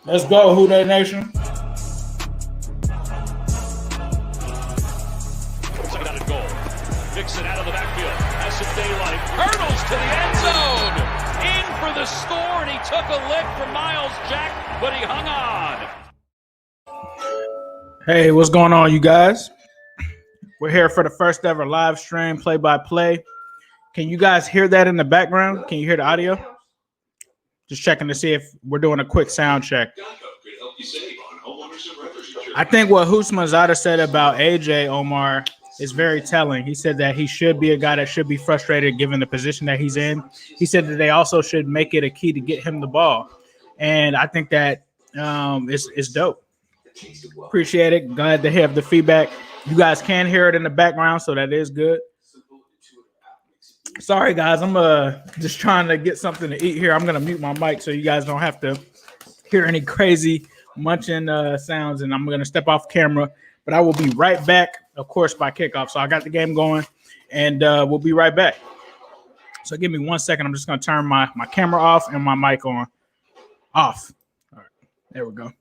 Let's go, Who That Nation. Second out and goal. Mixon out of the backfield. Has some daylight. Hurdles to the end zone. In for the score, and he took a lick from Miles Jack, but he hung on. Hey, what's going on, you guys? We're here for the first ever live stream, play-by-play. Can you guys hear that in the background? Can you hear the audio? Just checking to see if we're doing a quick sound check. I think what Husmanzada said about AJ Omar is very telling. He said that he should be a guy that should be frustrated given the position that he's in. He said that they also should make it a key to get him the ball. And I think that it's dope. Appreciate it. Glad to have the feedback. You guys can hear it in the background, so that is good. Sorry, guys. I'm just trying to get something to eat here. I'm going to mute my mic so you guys don't have to hear any crazy munching sounds, and I'm going to step off camera. But I will be right back, of course, by kickoff. So I got the game going, and we'll be right back. So give me 1 second. I'm just going to turn my camera off and my mic on. Off. All right. There we go.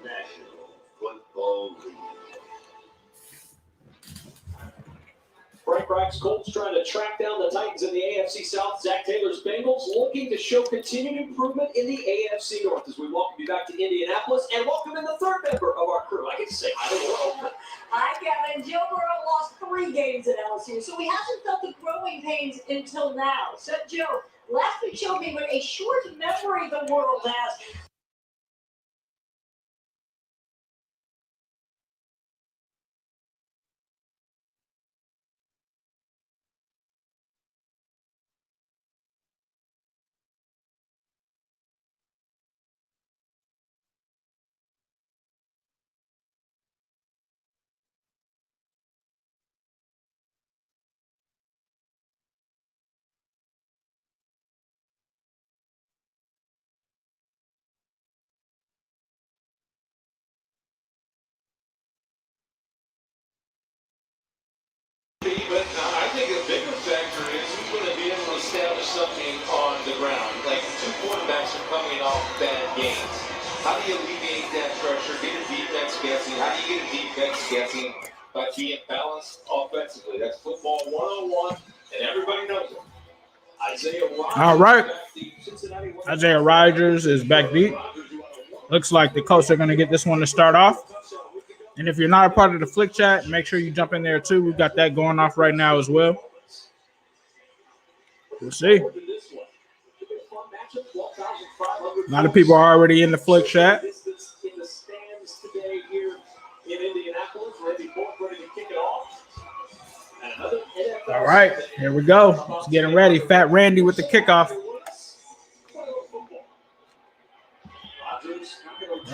National Football League. Bengals Colts trying to track down the Titans in the AFC South. Zach Taylor's Bengals looking to show continued improvement in the AFC North as we welcome you back to Indianapolis and welcome in the third member of our crew. I get to say hi to the world. Hi, Kevin. Joe Burrow lost 3 games at LSU, so he hasn't felt the growing pains until now. So, Joe, last week showed me what a short memory the world has. But I think a bigger factor is who's going to be able to establish something on the ground. Like 2 quarterbacks are coming off bad games. How do you alleviate that pressure? Get a defense guessing. How do you get a defense guessing? By being balanced offensively. That's football 101, and everybody knows it. Isaiah Rodgers. All right. Isaiah Rodgers is back deep. Looks like the Colts are going to get this one to start off. And if you're not a part of the Flick Chat, make sure you jump in there too. We've got that going off right now as well. We'll see. A lot of people are already in the Flick Chat. All right, here we go. It's getting ready. Fat Randy with the kickoff.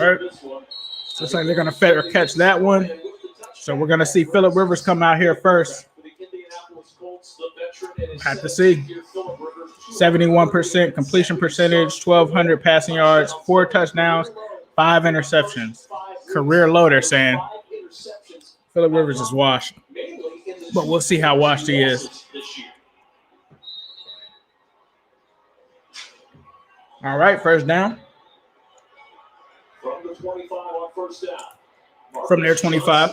All right. Looks like they're going to catch that one. So we're going to see Phillip Rivers come out here first. Have to see. 71% completion percentage, 1,200 passing yards, 4 touchdowns, 5 interceptions. Career low, they're saying. Phillip Rivers is washed, but we'll see how washed he is. All right, first down. From the 25 on first down. From their 25.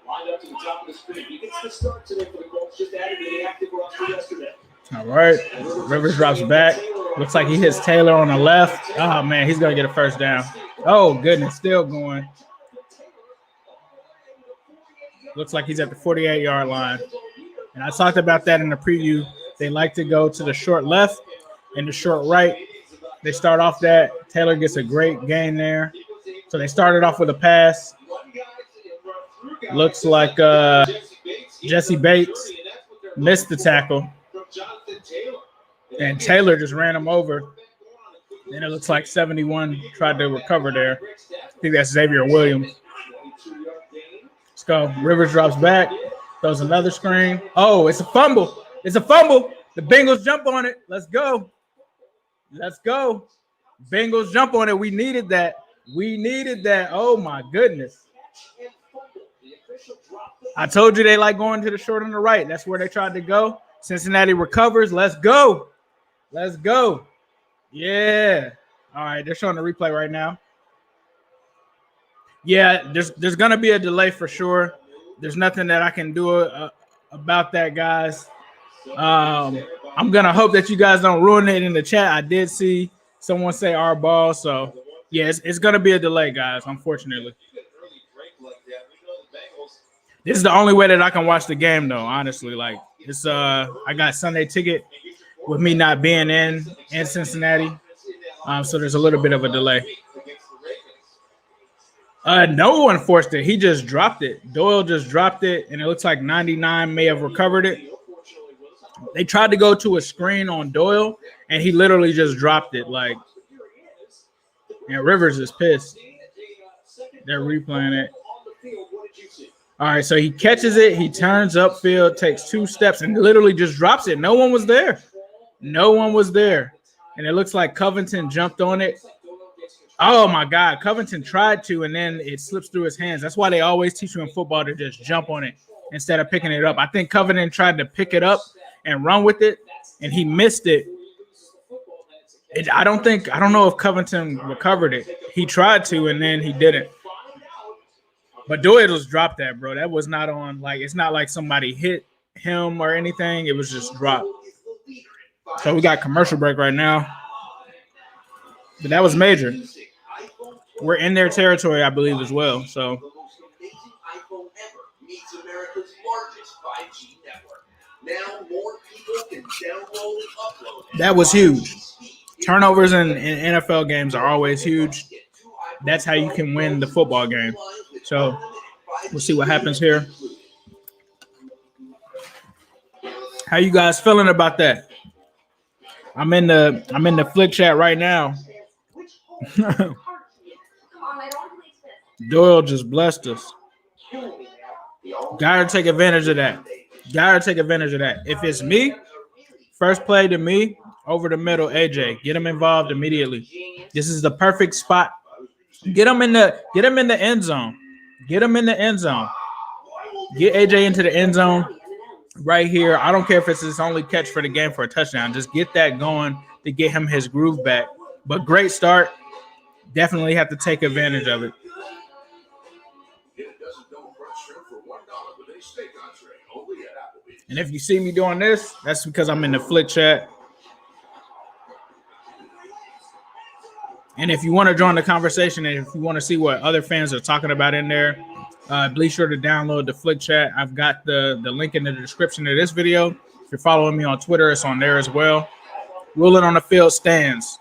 Lined up to the top of the screen. He gets the start today for the Colts, just added to the active roster yesterday. All right. Rivers drops back. Looks like he hits Taylor on the left. Oh, man, he's going to get a first down. Oh, goodness, still going. Looks like he's at the 48-yard line. And I talked about that in the preview. They like to go to the short left and the short right. They start off that. Taylor gets a great gain there. So they started off with a pass. Looks like Jesse Bates missed the tackle. And Taylor just ran him over. And it looks like 71 tried to recover there. I think that's Xavier Williams. Let's go. Rivers drops back. Throws another screen. Oh, it's a fumble. It's a fumble. The Bengals jump on it. Let's go. Let's go. Bengals jump on it. We needed that. We needed that. Oh, my goodness. I told you they like going to the short and the right. That's where they tried to go. Cincinnati recovers. Let's go. Let's go. Yeah. All right, they're showing the replay right now. Yeah, there's going to be a delay for sure. There's nothing that I can do about that, guys. I'm going to hope that you guys don't ruin it in the chat. I did see someone say our ball. So, yeah, it's going to be a delay, guys, unfortunately. This is the only way that I can watch the game, though, honestly. Like, it's I got Sunday ticket with me not being in Cincinnati. So there's a little bit of a delay. No one forced it. He just dropped it. Doyle just dropped it, and it looks like 99 may have recovered it. They tried to go to a screen on Doyle, and he literally just dropped it. Like, and Rivers is pissed. They're replaying it. All right, so he catches it. He turns upfield, takes 2 steps, and literally just drops it. No one was there. No one was there. And it looks like Covington jumped on it. Oh, my God. Covington tried to, and then it slips through his hands. That's why they always teach you in football to just jump on it instead of picking it up. I think Covington tried to pick it up and run with it, and he missed it. I don't know if Covington recovered it. He tried to, and then he didn't. But Doyle just dropped that, bro. That was not on, like, it's not like somebody hit him or anything. It was just dropped. So we got commercial break right now. But that was major. We're in their territory, I believe, as well. So that was huge. Turnovers in NFL games are always huge. That's how you can win the football game. So we'll see what happens here. How you guys feeling about that? I'm in the flick chat right now. Doyle just blessed us. Gotta take advantage of that. Gotta take advantage of that. If it's me, first play to me, over the middle, AJ. Get him involved immediately. This is the perfect spot. Get him in the end zone. Get him in the end zone. Get AJ into the end zone right here. I don't care if it's his only catch for the game for a touchdown. Just get that going to get him his groove back. But great start. Definitely have to take advantage of it. And if you see me doing this, that's because I'm in the flick chat. And if you want to join the conversation and if you want to see what other fans are talking about in there, be sure to download the flick chat. I've got the link in the description of this video. If you're following me on Twitter, it's on there as well. Ruling on the field stands.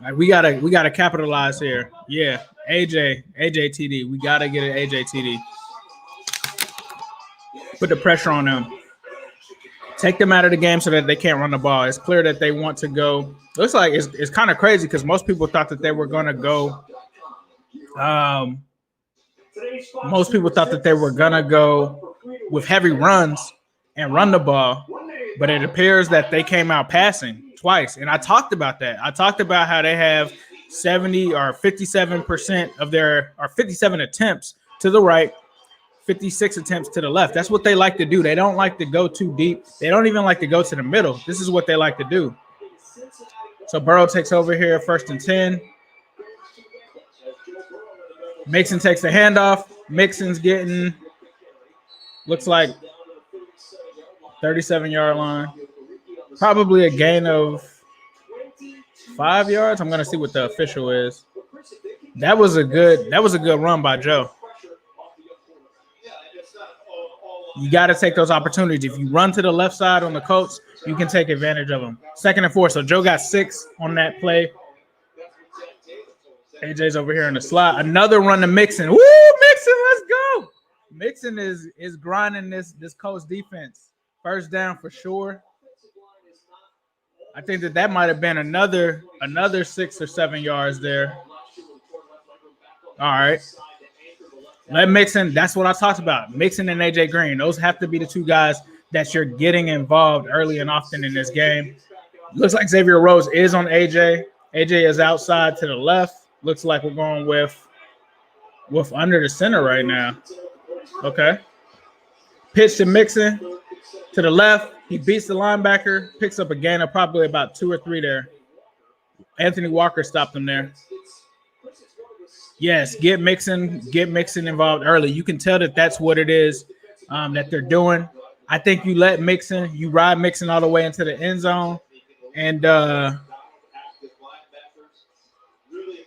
Like we gotta capitalize here. Yeah, AJ TD. We gotta get an AJ TD. Put the pressure on them. Take them out of the game so that they can't run the ball. It's clear that they want to go. Looks like it's kind of crazy because most people thought that they were going to go. Most people thought that they were going to go with heavy runs and run the ball. But it appears that they came out passing twice. And I talked about that. I talked about how they have 70 or 57% of their, or 57 attempts to the right, 56 attempts to the left. That's what they like to do. They don't like to go too deep. They don't even like to go to the middle. This is what they like to do. So Burrow takes over here, 1st and 10. Mixon takes the handoff. Mixon's getting, looks like 37-yard line. Probably a gain of 5 yards. I'm gonna see what the official is. That was a good run by Joe. You got to take those opportunities. If you run to the left side on the Colts, you can take advantage of them. 2nd and 4. So Joe got 6 on that play. AJ's over here in the slot. Another run to Mixon. Woo, Mixon, let's go. Mixon is grinding this Colts defense. 1st down for sure. I think that might have been another 6 or 7 yards there. All right. Let Mixon, that's what I talked about. Mixon and AJ Green. Those have to be the 2 guys that you're getting involved early and often in this game. Looks like Xavier Rhodes is on AJ. AJ is outside to the left. Looks like we're going with under the center right now. Okay. Pitch to Mixon to the left. He beats the linebacker, picks up a gain of probably about 2 or 3 there. Anthony Walker stopped him there. Yes, get Mixon involved early. You can tell that that's what it is that they're doing. I think you let Mixon, you ride Mixon all the way into the end zone, and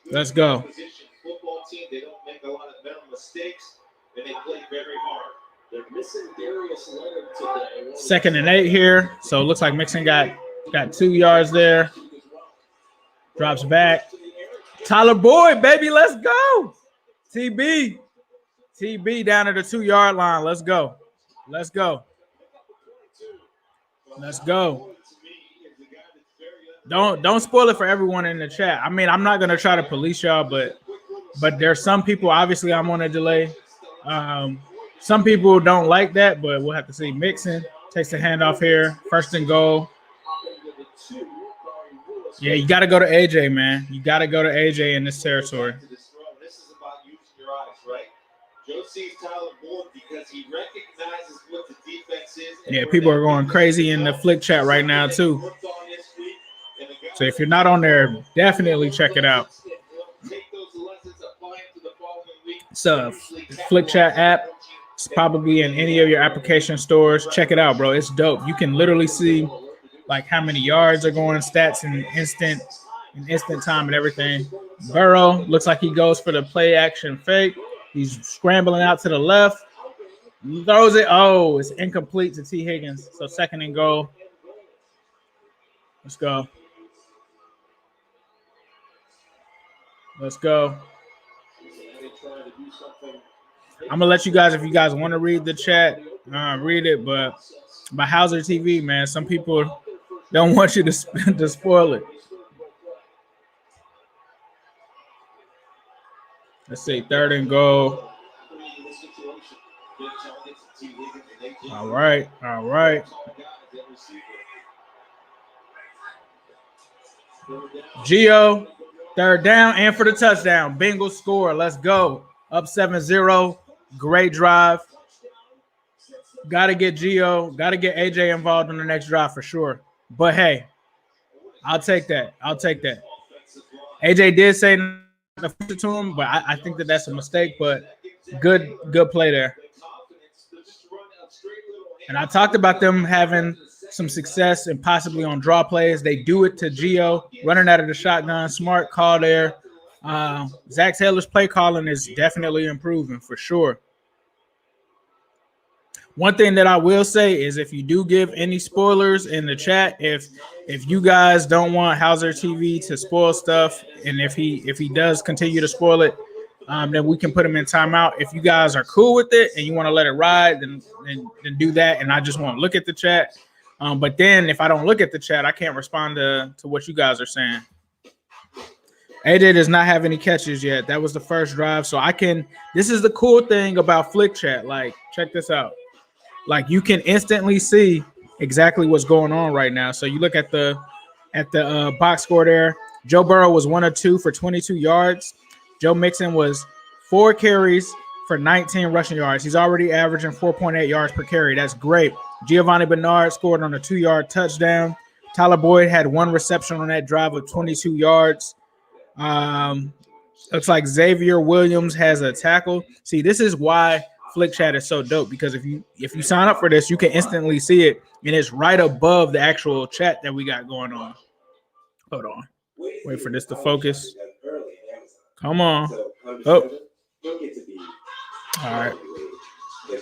let's go. They don't make a lot of mental mistakes, and they play very hard. They're missing Darius Leonard today. 2nd and 8 here. So it looks like Mixon got 2 yards there. Drops back. Tyler Boyd, baby, let's go. TB down at the 2-yard line. Let's go. Let's go. Let's go. Don't spoil it for everyone in the chat. I mean, I'm not gonna try to police y'all, but there's some people. Obviously, I'm on a delay. Some people don't like that, but we'll have to see. Mixon takes the handoff here. 1st and goal. Yeah, you got to go to AJ, man. You got to go to AJ in this territory. This is about using your eyes, right? Joe sees Tyler Boyd because he recognizes what the defense is. Yeah, people are going crazy in the flick chat right now, too. So if you're not on there, definitely check it out. It's a flick chat app. It's probably in any of your application stores. Check it out, bro. It's dope. You can literally see like how many yards are going, stats in instant time and everything. Burrow looks like he goes for the play action fake. He's scrambling out to the left. Throws it. Oh, it's incomplete to T. Higgins. So 2nd and goal. Let's go. Let's go. I'm gonna let you guys, if you guys want to read the chat, read it. But by Hauser TV, man, some people don't want you to spoil it. Let's see, 3rd and goal. All right. Gio, 3rd down and for the touchdown. Bengals score. Let's go. Up 7-0. Great drive. Got to get Gio. Got to get AJ involved in the next drive for sure. But, hey, I'll take that. AJ did say not to him, but I think that's a mistake. But good play there. And I talked about them having some success and possibly on draw plays. They do it to Gio, running out of the shotgun. Smart call there. Zach Taylor's play calling is definitely improving for sure. One thing that I will say is if you do give any spoilers in the chat, if you guys don't want Hauser TV to spoil stuff, and if he does continue to spoil it, then we can put him in timeout. If you guys are cool with it and you want to let it ride, then do that, and I just won't look at the chat. But then if I don't look at the chat, I can't respond to what you guys are saying. AJ does not have any catches yet. That was the first drive, so I can. This is the cool thing about Flick Chat. Like, check this out. Like, you can instantly see exactly what's going on right now. So you look at the box score there. Joe Burrow was 1 of 2 for 22 yards. Joe Mixon was 4 carries for 19 rushing yards. He's already averaging 4.8 yards per carry. That's great. Giovanni Bernard scored on a 2-yard touchdown. Tyler Boyd had 1 reception on that drive of 22 yards. Looks like Xavier Williams has a tackle. See, this is why Flick Chat is so dope, because if you sign up for this, you can instantly see it, and it's right above the actual chat that we got going on. Hold on. Wait for this to focus. Come on. Oh. All right.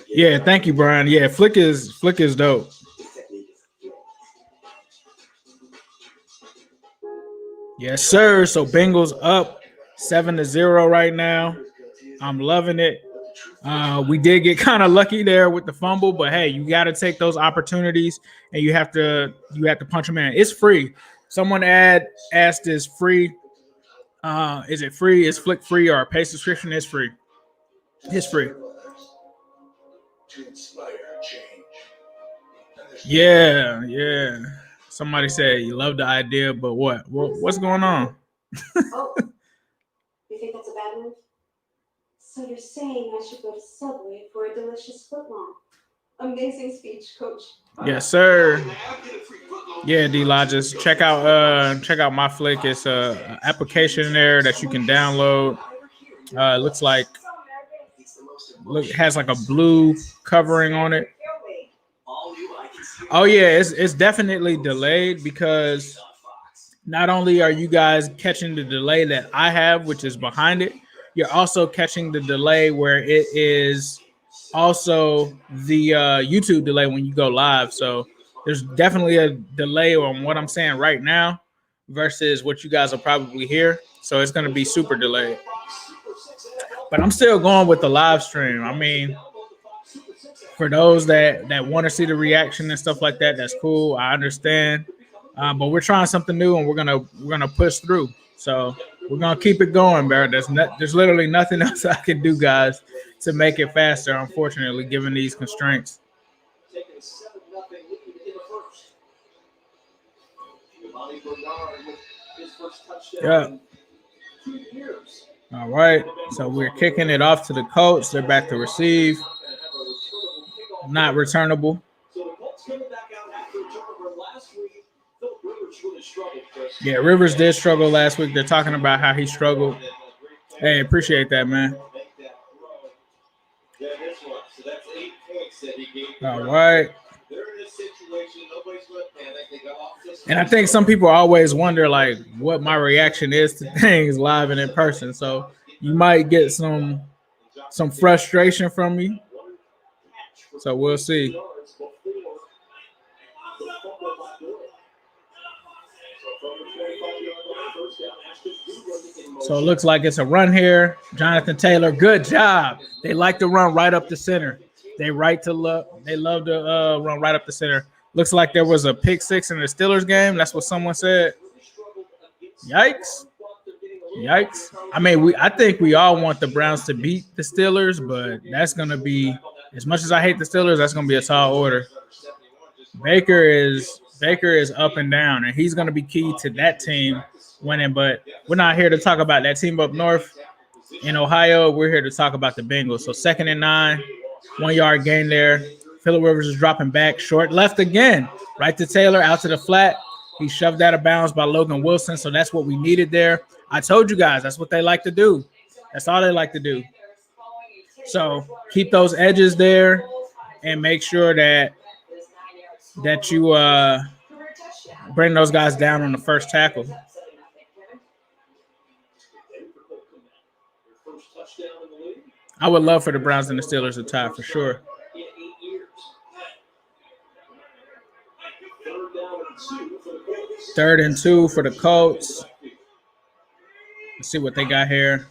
Yeah, thank you, Brian. Yeah, Flick is dope. Yes, sir. So Bengals up 7-0 right now. I'm loving it. We did get kind of lucky there with the fumble, but hey, you got to take those opportunities and you have to punch them in. It's free. Someone asked, is free? Is it free? Is Flick free or a paid subscription? It's free. It's free. Yeah. Somebody said you love the idea, but what's going on? Oh, you think that's a bad move? So you're saying I should go to Subway for a delicious footlong? Amazing speech, Coach. Yes, sir. Yeah, D-Law, just check out my Flick. It's a application there that you can download. It looks like has like a blue covering on it. Oh yeah, it's definitely delayed, because not only are you guys catching the delay that I have, which is behind it, you're also catching the delay where it is also the YouTube delay when you go live. So there's definitely a delay on what I'm saying right now versus what you guys will probably hear. So it's going to be super delayed. But I'm still going with the live stream. I mean, for those that want to see the reaction and stuff like that, that's cool. I understand. But we're trying something new, and we're gonna push through. So we're gonna keep it going, Barrett. There's literally nothing else I can do, guys, to make it faster. Unfortunately, given these constraints. Yeah. All right. So we're kicking it off to the Colts. They're back to receive. Not returnable. Yeah, Rivers did struggle last week. They're talking about how he struggled. Hey, appreciate that, man. All right. And I think some people always wonder, like, what my reaction is to things live and in person. So you might get some frustration from me. So we'll see. So it looks like it's a run here. Jonathan Taylor, good job. They like to run right up the center. They love to run right up the center. Looks like there was a pick six in the Steelers game. That's what someone said. Yikes. I mean, I think we all want the Browns to beat the Steelers, but that's going to be, as much as I hate the Steelers, that's going to be a tall order. Baker is up and down, and he's going to be key to that team winning. But we're not here to talk about that team up north in Ohio. We're here to talk about the Bengals. So 2nd and 9, 1 yard gain there. Phillip Rivers is dropping back, short left again, right to Taylor, out to the flat. He shoved out of bounds by Logan Wilson, so that's what we needed there. I told you guys, that's what they like to do. That's all they like to do. So keep those edges there and make sure that you bring those guys down on the first tackle. I would love for the Browns and the Steelers to tie for sure. 3rd and 2 for the Colts. Let's see what they got here.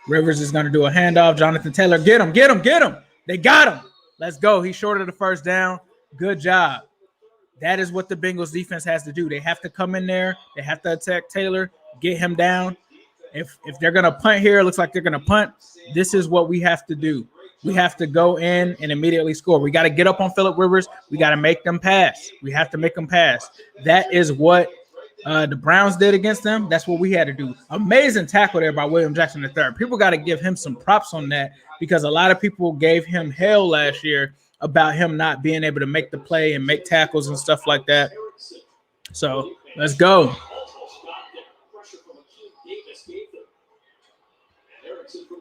Rivers is going to do a handoff. Jonathan Taylor, get him. They got him. Let's go. He shorted the first down. Good job. That is what the Bengals defense has to do. They have to come in there. They have to attack Taylor, get him down. If they're going to punt here, it looks like they're going to punt. This is what we have to do. We have to go in and immediately score. We got to get up on Phillip Rivers. We got to make them pass. We have to make them pass. That is what the Browns did against them. That's what we had to do. Amazing tackle there by William Jackson III. People got to give him some props on that because a lot of people gave him hell last year about him not being able to make the play and make tackles and stuff like that. So let's go.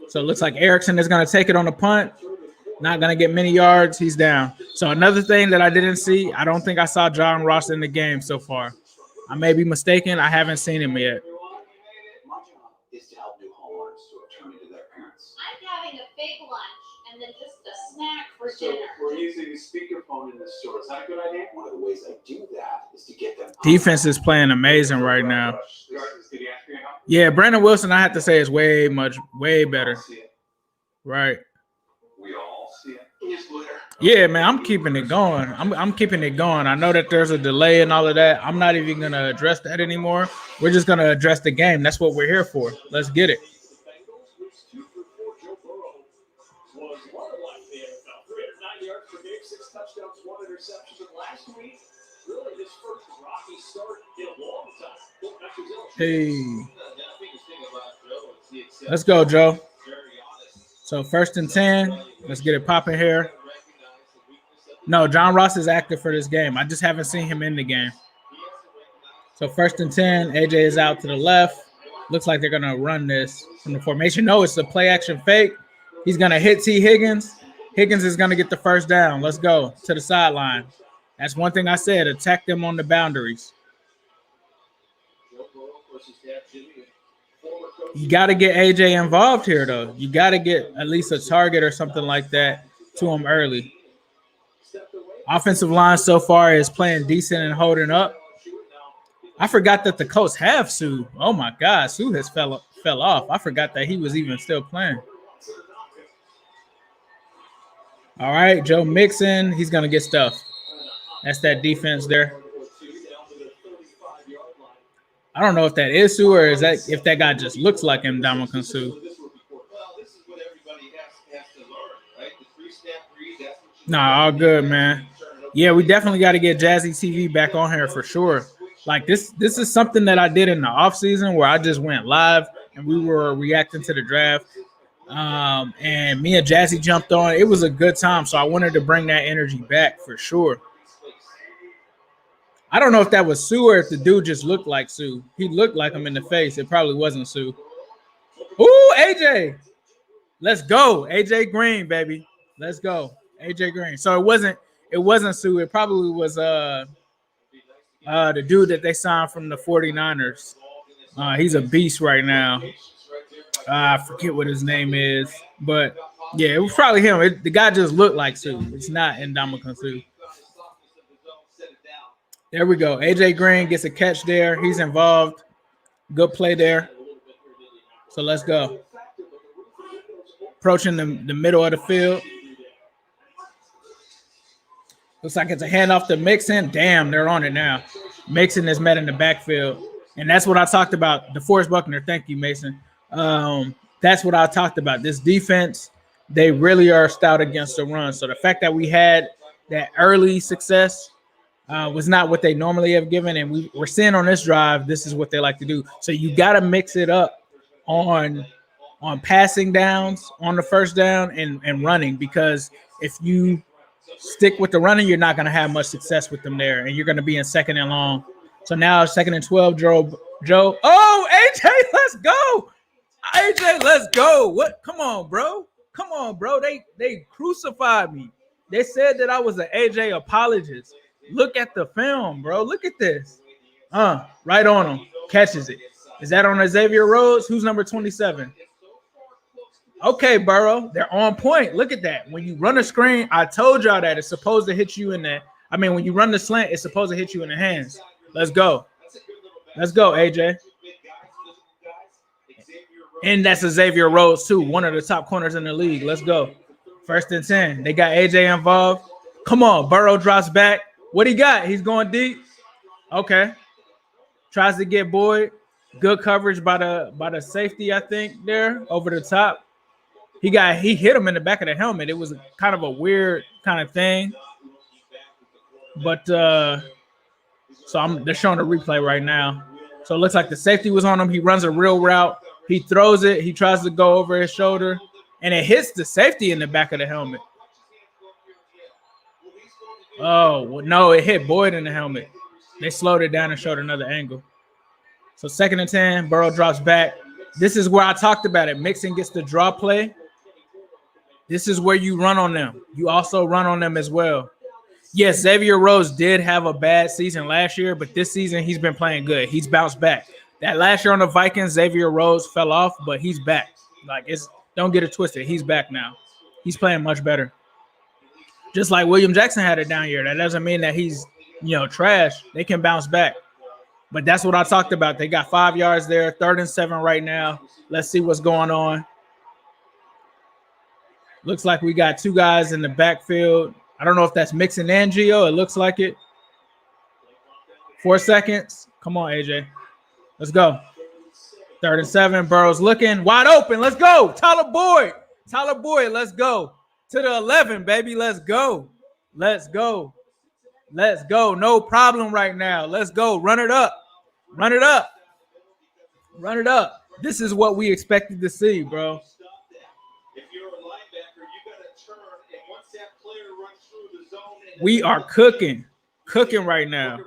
So it looks like Erickson is going to take it on the punt. Not going to get many yards. He's down. So another thing that I didn't see, I don't think I saw John Ross in the game so far. I may be mistaken. I haven't seen him yet. My job is to help new homeowners to return to their parents. I'm having a big lunch and then just a snack for dinner. We're using a speakerphone in the store. Is that a good idea? One of the ways I do that is to get them. Defense is playing amazing right now. Yeah, Brandon Wilson, I have to say, is way better. Right. We all see it. Yeah, man, I'm keeping it going. I'm keeping it going. I know that there's a delay and all of that. I'm not even going to address that anymore. We're just going to address the game. That's what we're here for. Let's get it. Hey. Let's go, Joe. So 1st and 10. Let's get it popping here. No, John Ross is active for this game. I just haven't seen him in the game. So 1st and 10. AJ is out to the left. Looks like they're going to run this from the formation. No, it's a play action fake. He's going to hit T. Higgins. Higgins is going to get the first down. Let's go to the sideline. That's one thing I said. Attack them on the boundaries. You got to get AJ involved here, though. You got to get at least a target or something like that to him early. Offensive line so far is playing decent and holding up. I forgot that the Colts have Sue. Oh, my God. Sue has fell off. I forgot that he was even still playing. All right, Joe Mixon. He's going to get stuffed. That's that defense there. I don't know if that is Sue or is that if that guy just looks like him, Ndamukong Suh. Nah, all good, man. Yeah, we definitely got to get Jazzy TV back on here for sure. Like this is something that I did in the offseason where I just went live and we were reacting to the draft. And me and Jazzy jumped on. It was a good time, so I wanted to bring that energy back for sure. I don't know if that was Sue or if the dude just looked like Sue. He looked like him in the face. It probably wasn't Sue. Ooh, AJ. Let's go. AJ Green, baby. Let's go. AJ Green. So it wasn't Sue. It probably was the dude that they signed from the 49ers. He's a beast right now. I forget what his name is. But, yeah, it was probably him. The guy just looked like Sue. It's not Ndamukong Suh. There we go. AJ Green gets a catch there. He's involved. Good play there. So let's go. Approaching the middle of the field. Looks like it's a handoff to Mixon. Damn, they're on it now. Mixon is met in the backfield. And that's what I talked about. DeForest Buckner. Thank you, Mason. That's what I talked about. This defense, they really are stout against the run. So the fact that we had that early success was not what they normally have given. And we're seeing on this drive, this is what they like to do. So you got to mix it up on passing downs, on the first down, and running. Because if you stick with the running, you're not going to have much success with them there. And you're going to be in 2nd and long. So now 2nd and 12, Joe. Oh, AJ, let's go. AJ, let's go. What? Come on, bro. Come on, bro. They crucified me. They said that I was an AJ apologist. Look at the film, bro. Look at this. Right on him. Catches it. Is that on Xavier Rhodes? Who's number 27? Okay, Burrow. They're on point. Look at that. When you run a screen, I told y'all that it's supposed to hit you in the – when you run the slant, it's supposed to hit you in the hands. Let's go. Let's go, AJ. And that's Xavier Rhodes, too, one of the top corners in the league. Let's go. 1st and 10. They got AJ involved. Come on. Burrow drops back. What he got? He's going deep. Okay. Tries to get Boyd. Good coverage by the safety, I think, there over the top. He hit him in the back of the helmet. It was kind of a weird kind of thing. But they're showing a replay right now. So it looks like the safety was on him. He runs a real route. He throws it. He tries to go over his shoulder, and it hits the safety in the back of the helmet. Oh, well, no, it hit Boyd in the helmet. They slowed it down and showed another angle. So 2nd and 10, Burrow drops back. This is where I talked about it. Mixon gets the draw play. This is where you run on them. You also run on them as well. Yes, Xavier Rhodes did have a bad season last year, but this season he's been playing good. He's bounced back. That last year on the Vikings, Xavier Rhodes fell off, but he's back. Don't get it twisted. He's back now. He's playing much better. Just like William Jackson had a down year. That doesn't mean that he's, trash. They can bounce back. But that's what I talked about. They got 5 yards there, 3rd and 7 right now. Let's see what's going on. Looks like we got 2 guys in the backfield. I don't know if that's Mixon and Gio. It looks like it. 4 seconds. Come on, AJ. Let's go. 3rd and 7. Burrow's looking wide open. Let's go. Tyler Boyd. Let's go. To the 11, baby. Let's go. No problem right now. Let's go. Run it up. This is what we expected to see, bro. We are cooking right now.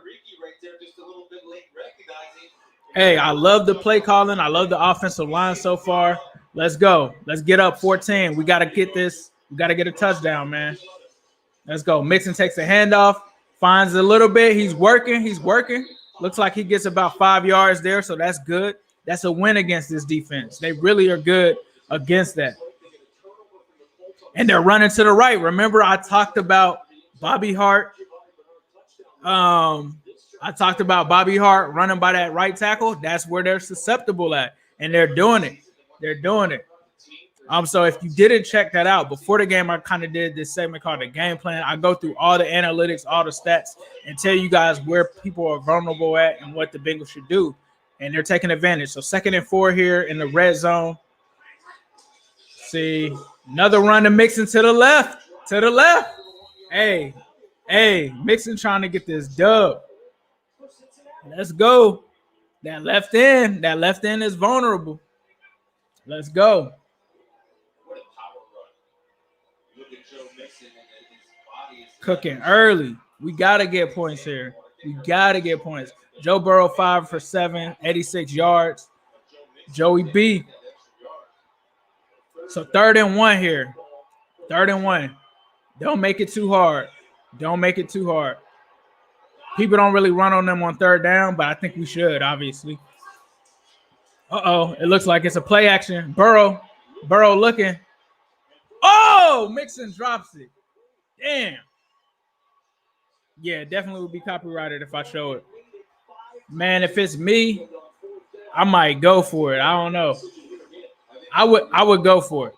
Hey, I love the play calling. I love the offensive line so far. Let's go. Let's get up 14. We got to get this. We got to get a touchdown, man. Let's go. Mixon takes a handoff, finds a little bit. He's working. Looks like he gets about 5 yards there, so that's good. That's a win against this defense. They really are good against that. And they're running to the right. Remember, I talked about Bobby Hart. I talked about Bobby Hart running by that right tackle. That's where they're susceptible at, and they're doing it. So if you didn't check that out, before the game, I kind of did this segment called the game plan. I go through all the analytics, all the stats, and tell you guys where people are vulnerable at and what the Bengals should do, and they're taking advantage. So 2nd and 4 here in the red zone. See, another run to Mixon to the left. Hey, Mixon trying to get this dub. Let's go. That left end is vulnerable. Let's go. Cooking early. We got to get points here. Joe Burrow 5 for 7, 86 yards. Joey B. So 3rd and 1 here. 3rd and 1. Don't make it too hard. People don't really run on them on 3rd down, but I think we should, obviously. It looks like it's a play action. Burrow looking. Oh, Mixon drops it. Damn. Yeah, definitely would be copyrighted if I show it. Man, if it's me, I might go for it. I don't know. I would go for it.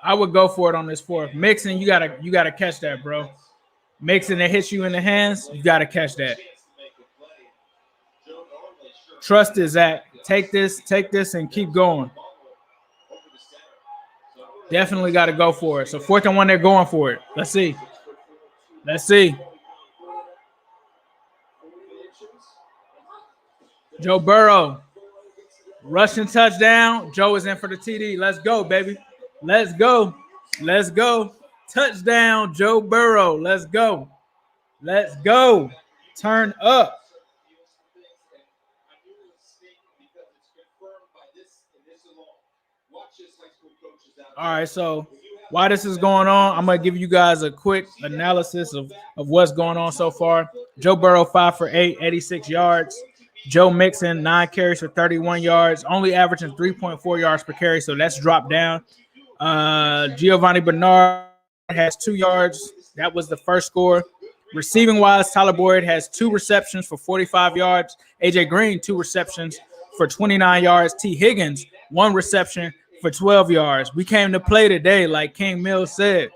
I would go for it on this 4th. Mixon, you gotta catch that, bro. Mixon, that hits you in the hands, you gotta catch that. Trust is Zach. Take this, and keep going. Definitely got to go for it. So 4th and 1, they're going for it. Let's see. Joe Burrow, rushing touchdown. Joe is in for the TD. Let's go, baby. Let's go. Touchdown, Joe Burrow. Let's go. Turn up. All right, so while this is going on, I'm going to give you guys a quick analysis of what's going on so far. Joe Burrow, 5 for 8, 86 yards. Joe Mixon, 9 carries for 31 yards, only averaging 3.4 yards per carry, so that's dropped down. Giovanni Bernard has 2 yards. That was the first score. Receiving-wise, Tyler Boyd has 2 receptions for 45 yards. A.J. Green, 2 receptions for 29 yards. T. Higgins, 1 reception for 12 yards. We came to play today, like King Mills said.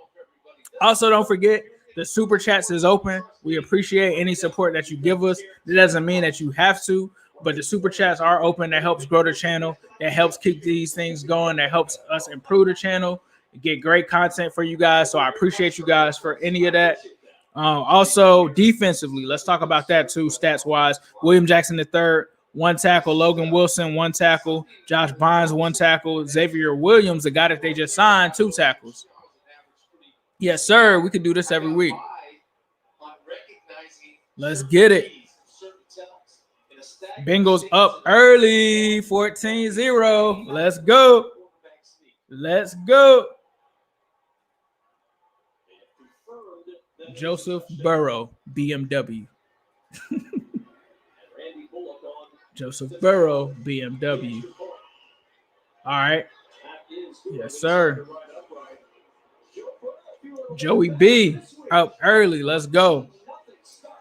Also, don't forget, the Super Chats is open. We appreciate any support that you give us. It doesn't mean that you have to, but the Super Chats are open. That helps grow the channel. That helps keep these things going. That helps us improve the channel, get great content for you guys. So I appreciate you guys for any of that. Also, defensively, let's talk about that too, stats wise. William Jackson III, 1 tackle. Logan Wilson, 1 tackle. Josh Bynes, 1 tackle. Xavier Williams, the guy that they just signed, 2 tackles. Yes, sir. We could do this every week. Let's get it. Bengals up early, 14-0. Let's go. Let's go. Joseph Burrow, BMW. Joseph Burrow, BMW. All right. Yes, sir. Joey B up early. Let's go.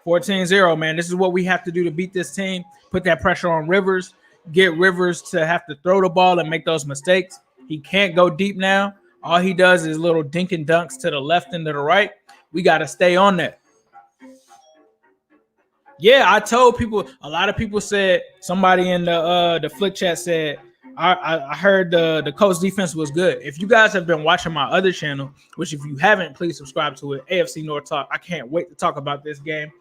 14-0, man. This is what we have to do to beat this team. Put that pressure on Rivers. Get Rivers to have to throw the ball and make those mistakes. He can't go deep now. All he does is little dink and dunks to the left and to the right. We got to stay on that. Yeah, I told people, a lot of people said, somebody in the Flick chat said, I heard the Colts defense was good. If you guys have been watching my other channel, which if you haven't, please subscribe to it, AFC North Talk. I can't wait to talk about this game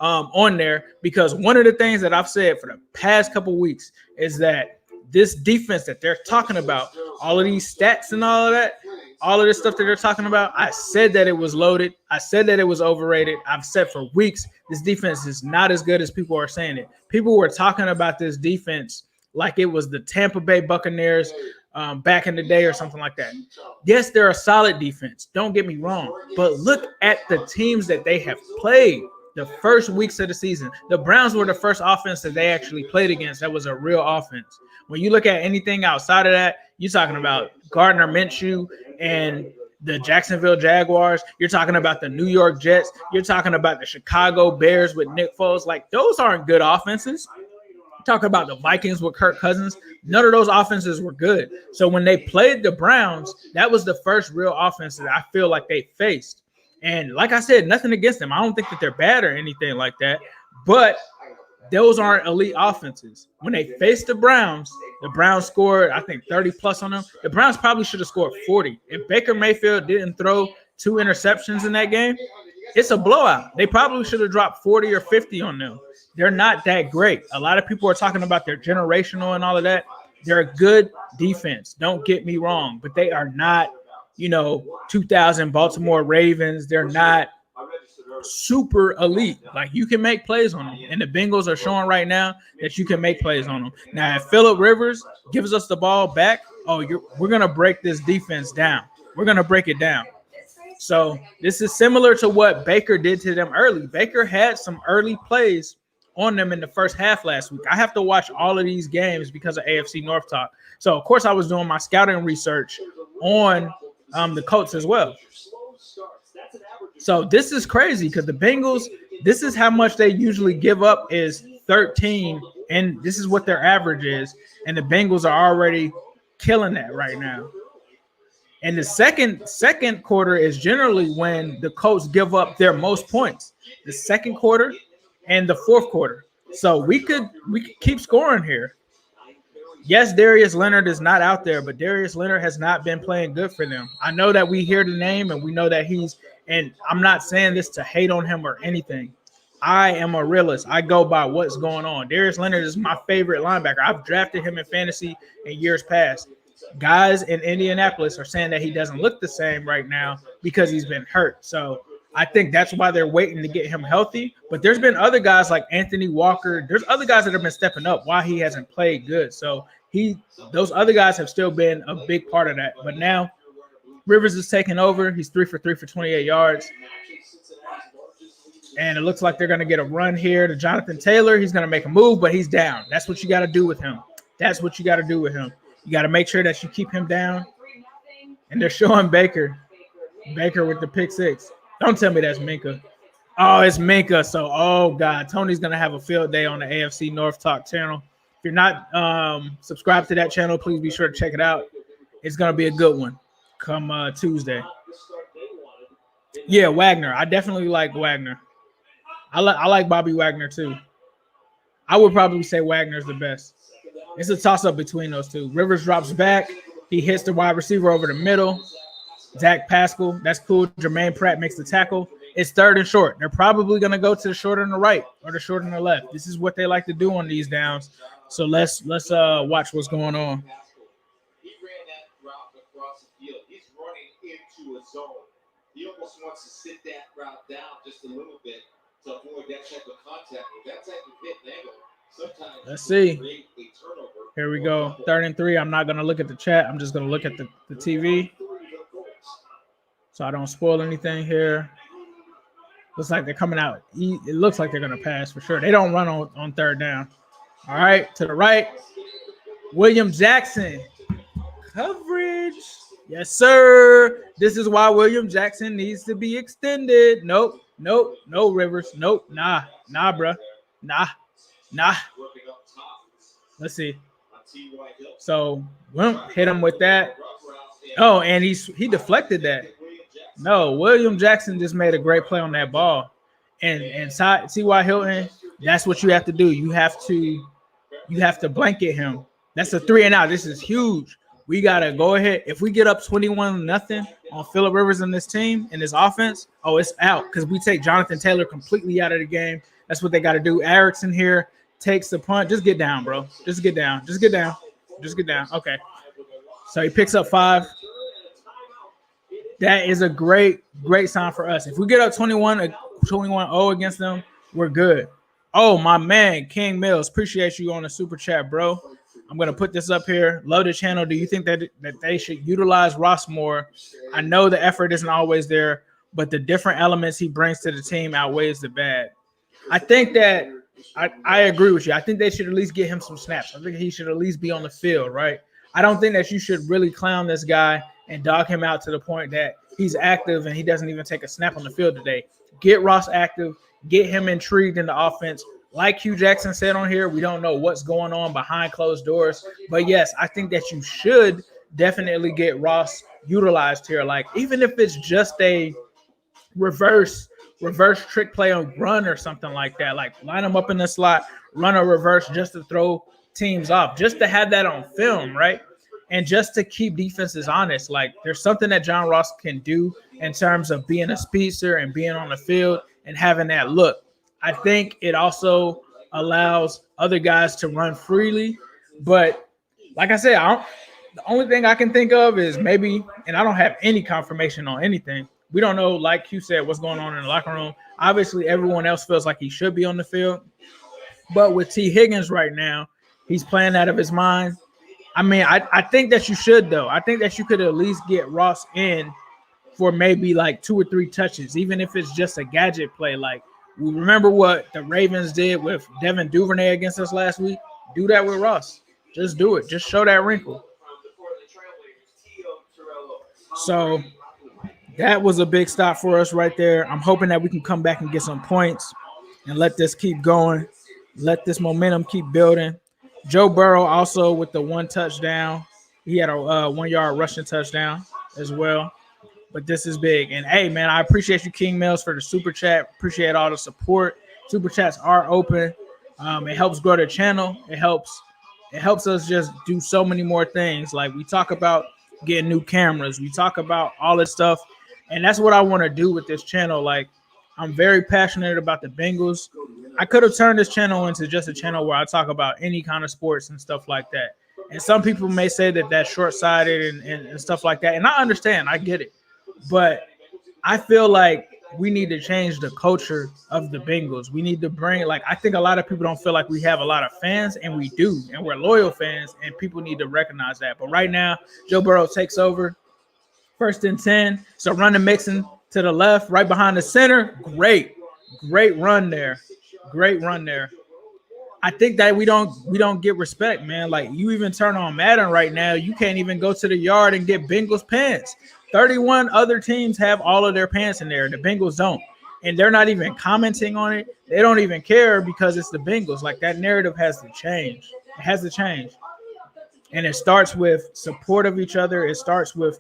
on there, because one of the things that I've said for the past couple weeks is that this defense that they're talking about, all of these stats and all of that, all of this stuff that they're talking about, I said that it was loaded. I said that it was overrated. I've said for weeks, this defense is not as good as people are saying it. People were talking about this defense like it was the Tampa Bay Buccaneers back in the day or something like that. Yes, they're a solid defense. Don't get me wrong. But look at the teams that they have played the first weeks of the season. The Browns were the first offense that they actually played against that was a real offense. When you look at anything outside of that, you're talking about Gardner Minshew and the Jacksonville Jaguars. You're talking about the New York Jets. You're talking about the Chicago Bears with Nick Foles. Like, those aren't good offenses. Talk about the Vikings with Kirk Cousins. None of those offenses were good. So when they played the Browns, that was the first real offense that I feel like they faced. And like I said, nothing against them. I don't think that they're bad or anything like that. But those aren't elite offenses. When they faced the Browns scored, I think, 30 plus on them. The Browns probably should have scored 40. If Baker Mayfield didn't throw 2 interceptions in that game, it's a blowout. They probably should have dropped 40 or 50 on them. They're not that great. A lot of people are talking about their generational and all of that. They're a good defense. Don't get me wrong, but they are not, 2000 Baltimore Ravens. They're not super elite. Like, you can make plays on them, and the Bengals are showing right now that you can make plays on them. Now, if Phillip Rivers gives us the ball back, we're gonna break this defense down. We're gonna break it down. So this is similar to what Baker did to them early. Baker had some early plays on them in the first half last week. I have to watch all of these games because of AFC North Talk. So of course I was doing my scouting research on the Colts as well. So this is crazy because the Bengals, this is how much they usually give up is 13, and this is what their average is. And the Bengals are already killing that right now. And the second quarter is generally when the Colts give up their most points. The second quarter and the fourth quarter. So we could keep scoring here. Yes, Darius Leonard is not out there, but Darius Leonard has not been playing good for them. I know that we hear the name and we know that and I'm not saying this to hate on him or anything. I am a realist. I go by what's going on. Darius Leonard is my favorite linebacker. I've drafted him in fantasy in years past. Guys in Indianapolis are saying that he doesn't look the same right now because he's been hurt. So I think that's why they're waiting to get him healthy. But there's been other guys like Anthony Walker. There's other guys that have been stepping up while he hasn't played good. So those other guys have still been a big part of that. But now Rivers is taking over. He's 3 for 3 for 28 yards. And it looks like they're going to get a run here to Jonathan Taylor. He's going to make a move, but he's down. That's what you got to do with him. That's what you got to do with him. You got to make sure that you keep him down. And they're showing Baker with the pick six. Don't tell me that's Minka. Oh, it's Minka. So, oh, God. Tony's going to have a field day on the AFC North Talk channel. If you're not subscribed to that channel, please be sure to check it out. It's going to be a good one come Tuesday. Yeah, Wagner. I definitely like Wagner. I like Bobby Wagner, too. I would probably say Wagner's the best. It's a toss-up between those two. Rivers drops back. He hits the wide receiver over the middle. Zach Pascal, that's cool. Jermaine Pratt makes the tackle. It's 3rd and short. They're probably going to go to the short on the right or the short on the left. This is what they like to do on these downs. So let's watch what's going on. He ran that route across the field. He's running into a zone. He almost wants to sit that route down just a little bit to avoid that type of contact. With that type of hit and angle, sometimes let's see. create a turnover. Here we go. 3rd and 3. I'm not going to look at the chat. I'm just going to look at the TV so I don't spoil anything here. Looks like they're coming out. It looks like they're going to pass for sure. They don't run on 3rd down. All right, to the right. William Jackson. Coverage. Yes, sir. This is why William Jackson needs to be extended. Nope. No, Rivers. Nope. Nah, bruh. Nah. Let's see. So, hit him with that. Oh, and he deflected that. No, William Jackson just made a great play on that ball. And T.Y. Hilton, that's what you have to do. You have to blanket him. That's a 3 and out. This is huge. We gotta go ahead. If we get up 21-0 on Phillip Rivers and this team and this offense, it's out because we take Jonathan Taylor completely out of the game. That's what they got to do. Erickson here takes the punt. Just get down, bro. Just get down. Okay. So he picks up 5. That is a great sign for us. If we get up 21-0 against them, we're good. Oh, my man, King Mills. Appreciate you on the super chat, bro. I'm going to put this up here. Love the channel. Do you think that they should utilize Ross more? I know the effort isn't always there, but the different elements he brings to the team outweighs the bad. I think that I agree with you. I think they should at least get him some snaps. I think he should at least be on the field, right? I don't think that you should really clown this guy and dog him out to the point that he's active and he doesn't even take a snap on the field today. Get Ross active. Get him intrigued in the offense. Like Hugh Jackson said on here, we don't know what's going on behind closed doors. But, yes, I think that you should definitely get Ross utilized here. Like, even if it's just a reverse trick play on run or something like that. Like, line him up in the slot, run a reverse just to throw teams off, just to have that on film, right? And just to keep defenses honest. Like, there's something that John Ross can do in terms of being a speedster and being on the field and having that look. I think it also allows other guys to run freely. But like I said, the only thing I can think of is maybe, and I don't have any confirmation on anything. We don't know, like you said, what's going on in the locker room. Obviously, everyone else feels like he should be on the field. But with T. Higgins right now, he's playing out of his mind. I mean, I think that you should, though. I think that you could at least get Ross in for maybe like 2 or 3 touches, even if it's just a gadget play. Like, we remember what the Ravens did with Devin Duvernay against us last week. Do that with Ross. Just do it. Just show that wrinkle. So that was a big stop for us right there. I'm hoping that we can come back and get some points and let this keep going. Let this momentum keep building. Joe Burrow also with the 1 touchdown. He had a 1-yard rushing touchdown as well. But this is big. And, hey, man, I appreciate you, King Mills, for the super chat. Appreciate all the support. Super chats are open. It helps grow the channel. It helps us just do so many more things. Like, we talk about getting new cameras. We talk about all this stuff. And that's what I want to do with this channel. Like, I'm very passionate about the Bengals. I could have turned this channel into just a channel where I talk about any kind of sports and stuff like that. And some people may say that that's short-sighted and stuff like that. And I understand. I get it. But I feel like we need to change the culture of the Bengals. We need to bring, like, I think a lot of people don't feel like we have a lot of fans, and we do. And we're loyal fans, and people need to recognize that. But right now, Joe Burrow takes over. 1st and 10. So running Mixon to the left, right behind the center. Great run there. Great run there. I think that we don't get respect, man. Like, you even turn on Madden right now, you can't even go to the yard and get Bengals pants. 31 other teams have all of their pants in there. The Bengals don't. And they're not even commenting on it. They don't even care because it's the Bengals. Like, that narrative has to change. It has to change. And it starts with support of each other. It starts with,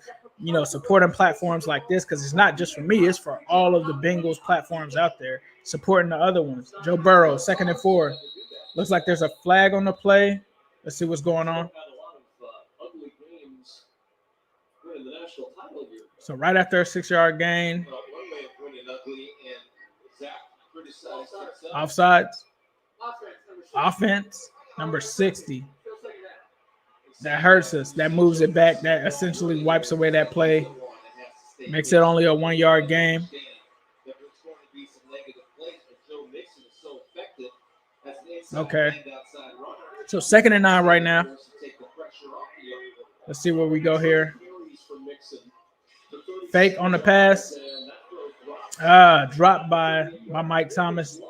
supporting platforms like this, because it's not just for me. It's for all of the Bengals platforms out there, supporting the other ones. Joe Burrow, 2nd and 4. Looks like there's a flag on the play. Let's see what's going on. So right after a 6-yard gain. One way of winning ugly, and Offsides. Offense, number 60. That hurts us. That moves it back. That essentially wipes away that play. Makes it only a 1 yard game. Okay. So 2nd and 9 right now. Let's see where we go here. Fake on the pass. Dropped by Mike Thomas.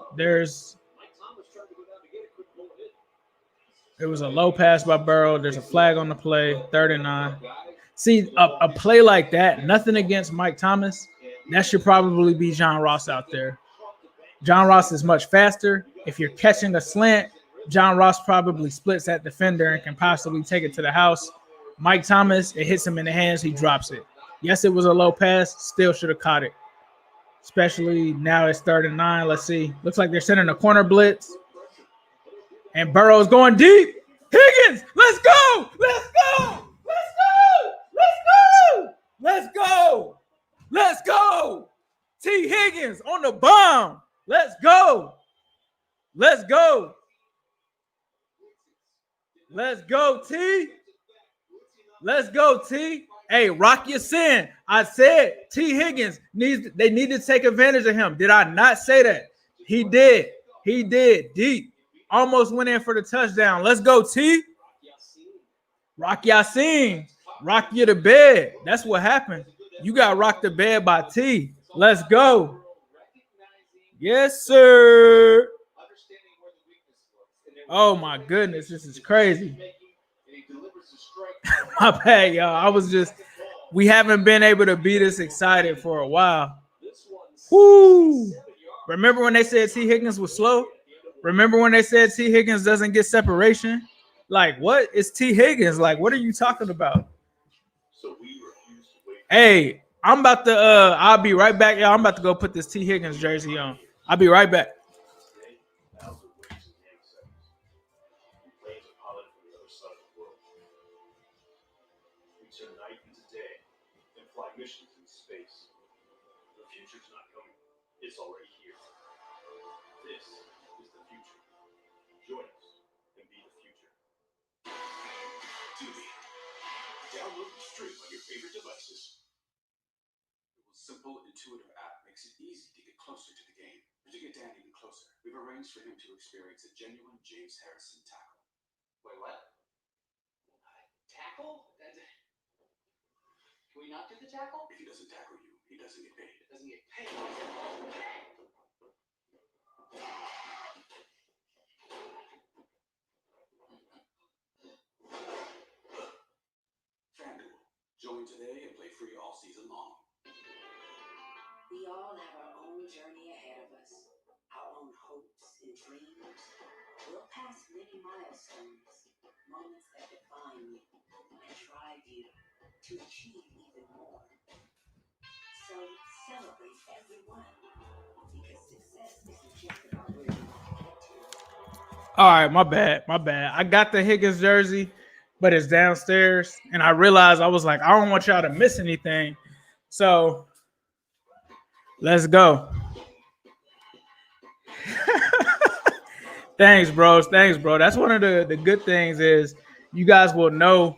It was a low pass by Burrow. There's a flag on the play. 3rd and 9. See, a play like that, nothing against Mike Thomas, that should probably be John Ross out there. John Ross is much faster. If you're catching a slant, John Ross probably splits that defender and can possibly take it to the house. Mike Thomas, it hits him in the hands. He drops it. Yes, it was a low pass. Still should have caught it. Especially now it's 3rd and 9. Let's see. Looks like they're sending a corner blitz. And Burrow's going deep. Higgins, let's go. Let's go. Let's go. Let's go. Let's go. Let's go. T. Higgins on the bomb. Let's go. Let's go. Let's go, T. Let's go, T. Hey, Rock your sin. I said T. Higgins they need to take advantage of him. Did I not say that? He did. He did. Deep. Almost went in for the touchdown. Let's go, T. Rock Yasin. Rock you to bed. That's what happened. You got rocked to bed by T. Let's go. Yes, sir. Oh, my goodness. This is crazy. My bad, y'all. We haven't been able to be this excited for a while. Woo. Remember when they said T. Higgins was slow? Remember when they said T. Higgins doesn't get separation? Like, what is T. Higgins? Like, what are you talking about? Hey, I'm about to, I'll be right back, y'all. I'm about to go put this T. Higgins jersey on. I'll be right back. Missions in space. The future's not coming. It's already here. This is the future. Join us and be the future. Tubi. Download and stream on your favorite devices. The simple, intuitive app makes it easy to get closer to the game. And to get Dan even closer, we've arranged for him to experience a genuine James Harrison tackle. Wait, what? Tackle? Can we not do the tackle? If he doesn't tackle you, he doesn't get paid. Doesn't get paid. FanDuel. Join today and play free all season long. We all have our own journey ahead of us, our own hopes and dreams. We'll pass many milestones, moments that define you and drive you to achieve even more. So celebrate everyone, because success isn't just about where you get to. All right, my bad. I got the Higgins jersey, but it's downstairs, and I realized I was like, I don't want y'all to miss anything. So let's go. Thanks, bro. That's one of the good things is you guys will know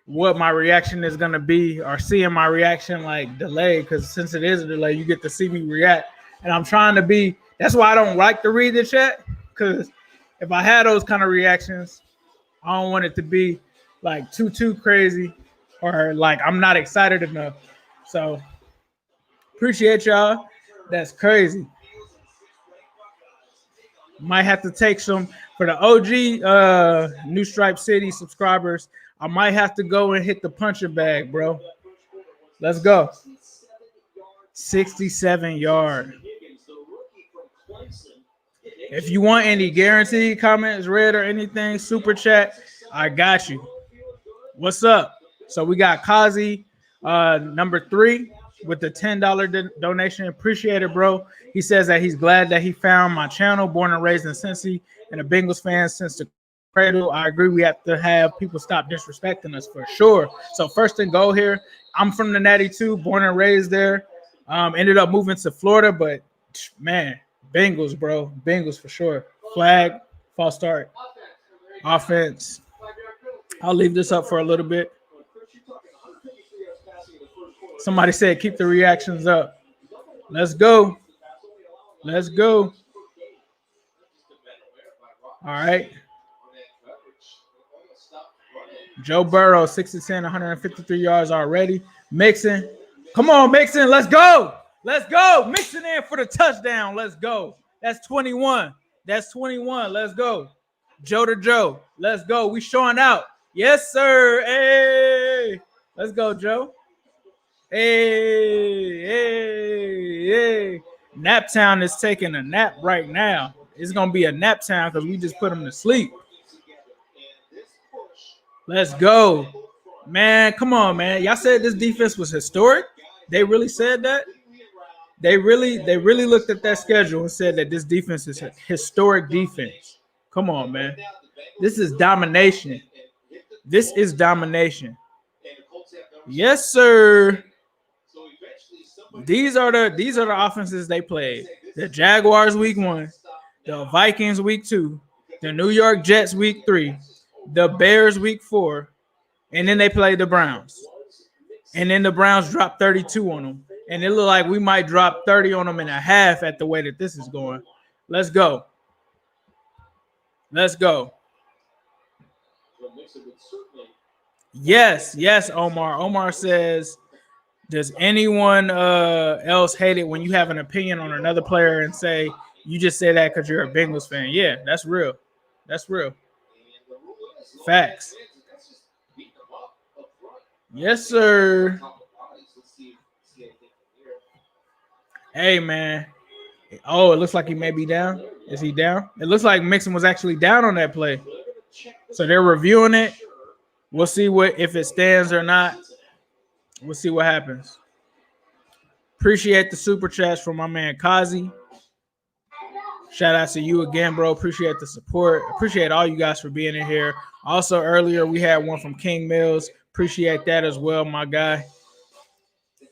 what my reaction is going to be, or seeing my reaction like delayed, because since it is a delay, you get to see me react. And I'm trying to be, that's why I don't like to read the chat, because if I had those kind of reactions, I don't want it to be like too crazy, or like I'm not excited enough. So appreciate y'all. That's crazy. Might have to take some for the OG New Stripe City subscribers. I might have to go and hit the punching bag, bro. Let's go. 67 yard. If you want any guaranteed comments read or anything, super chat, I got you. What's up? So we got Kazi, number 3, with the $10 donation. Appreciate it, bro. He says that he's glad that he found my channel, born and raised in Cincy, and a Bengals fan since the cradle. I agree. We have to have people stop disrespecting us for sure. So first and goal here. I'm from the Natty too, born and raised there. Ended up moving to Florida, but Man, Bengals, bro. Bengals for sure. Flag, false start, offense. I'll leave this up for a little bit. Somebody said keep the reactions up. Let's go. Let's go. All right. Joe Burrow, 6-10, 153 yards already. Mixon. Come on, Mixon. Let's go. Let's go. Mixon in for the touchdown. Let's go. That's 21. That's 21. Let's go. Joe to Joe. Let's go. We showing out. Yes, sir. Hey. Let's go, Joe. Hey, hey, hey. Naptown is taking a nap right now. It's going to be a nap town because we just put him to sleep. Let's go. Man, come on, man. Y'all said this defense was historic? They really said that? They really looked at that schedule and said that this defense is a historic defense. Come on, man. This is domination. This is domination. Yes, sir. These are the offenses they played. The Jaguars week 1, the Vikings week 2, the New York Jets week 3, the Bears week 4, and then they played the Browns. And then the Browns dropped 32 on them. And it looked like we might drop 30 on them in a half at the way that this is going. Let's go. Let's go. Yes, Omar. Omar says, does anyone else hate it when you have an opinion on another player and say, you just say that because you're a Bengals fan? Yeah, that's real. That's real. Facts. Yes, sir. Hey, man. Oh, it looks like he may be down. Is he down? It looks like Mixon was actually down on that play. So they're reviewing it. We'll see if it stands or not. We'll see what happens. Appreciate the super chats from my man Kazi. Shout out to you again, bro. Appreciate the support. Appreciate all you guys for being in here. Also, earlier we had one from King Mills. Appreciate that as well, my guy.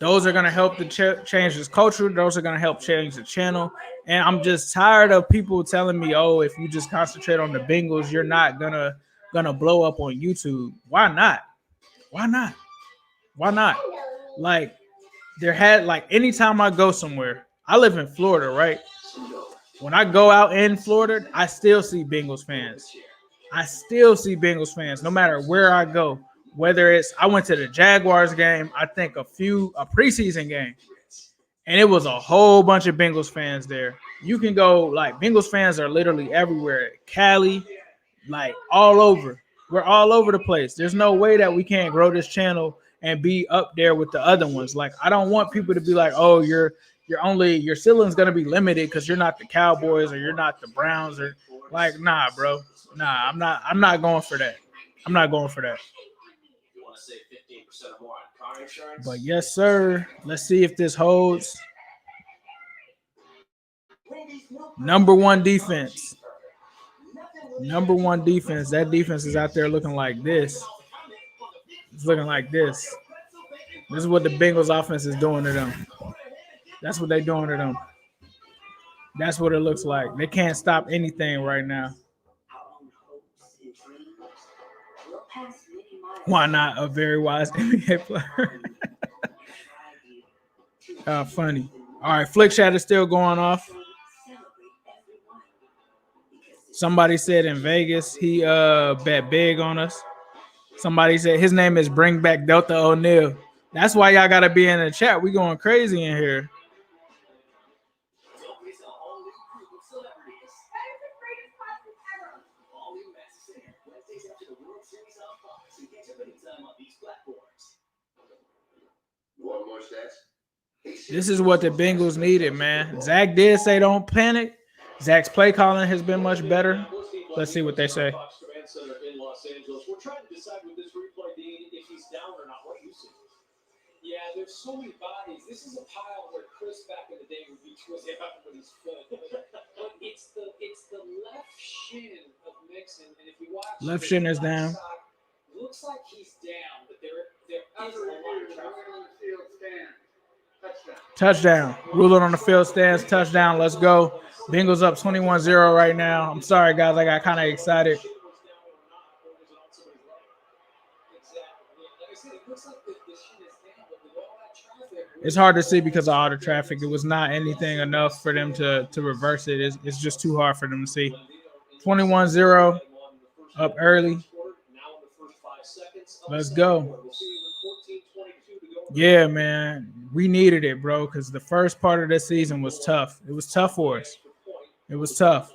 Those are going to help to change this culture. Those are going to help change the channel. And I'm just tired of people telling me, oh, if you just concentrate on the Bengals, you're not gonna blow up on YouTube. Why not? Why not? Why not? Like, anytime I go somewhere, I live in Florida, right? When I go out in Florida, I still see Bengals fans. I still see Bengals fans no matter where I go. Whether it's I went to the Jaguars game, I think a preseason game, and it was a whole bunch of Bengals fans there. You can go, like, Bengals fans are literally everywhere. Cali, like, all over. We're all over the place. There's no way that we can't grow this channel and be up there with the other ones. Like, I don't want people to be like, oh, your ceiling's gonna be limited because you're not the Cowboys or you're not the Browns, or like, nah, bro. Nah, I'm not going for that. I'm not going for that. But yes, sir. Let's see if this holds. Number one defense. That defense is out there looking like this. It's looking like this. This is what the Bengals offense is doing to them. That's what they're doing to them. That's what it looks like. They can't stop anything right now. Why not a very wise NBA player? Funny. All right, Flick Chat is still going off. Somebody said in Vegas he bet big on us. Somebody said his name is Bring Back Delta O'Neal. That's why y'all gotta be in the chat. We going crazy in here. This is what the Bengals needed, man. Zach did say don't panic. Zach's play calling has been much better. Let's see what they say. We're trying to decide with this replay, Dean, if he's down or not. What do you see? Yeah, there's so many bodies. This is a pile where Chris back in the day would be twisting up with his foot. But it's the left shin of Mixon, and if you watch, left shin is down. Looks like he's down, but there is a lot of traffic. Touchdown. Ruling on the field stands. Touchdown. Let's go. Bengals up 21-0 right now. I'm sorry, guys. I got kind of excited. It's hard to see because of all the traffic. It was not anything enough for them to reverse it. It's just too hard for them to see. 21-0 up early. Let's go. Yeah, man. We needed it, bro, because the first part of this season was tough. It was tough for us. It was tough.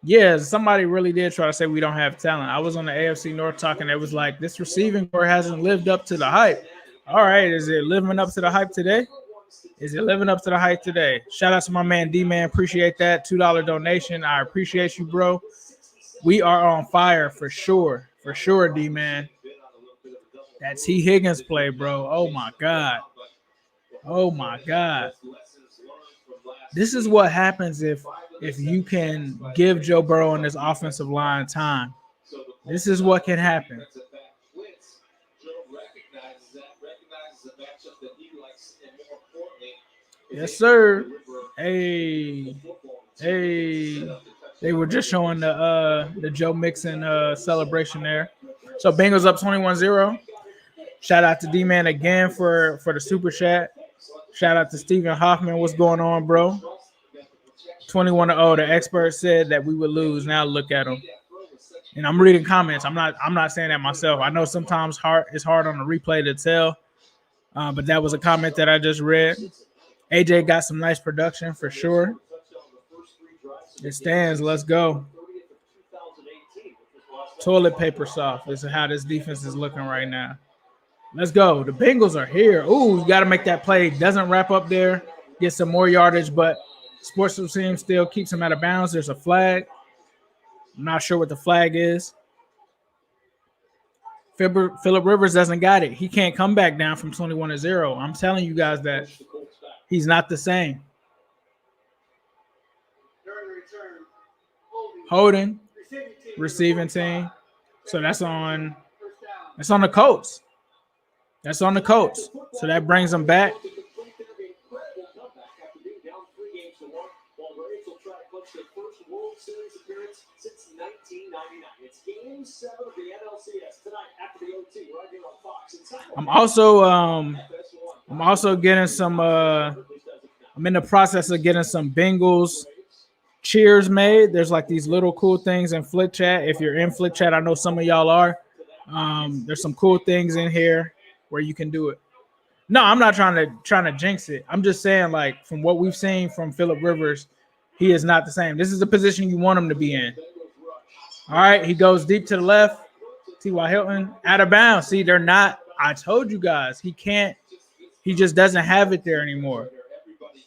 Yeah, somebody really did try to say we don't have talent. I was on the AFC North talking. It was like, this receiving core hasn't lived up to the hype. All right, is it living up to the hype today? Is it living up to the hype today? Shout out to my man D-Man. Appreciate that. $2 donation. I appreciate you, bro. We are on fire for sure. For sure, D-Man. That T. Higgins play, bro. Oh, my God. Oh, my God. This is what happens if you can give Joe Burrow and his offensive line time. This is what can happen. Yes, sir. Hey. They were just showing the Joe Mixon celebration there. So Bengals up 21-0. Shout out to D-Man again for the super chat. Shout out to Stephen Hoffman. What's going on, bro? 21-0. The expert said that we would lose. Now look at them. And I'm reading comments. I'm not saying that myself. I know sometimes it's hard on the replay to tell, but that was a comment that I just read. AJ got some nice production for sure. It stands. Let's go. Toilet paper soft. This is how this defense is looking right now. Let's go. The Bengals are here. Ooh, you got to make that play. Doesn't wrap up there. Get some more yardage, but sports team still keeps him out of bounds. There's a flag. I'm not sure what the flag is. Phillip Rivers doesn't got it. He can't come back down from 21-0. I'm telling you guys that he's not the same. Holding, receiving team. So that's on the Colts. That's on the Colts. So that brings them back. I'm also getting some I'm in the process of getting some Bengals cheers made. There's like these little cool things in Flick Chat. If you're in Flick Chat, I know some of y'all are. There's some cool things in here where you can do it. No, I'm not trying to jinx it. I'm just saying, like, from what we've seen from Phillip Rivers, he is not the same. This is the position you want him to be in. All right, he goes deep to the left. T.Y. Hilton out of bounds. See, they're not. I told you guys, he can't. He just doesn't have it there anymore.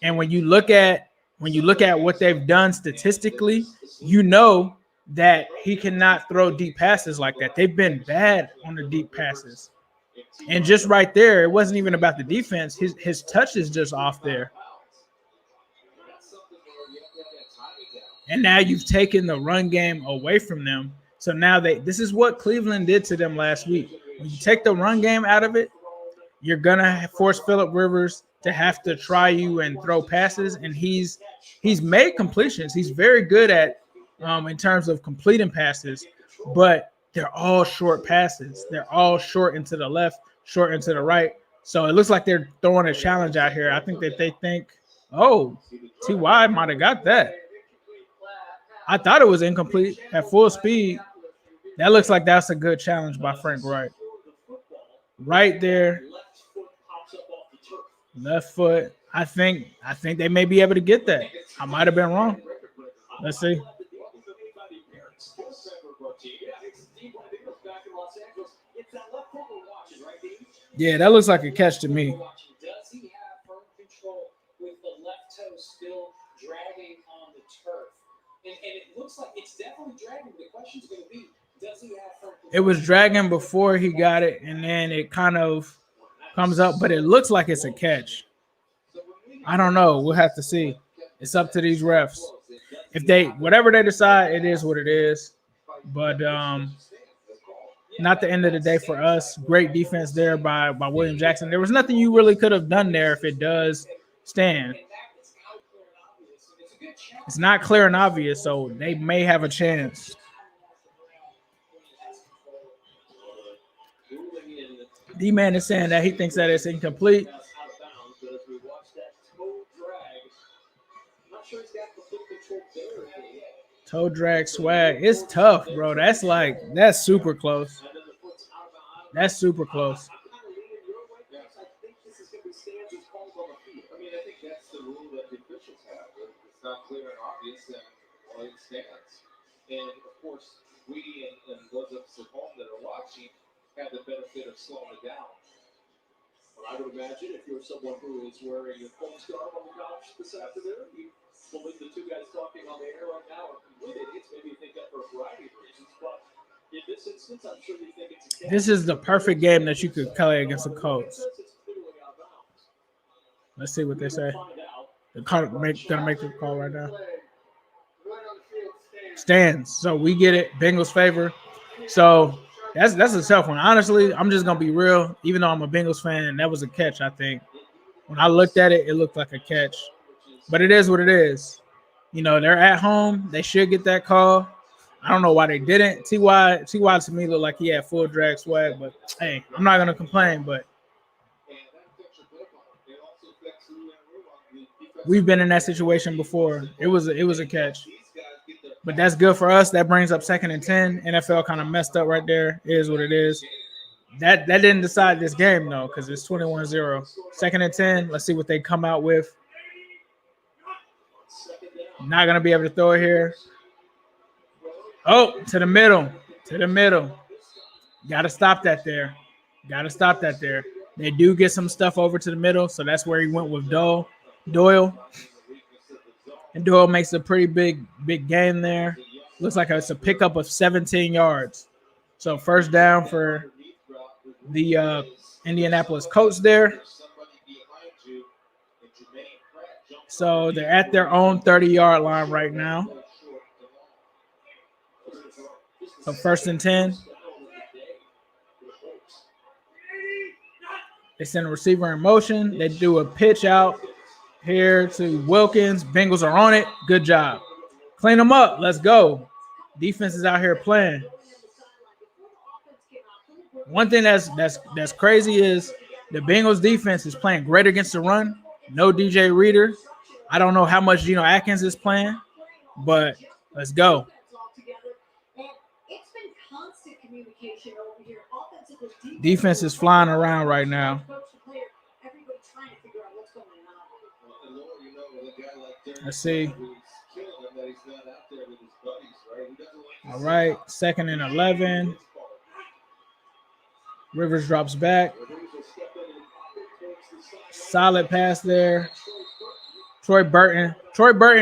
And when you look at what they've done statistically, you know that he cannot throw deep passes like that. They've been bad on the deep passes. And just right there, it wasn't even about the defense. His touch is just off there. And now you've taken the run game away from them. So now this is what Cleveland did to them last week. When you take the run game out of it, you're going to force Phillip Rivers to have to try you and throw passes. And he's made completions. He's very good at in terms of completing passes, but they're all short passes. They're all short into the left, short into the right. So it looks like they're throwing a challenge out here. I think that they think, oh, T.Y. might have got that. I thought it was incomplete at full speed. That looks like that's a good challenge by Frank Wright. Right there. Left foot. I think they may be able to get that. I might have been wrong. Let's see. Yeah, that looks like a catch to me. Does he have firm control with the left toe still dragging on the turf? And it looks like it's definitely dragging. The question's going to be, does he have firm control? It was dragging before he got it, and then it kind of comes up, but it looks like it's a catch. I don't know. We'll have to see. It's up to these refs. If whatever they decide, it is what it is. But not the end of the day for us. Great defense there by William Jackson. There was nothing you really could have done there if it does stand. It's not clear and obvious, so they may have a chance. D-Man is saying that he thinks that it's incomplete. Toe drag swag. It's tough, bro. That's super close. That's super close. I mean, I think that's the rule that the officials have. It's not clear and obvious, and well, it stands. And of course, we and those of us at home that are watching have the benefit of slowing it down. Well, I would imagine if you're someone who is wearing your phone scarf on the couch this afternoon, you believe the two guys talking on the air right now are complete idiots. Maybe you think that for a variety of reasons, but in this instance, I'm sure you think it's a This is the perfect game that you could play against the Colts. Let's see what they say. They're gonna make the call right now. Stands. So we get it. Bengals favor. So that's a tough one. Honestly, I'm just gonna be real. Even though I'm a Bengals fan, that was a catch. I think when I looked at it, it looked like a catch. But it is what it is. You know, they're at home. They should get that call. I don't know why they didn't. Ty to me looked like he had full drag swag, but hey, I'm not gonna complain. But we've been in that situation before. It was a catch. But that's good for us. That brings up 2nd and 10. NFL kind of messed up right there. It is what it is. That didn't decide this game, though, because it's 21-0. 2nd and 10. Let's see what they come out with. Not going to be able to throw it here. Oh, to the middle. To the middle. Got to stop that there. Got to stop that there. They do get some stuff over to the middle, so that's where he went with Doyle. And Doyle makes a pretty big gain there. Looks like it's a pickup of 17 yards. So first down for the Indianapolis Colts there. So they're at their own 30-yard line right now. So 1st and 10. They send a receiver in motion. They do a pitch out here to Wilkins. Bengals are on it. Good job. Clean them up. Let's go. Defense is out here playing. One thing that's crazy is the Bengals defense is playing great against the run. No DJ Reader. I don't know how much Geno Atkins is playing, but let's go. Defense is flying around right now. Let's see. All right, 2nd and 11. Rivers drops back. Solid pass there. Troy Burton,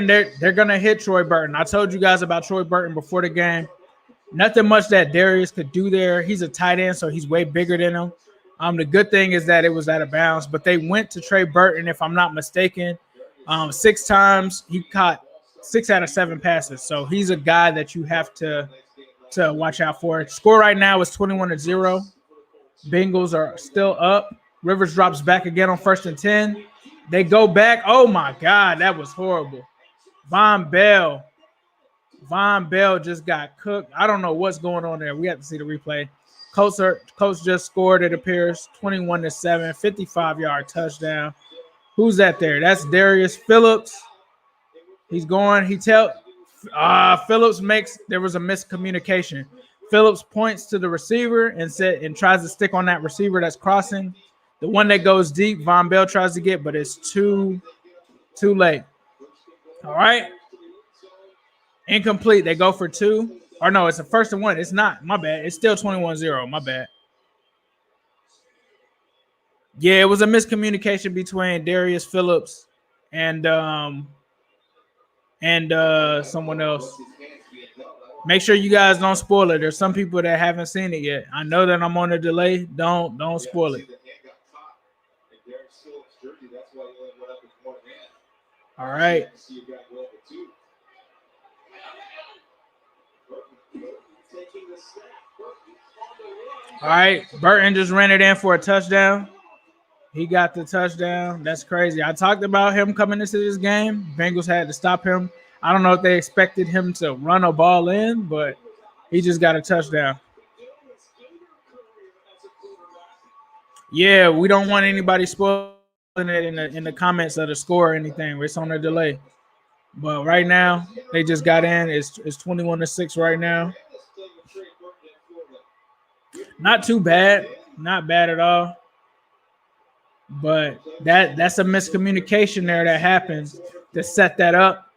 they're going to hit Troy Burton. I told you guys about Troy Burton before the game. Nothing much that Darius could do there. He's a tight end, so he's way bigger than him. The good thing is that it was out of bounds, but they went to Trey Burton, if I'm not mistaken. 6 times. He caught 6 out of 7 passes. So he's a guy that you have to watch out for. Score right now is 21-0. Bengals are still up. Rivers drops back again on 1st and 10. They go back. Oh, my God. That was horrible. Von Bell just got cooked. I don't know what's going on there. We have to see the replay. Colts just scored, it appears, 21-7, 55-yard touchdown. Who's that there? That's Darius Phillips. He's going. Phillips there was a miscommunication. Phillips points to the receiver and tries to stick on that receiver that's crossing. The one that goes deep, Von Bell tries to get, but it's too late. All right. Incomplete. They go for 2. Or no, it's a 1st and 1. It's not. My bad. It's still 21-0. My bad. Yeah, it was a miscommunication between Darius Phillips and someone else. Make sure you guys don't spoil it. There's some people that haven't seen it yet. I know that I'm on a delay. Don't spoil it. All right. All right, Burton just ran it in for a touchdown. He got the touchdown. That's crazy. I talked about him coming into this game. Bengals had to stop him. I don't know if they expected him to run a ball in, but he just got a touchdown. Yeah, we don't want anybody spoiling it in the comments of the score or anything. It's on a delay. But right now, they just got in. It's 21-6 right now. Not too bad. Not bad at all. But that's a miscommunication there that happens to set that up.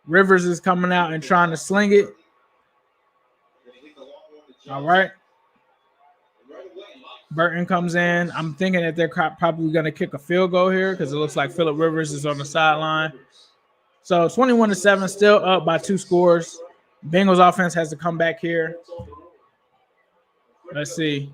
Rivers is coming out and trying to sling it. All right. Burton comes in. I'm thinking that they're probably going to kick a field goal here because it looks like Phillip Rivers is on the sideline. So 21-7, still up by 2 scores. Bengals offense has to come back here. Let's see.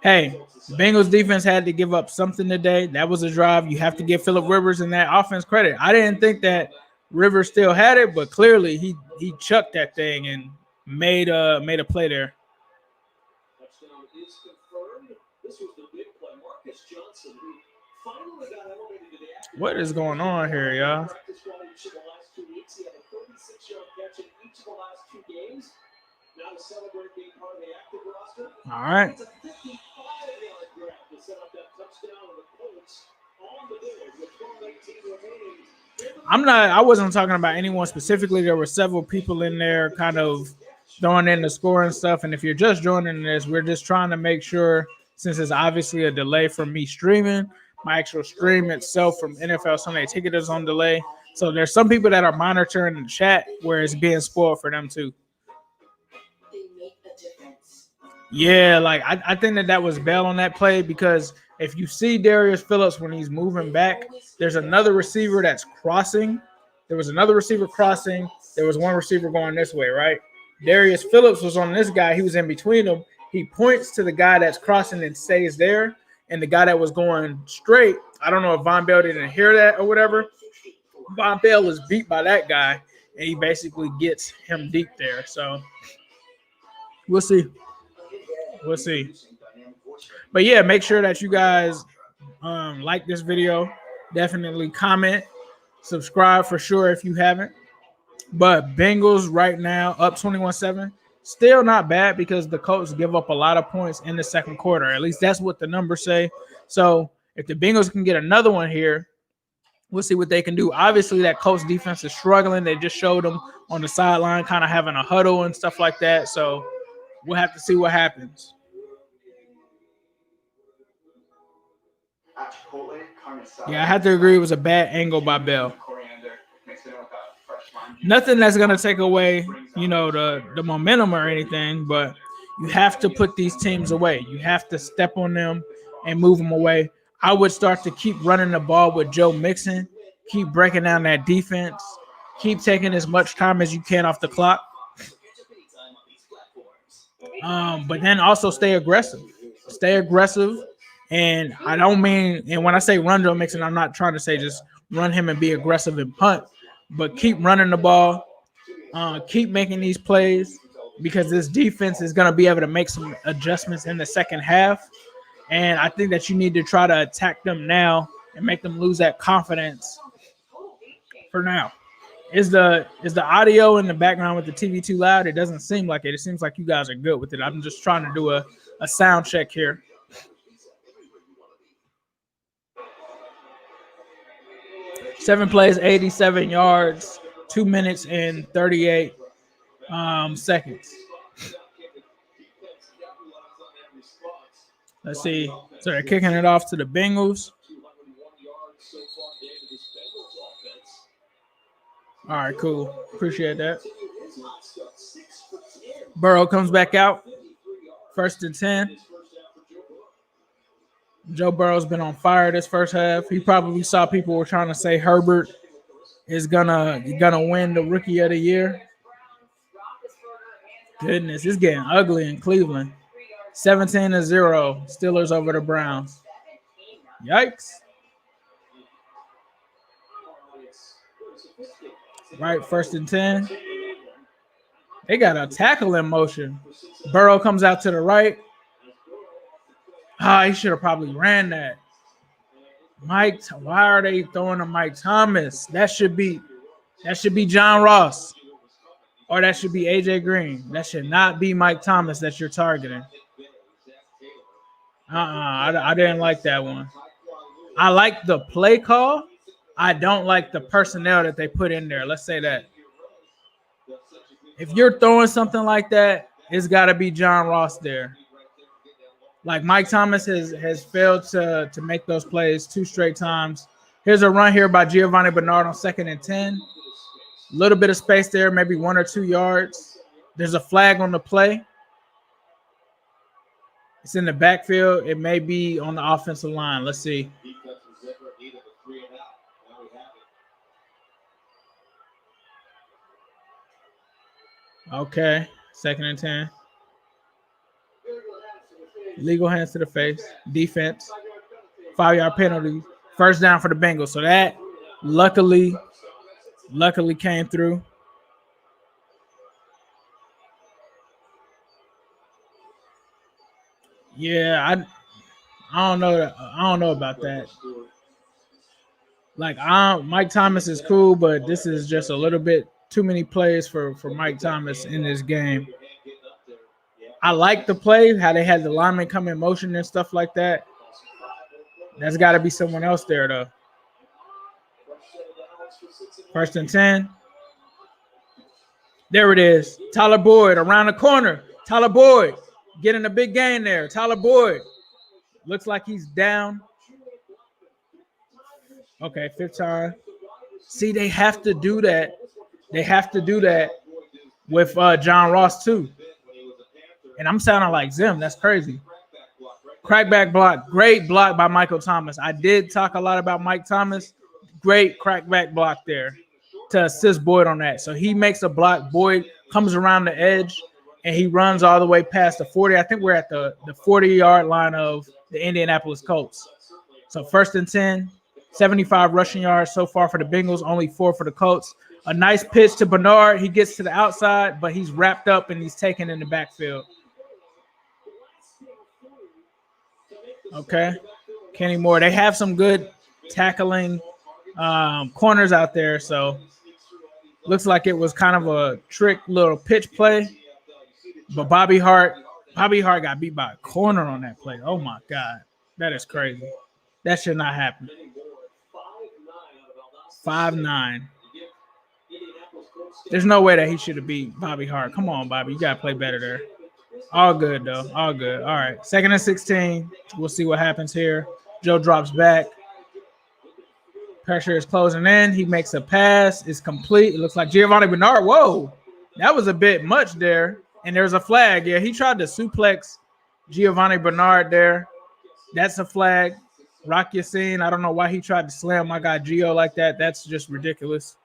Hey, Bengals defense had to give up something today. That was a drive. You have to give Phillip Rivers and that offense credit. I didn't think that Rivers still had it, but clearly he chucked that thing and made a play there. Touchdown is confirmed. This was the big play. Marcus Johnson, who finally got elevated to the active. What is going on here, y'all? Practice squad each of the last 2 weeks. He had a 36-yard catch in each of the last 2 games. Now to celebrate being part of the active roster. All right. It's a 55-yard grab to set up that touchdown of the Colts on the board with 12:18 remaining. I wasn't talking about anyone specifically. There were several people in there kind of throwing in the score and stuff. And if you're just joining this, we're just trying to make sure, since it's obviously a delay from me streaming, my actual stream itself from NFL Sunday Ticket is on delay. So there's some people that are monitoring the chat where it's being spoiled for them too. Yeah, like I think that was Bell on that play because if you see Darius Phillips when he's moving back, there's another receiver that's crossing. There was another receiver crossing. There was one receiver going this way, right? Darius Phillips was on this guy. He was in between them. He points to the guy that's crossing and stays there. And the guy that was going straight, I don't know if Von Bell didn't hear that or whatever. Von Bell was beat by that guy, and he basically gets him deep there. So we'll see. We'll see. But yeah, make sure that you guys like this video. Definitely comment, subscribe for sure if you haven't. But Bengals right now up 21-7. Still not bad because the Colts give up a lot of points in the second quarter. At least that's what the numbers say. So if the Bengals can get another one here, we'll see what they can do. Obviously, that Colts defense is struggling. They just showed them on the sideline kind of having a huddle and stuff like that. So we'll have to see what happens. Yeah, I have to agree it was a bad angle by Bell. Nothing that's going to take away, the momentum or anything, but you have to put these teams away. You have to step on them and move them away. I would start to keep running the ball with Joe Mixon, keep breaking down that defense, keep taking as much time as you can off the clock. But then also stay aggressive. Stay aggressive. And I don't mean, and when I say run Joe Mixon, I'm not trying to say just run him and be aggressive and punt, but keep running the ball, keep making these plays because this defense is going to be able to make some adjustments in the second half. And I think that you need to try to attack them now and make them lose that confidence for now. Is the audio in the background with the TV too loud? It doesn't seem like it. It seems like you guys are good with it. I'm just trying to do a sound check here. Seven plays, 87 yards, 2 minutes and 38 seconds. Let's see. So they're kicking it off to the Bengals. All right, cool. Appreciate that. Burrow comes back out. 1st and 10. Joe Burrow's been on fire this first half. He probably saw people were trying to say Herbert is gonna win the Rookie of the Year. Goodness, it's getting ugly in Cleveland. 17-0, Steelers over the Browns. Yikes. Right, 1st and 10. They got a tackle in motion. Burrow comes out to the right. He should have probably ran that. Why are they throwing to Mike Thomas? That should be John Ross. Or that should be AJ Green. That should not be Mike Thomas that you're targeting. I didn't like that one. I like the play call. I don't like the personnel that they put in there. Let's say that. If you're throwing something like that, it's got to be John Ross there. Like Mike Thomas has failed to make those plays 2 straight times. Here's a run here by Giovanni Bernard on 2nd and 10. A little bit of space there, maybe 1 or 2 yards. There's a flag on the play. It's in the backfield. It may be on the offensive line. Let's see. Okay, 2nd and 10. Legal hands to the face. Defense. 5-yard penalty. First down for the Bengals. So that luckily came through. Yeah, I don't know. I don't know about that. Like, Mike Thomas is cool, but this is just a little bit too many plays for Mike Thomas in this game. I like the play, how they had the lineman come in motion and stuff like that. That's got to be someone else there, though. 1st and 10. There it is. Tyler Boyd around the corner. Tyler Boyd getting a big gain there. Tyler Boyd looks like he's down. Okay, 5th time. See, they have to do that. They have to do that with John Ross, too. And I'm sounding like Zim. That's crazy. Crackback block. Great block by Michael Thomas. I did talk a lot about Mike Thomas. Great crackback block there to assist Boyd on that. So he makes a block. Boyd comes around the edge, and he runs all the way past the 40. I think we're at the 40-yard line of the Indianapolis Colts. So 1st and 10, 75 rushing yards so far for the Bengals, only 4 for the Colts. A nice pitch to Bernard. He gets to the outside, but he's wrapped up and he's taken in the backfield. Okay. Kenny Moore. They have some good tackling corners out there, so looks like it was kind of a trick little pitch play. But Bobby Hart got beat by a corner on that play. Oh, my God. That is crazy. That should not happen. 5'9". There's no way that he should have beat Bobby Hart. Come on, Bobby. You got to play better there. All good, though. All good. All right. 2nd and 16. We'll see what happens here. Joe drops back. Pressure is closing in. He makes a pass. It's complete. It looks like Giovanni Bernard. Whoa. That was a bit much there. And there's a flag. Yeah, he tried to suplex Giovanni Bernard there. That's a flag. Rock Yassin. I don't know why he tried to slam my guy Gio like that. That's just ridiculous.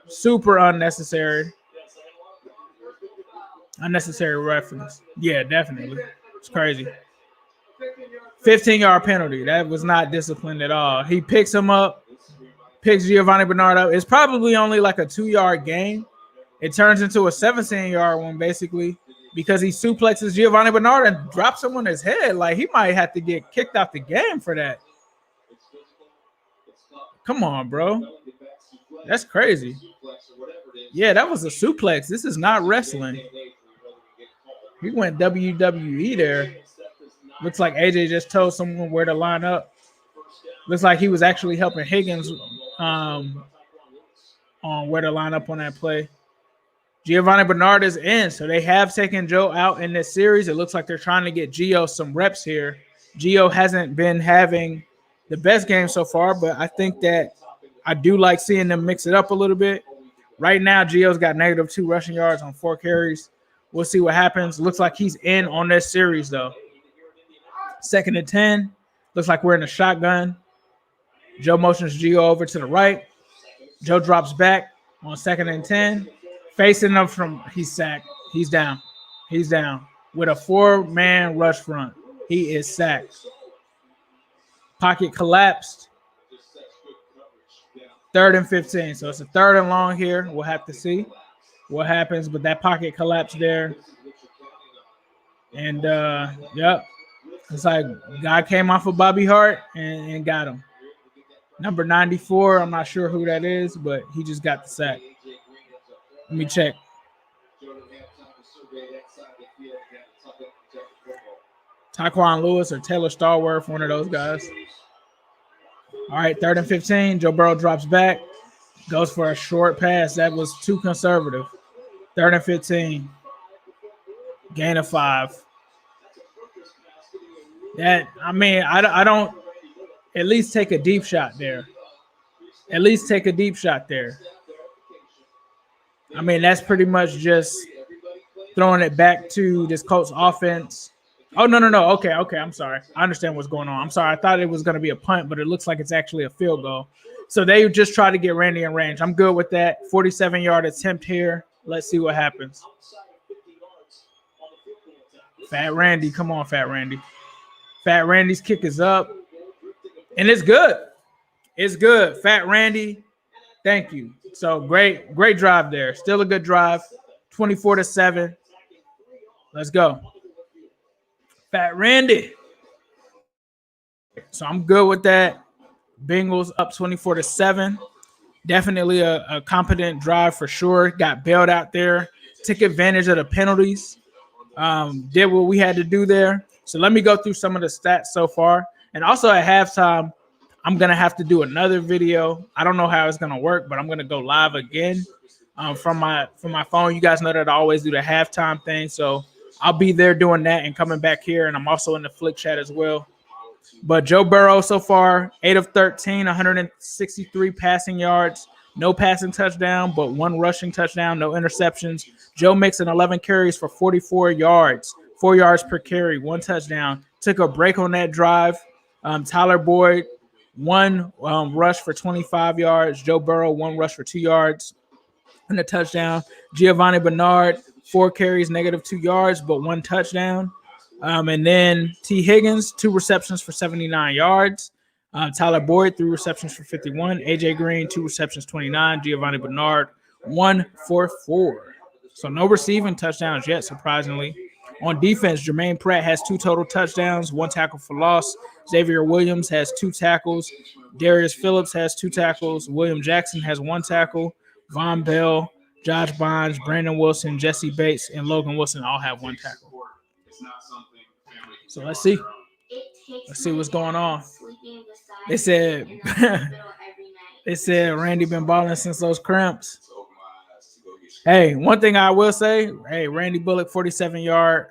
Super unnecessary. Unnecessary reference. Yeah, definitely. It's crazy. 15-yard penalty. That was not disciplined at all. He picks him up, picks Giovanni Bernard up. It's probably only like a 2-yard gain. It turns into a 17-yard one, basically, because he suplexes Giovanni Bernard and drops him on his head. Like, he might have to get kicked out the game for that. Come on, bro. That's crazy. Yeah, that was a suplex. This is not wrestling. He went WWE there. Looks like AJ just told someone where to line up. Looks like he was actually helping Higgins on where to line up on that play. Giovanni Bernard is in, so they have taken Joe out in this series. It looks like they're trying to get Gio some reps here. Gio hasn't been having the best game so far, but I think that I do like seeing them mix it up a little bit. Right now, Gio's got -2 rushing yards on 4 carries. We'll see what happens. Looks like he's in on this series, though. 2nd and 10. Looks like we're in a shotgun. Joe motions Gio over to the right. Joe drops back on 2nd and 10. Facing him from – he's sacked. He's down. He's down. With a 4-man rush front. He is sacked. Pocket collapsed. 3rd and 15. So it's a 3rd and long here. We'll have to see. what happens, but that pocket collapse there. And yep. It's like God came off of Bobby Hart and got him. Number 94, I'm not sure who that is, but he just got the sack. Let me check. Tyquan Lewis or Taylor Stallworth, one of those guys. All right, 3rd and 15. Joe Burrow drops back, goes for a short pass. That was too conservative. 3rd and 15. Gain of 5. I don't at least take a deep shot there. At least take a deep shot there. I mean, that's pretty much just throwing it back to this Colts offense. Oh, no. Okay. I'm sorry. I understand what's going on. I'm sorry. I thought it was going to be a punt, but it looks like it's actually a field goal. So they just try to get Randy in range. I'm good with that. 47-yard attempt here. Let's see what happens. Fat Randy. Come on, Fat Randy. Fat Randy's kick is up. And it's good. It's good. Fat Randy. Thank you. So great drive there. Still a good drive. 24-7. Let's go. Fat Randy. So I'm good with that. Bengals up 24-7. Definitely a competent drive for sure. Got bailed out there. Took advantage of the penalties. Did what we had to do there. So let me go through some of the stats so far. And also at halftime, I'm going to have to do another video. I don't know how it's going to work, but I'm going to go live again from my phone. You guys know that I always do the halftime thing. So I'll be there doing that and coming back here. And I'm also in the Flick chat as well. But Joe Burrow so far, 8 of 13, 163 passing yards. No passing touchdown, but 1 rushing touchdown, no interceptions. Joe Mixon, 11 carries for 44 yards, 4 yards per carry, 1 touchdown. Took a break on that drive. Tyler Boyd, 1 rush for 25 yards. Joe Burrow, 1 rush for 2 yards and a touchdown. Giovanni Bernard, 4 carries, -2 yards, but 1 touchdown. And then T. Higgins, 2 receptions for 79 yards. Tyler Boyd, 3 receptions for 51. A.J. Green, 2 receptions, 29. Giovanni Bernard, 1 for 4. So no receiving touchdowns yet, surprisingly. On defense, Jermaine Pratt has 2 total touchdowns, 1 tackle for loss. Xavier Williams has 2 tackles. Darius Phillips has 2 tackles. William Jackson has 1 tackle. Von Bell, Josh Bonds, Brandon Wilson, Jesse Bates, and Logan Wilson all have 1 tackle. So let's see. Let's see what's going on. They said Randy been balling since those cramps. Hey, one thing I will say, hey, Randy Bullock, 47-yard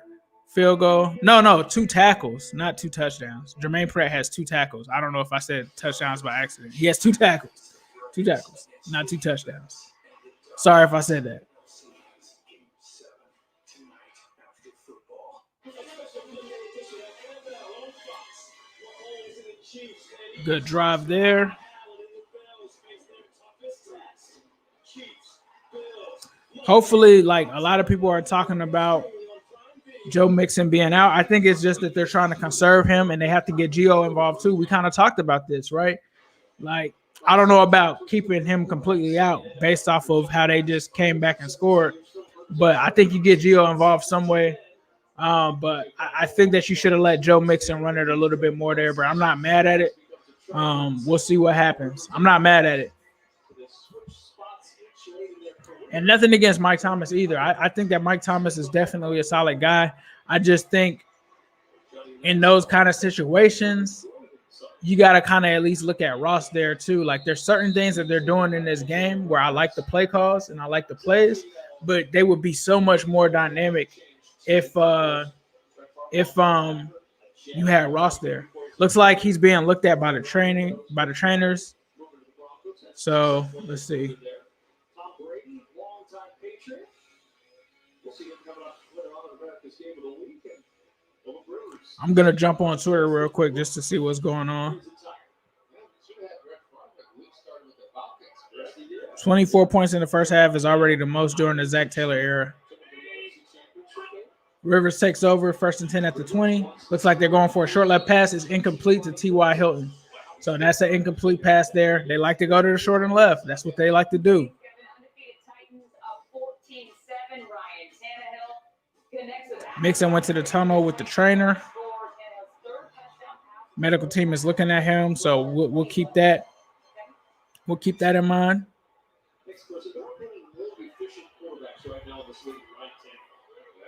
field goal. No, 2 tackles, not 2 touchdowns. Jermaine Pratt has 2 tackles. I don't know if I said touchdowns by accident. He has 2 tackles. 2 tackles, not 2 touchdowns. Sorry if I said that. Good drive there. Hopefully, like a lot of people are talking about Joe Mixon being out. I think it's just that they're trying to conserve him and they have to get Gio involved too. We kind of talked about this, right? Like, I don't know about keeping him completely out based off of how they just came back and scored. But I think you get Gio involved some way. But I think that you should have let Joe Mixon run it a little bit more there, but I'm not mad at it. We'll see what happens. I'm not mad at it. And nothing against Mike Thomas either. I think that Mike Thomas is definitely a solid guy. I just think in those kind of situations, you got to kind of at least look at Ross there too. Like there's certain things that they're doing in this game where I like the play calls and I like the plays, but they would be so much more dynamic if you had Ross there. Looks like he's being looked at by the trainers. So let's see. I'm gonna jump on Twitter real quick just to see what's going on. 24 points in the first half is already the most during the Zach Taylor era. Rivers takes over, 1st and 10 at the 20. Looks like they're going for a short left pass. It's incomplete to T.Y. Hilton. So that's an incomplete pass there. They like to go to the short and left. That's what they like to do. Mixon went to the tunnel with the trainer. Medical team is looking at him, so we'll keep that. We'll keep that in mind. Next person, there aren't many more efficient quarterbacks right now in this league, right?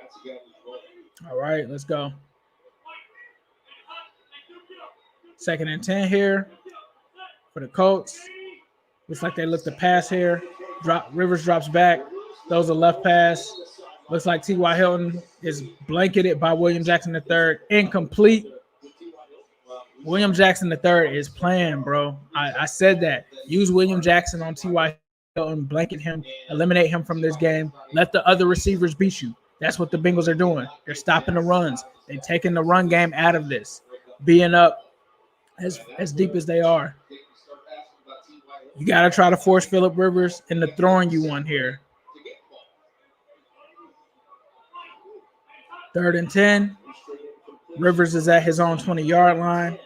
That's a guy who's running. All right, let's go. 2nd and 10 here for the Colts. Looks like they look to pass here. Rivers drops back. Throws a left pass. Looks like T.Y. Hilton is blanketed by William Jackson III. Incomplete. William Jackson III is playing, bro. I said that. Use William Jackson on T.Y. Hilton, blanket him, eliminate him from this game. Let the other receivers beat you. That's what the Bengals are doing. They're stopping the runs. They're taking the run game out of this, being up as deep as they are. You got to try to force Phillip Rivers into throwing you one here. 3rd and 10. Rivers is at his own 20-yard line.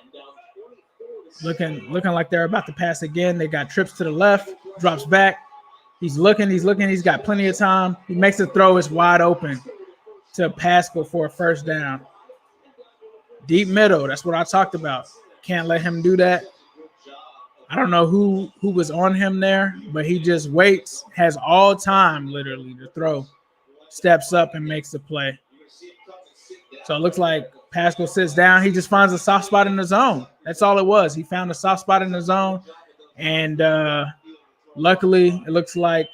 Looking like they're about to pass again. They got trips to the left, drops back. He's looking. He's got plenty of time. He makes the throw. It's wide open to Pascal for a first down. Deep middle. That's what I talked about. Can't let him do that. I don't know who was on him there, but he just waits, has all time literally to throw. Steps up and makes the play. So it looks like Pascal sits down. He just finds a soft spot in the zone. That's all it was. He found a soft spot in the zone. And luckily, it looks like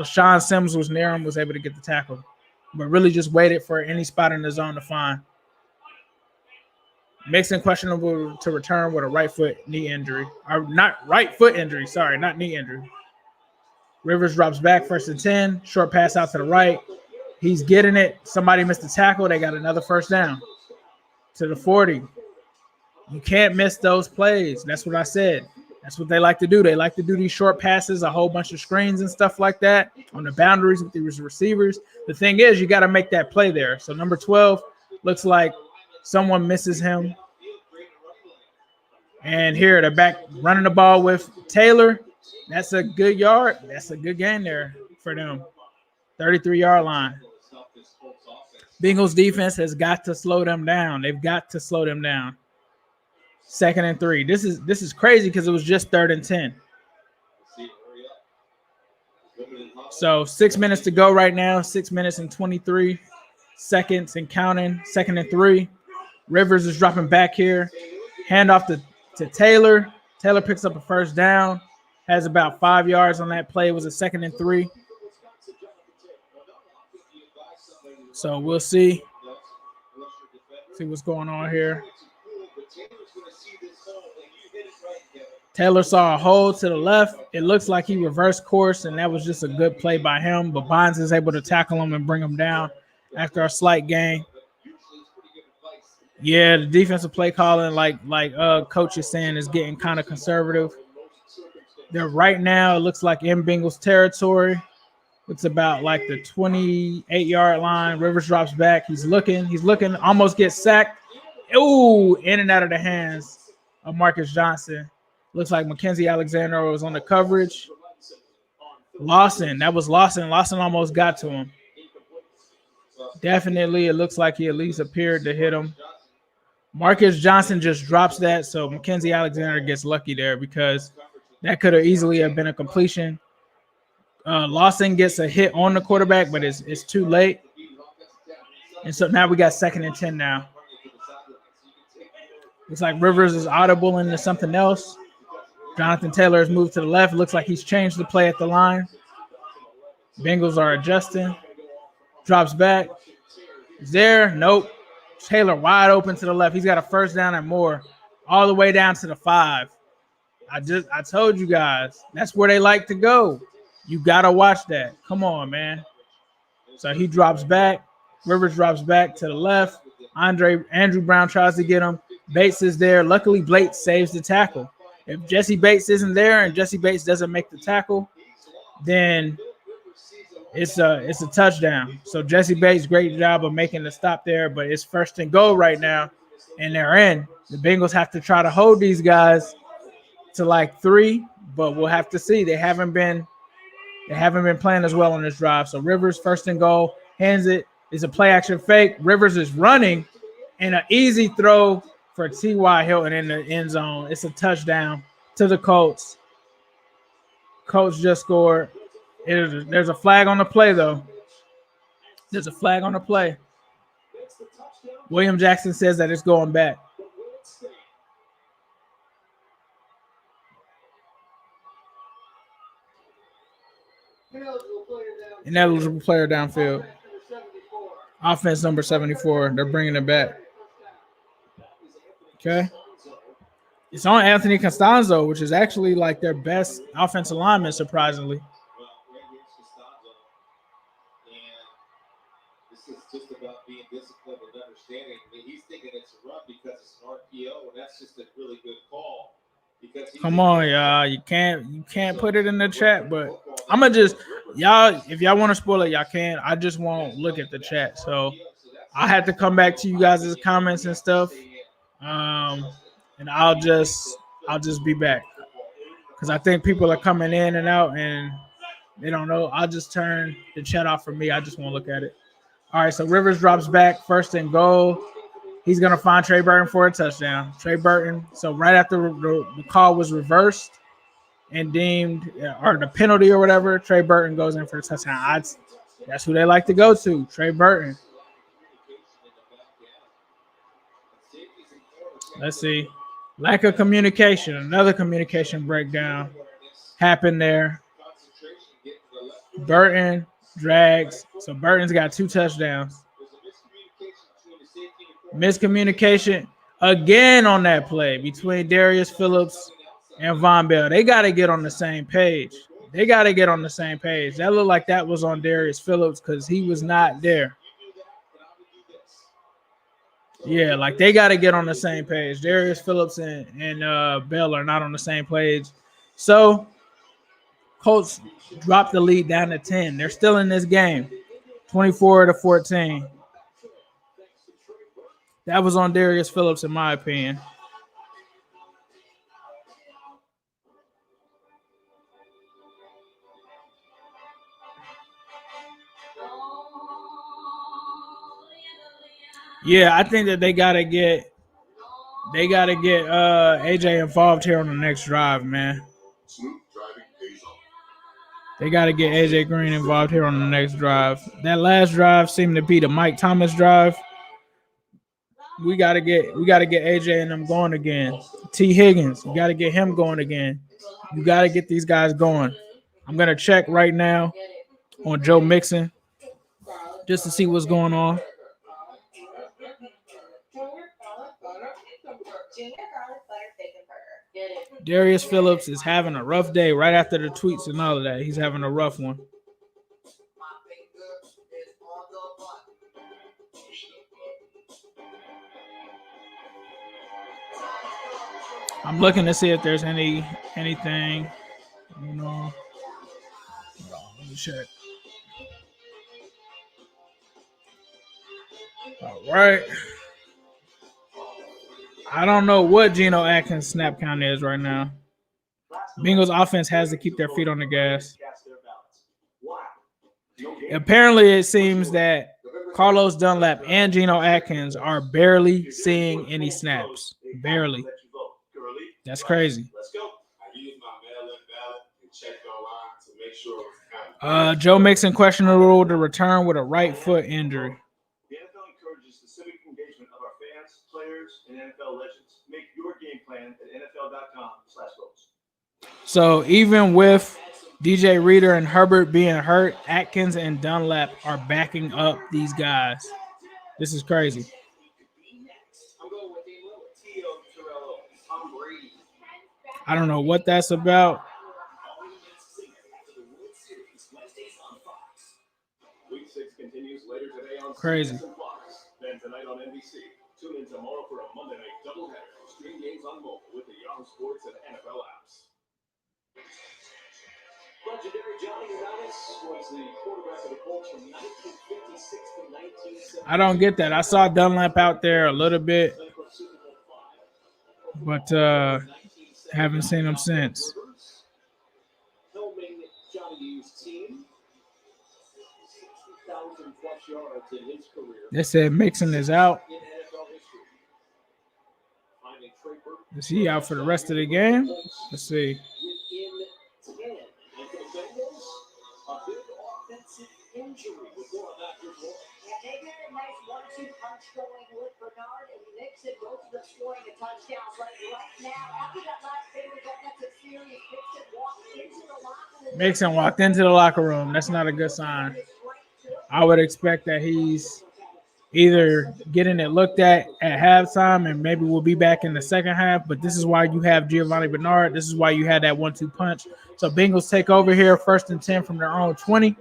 Sean Sims was near him, was able to get the tackle. But really just waited for any spot in the zone to find. Mixon questionable to return with a right foot knee injury. Or not right foot injury, sorry, not knee injury. Rivers drops back, 1st and 10. Short pass out to the right. He's getting it. Somebody missed the tackle. They got another first down to the 40. You can't miss those plays. That's what I said. That's what they like to do. They like to do these short passes, a whole bunch of screens and stuff like that on the boundaries with these receivers. The thing is, you got to make that play there. So number 12 looks like someone misses him. And here they're back running the ball with Taylor. That's a good yard. That's a good gain there for them. 33-yard line. Bengals defense has got to slow them down. They've got to slow them down. 2nd and 3. This is crazy because it was just 3rd and 10. So 6 minutes to go right now. 6 minutes and 23 seconds and counting. 2nd and 3. Rivers is dropping back here. Handoff to Taylor. Taylor picks up a first down. Has about 5 yards on that play. It was a 2nd and 3. So we'll see what's going on here. Taylor saw a hole to the left. It looks like he reversed course, and that was just a good play by him. But Bonds is able to tackle him and bring him down after a slight gain. Yeah, the defensive play calling, like Coach is saying, is getting kind of conservative. They're right now, it looks like in Bengals territory. It's about like the 28-yard line. Rivers drops back. He's looking, almost gets sacked. Ooh, in and out of the hands of Marcus Johnson. Looks like Mackenzie Alexander was on the coverage. Lawson, that was Lawson. Lawson almost got to him. Definitely, it looks like he at least appeared to hit him. Marcus Johnson just drops that, so Mackenzie Alexander gets lucky there because that could have easily have been a completion. Lawson gets a hit on the quarterback, but it's too late. And so now we got 2nd and 10 now. Looks like Rivers is audible into something else. Jonathan Taylor has moved to the left. Looks like he's changed the play at the line. Bengals are adjusting. Drops back. Is there? Nope. Taylor wide open to the left. He's got a first down and more. All the way down to the 5. I told you guys. That's where they like to go. You got to watch that. Come on, man. So he drops back. Rivers drops back to the left. Andrew Brown tries to get him. Bates is there. Luckily, Bates saves the tackle. If Jesse Bates isn't there and Jesse Bates doesn't make the tackle, then it's a touchdown. So Jesse Bates, great job of making the stop there, but it's 1st and goal right now, and they're in. The Bengals have to try to hold these guys to like 3, but we'll have to see. They haven't been playing as well on this drive. So Rivers, 1st and goal, hands it It's a play action fake. Rivers is running, and an easy throw for T.Y. Hilton in the end zone. It's a touchdown to the Colts. Colts just scored. There's a flag on the play, though. There's a flag on the play. William Jackson says that it's going back. Ineligible player downfield. Offense number 74. They're bringing it back. Okay. It's on Anthony Costanzo, which is actually like their best offensive lineman, surprisingly. Well, here's Costanzo, and this is just about being disciplined and understanding. I mean, he's thinking it's a run because it's an RPO, and that's just a really good call. Come on, y'all. You can't put it in the chat, but I'm gonna just y'all. If y'all want to spoil it, y'all can. I just won't look at the chat, so I had to come back to you guys' comments and stuff. And I'll just be back because I think people are coming in and out and they don't know. I'll just turn the chat off for me. I just won't look at it. All right, so Rivers drops back, 1st and goal. He's going to find Trey Burton for a touchdown. Trey Burton. So right after the call was reversed and deemed, or the penalty or whatever, Trey Burton goes in for a touchdown. That's who they like to go to, Trey Burton. Let's see. Lack of communication. Another communication breakdown happened there. Burton drags. So Burton's got 2 touchdowns. Miscommunication again on that play between Darius Phillips and Von Bell. They got to get on the same page. That looked like that was on Darius Phillips because he was not there. Yeah, like they got to get on the same page. Darius Phillips and Bell are not on the same page. So Colts dropped the lead down to 10. They're still in this game, 24-14. That was on Darius Phillips, in my opinion. Yeah, I think that they gotta get AJ involved here on the next drive, man. They gotta get AJ Green involved here on the next drive. That last drive seemed to be the Mike Thomas drive. We gotta get AJ and them going again. T. Higgins, you gotta get him going again. You gotta get these guys going. I'm gonna check right now on Joe Mixon just to see what's going on. Darius Phillips is having a rough day right after the tweets and all of that. He's having a rough one. I'm looking to see if there's anything, you know. Hold on, let me check. All right. I don't know what Geno Atkins' snap count is right now. Bengals offense has to keep their feet on the gas. Apparently, it seems that Carlos Dunlap and Geno Atkins are barely seeing any snaps. Barely. That's crazy. Joe Mixon questionable to return with a right foot injury. The NFL encourages the civic engagement of our fans, players, and NFL legends. Make your game plan at NFL.com/votes. So even with DJ Reader and Herbert being hurt, Atkins and Dunlap are backing up these guys. This is crazy. I don't know what that's about. Week 6 continues later today on Crazy. Then tonight on NBC. Tune in tomorrow for a Monday night doubleheader. Stream games on mobile with the Yahoo Sports and NFL apps. Legendary Johnny Unitas was the quarterback of the Colts from 1956 to 1970. I don't get that. I saw Dunlap out there a little bit, but haven't seen him since. Helming Johnny U's team. 60,000 plus yards in his career They said Mixon is out. in NFL history. Finding Trey Burton Is he out for the rest of the game? Let's see. within 10. And for the Bengals, a big offensive injury with more on that. Here's more. Yeah, they've had a nice 1-2 punch going with Bernard and Mixon, both of them scoring a touchdown. But right now, after that last favorite offensive series, Mixon walked into the locker room. That's not a good sign. I would expect that he's either getting it looked at halftime and maybe we'll be back in the second half. But this is why you have Giovanni Bernard. This is why you had that 1-2 punch. So Bengals take over here, 1st and 10 from their own 20.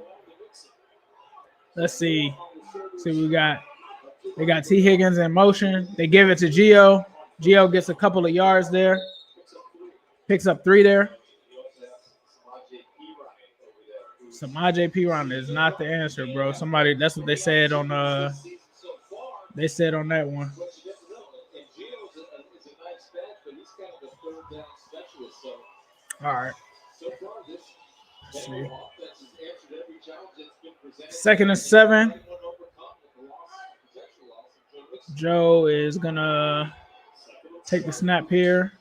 Let's see. See what we got. They got T. Higgins in motion. They give it to Gio. Gio gets a couple of yards there. Picks up 3 there. Samaje Perine is not the answer, bro. Somebody, that's what they said on they said on that one. All right. Let's see. 2nd and 7. Joe is gonna take the snap here.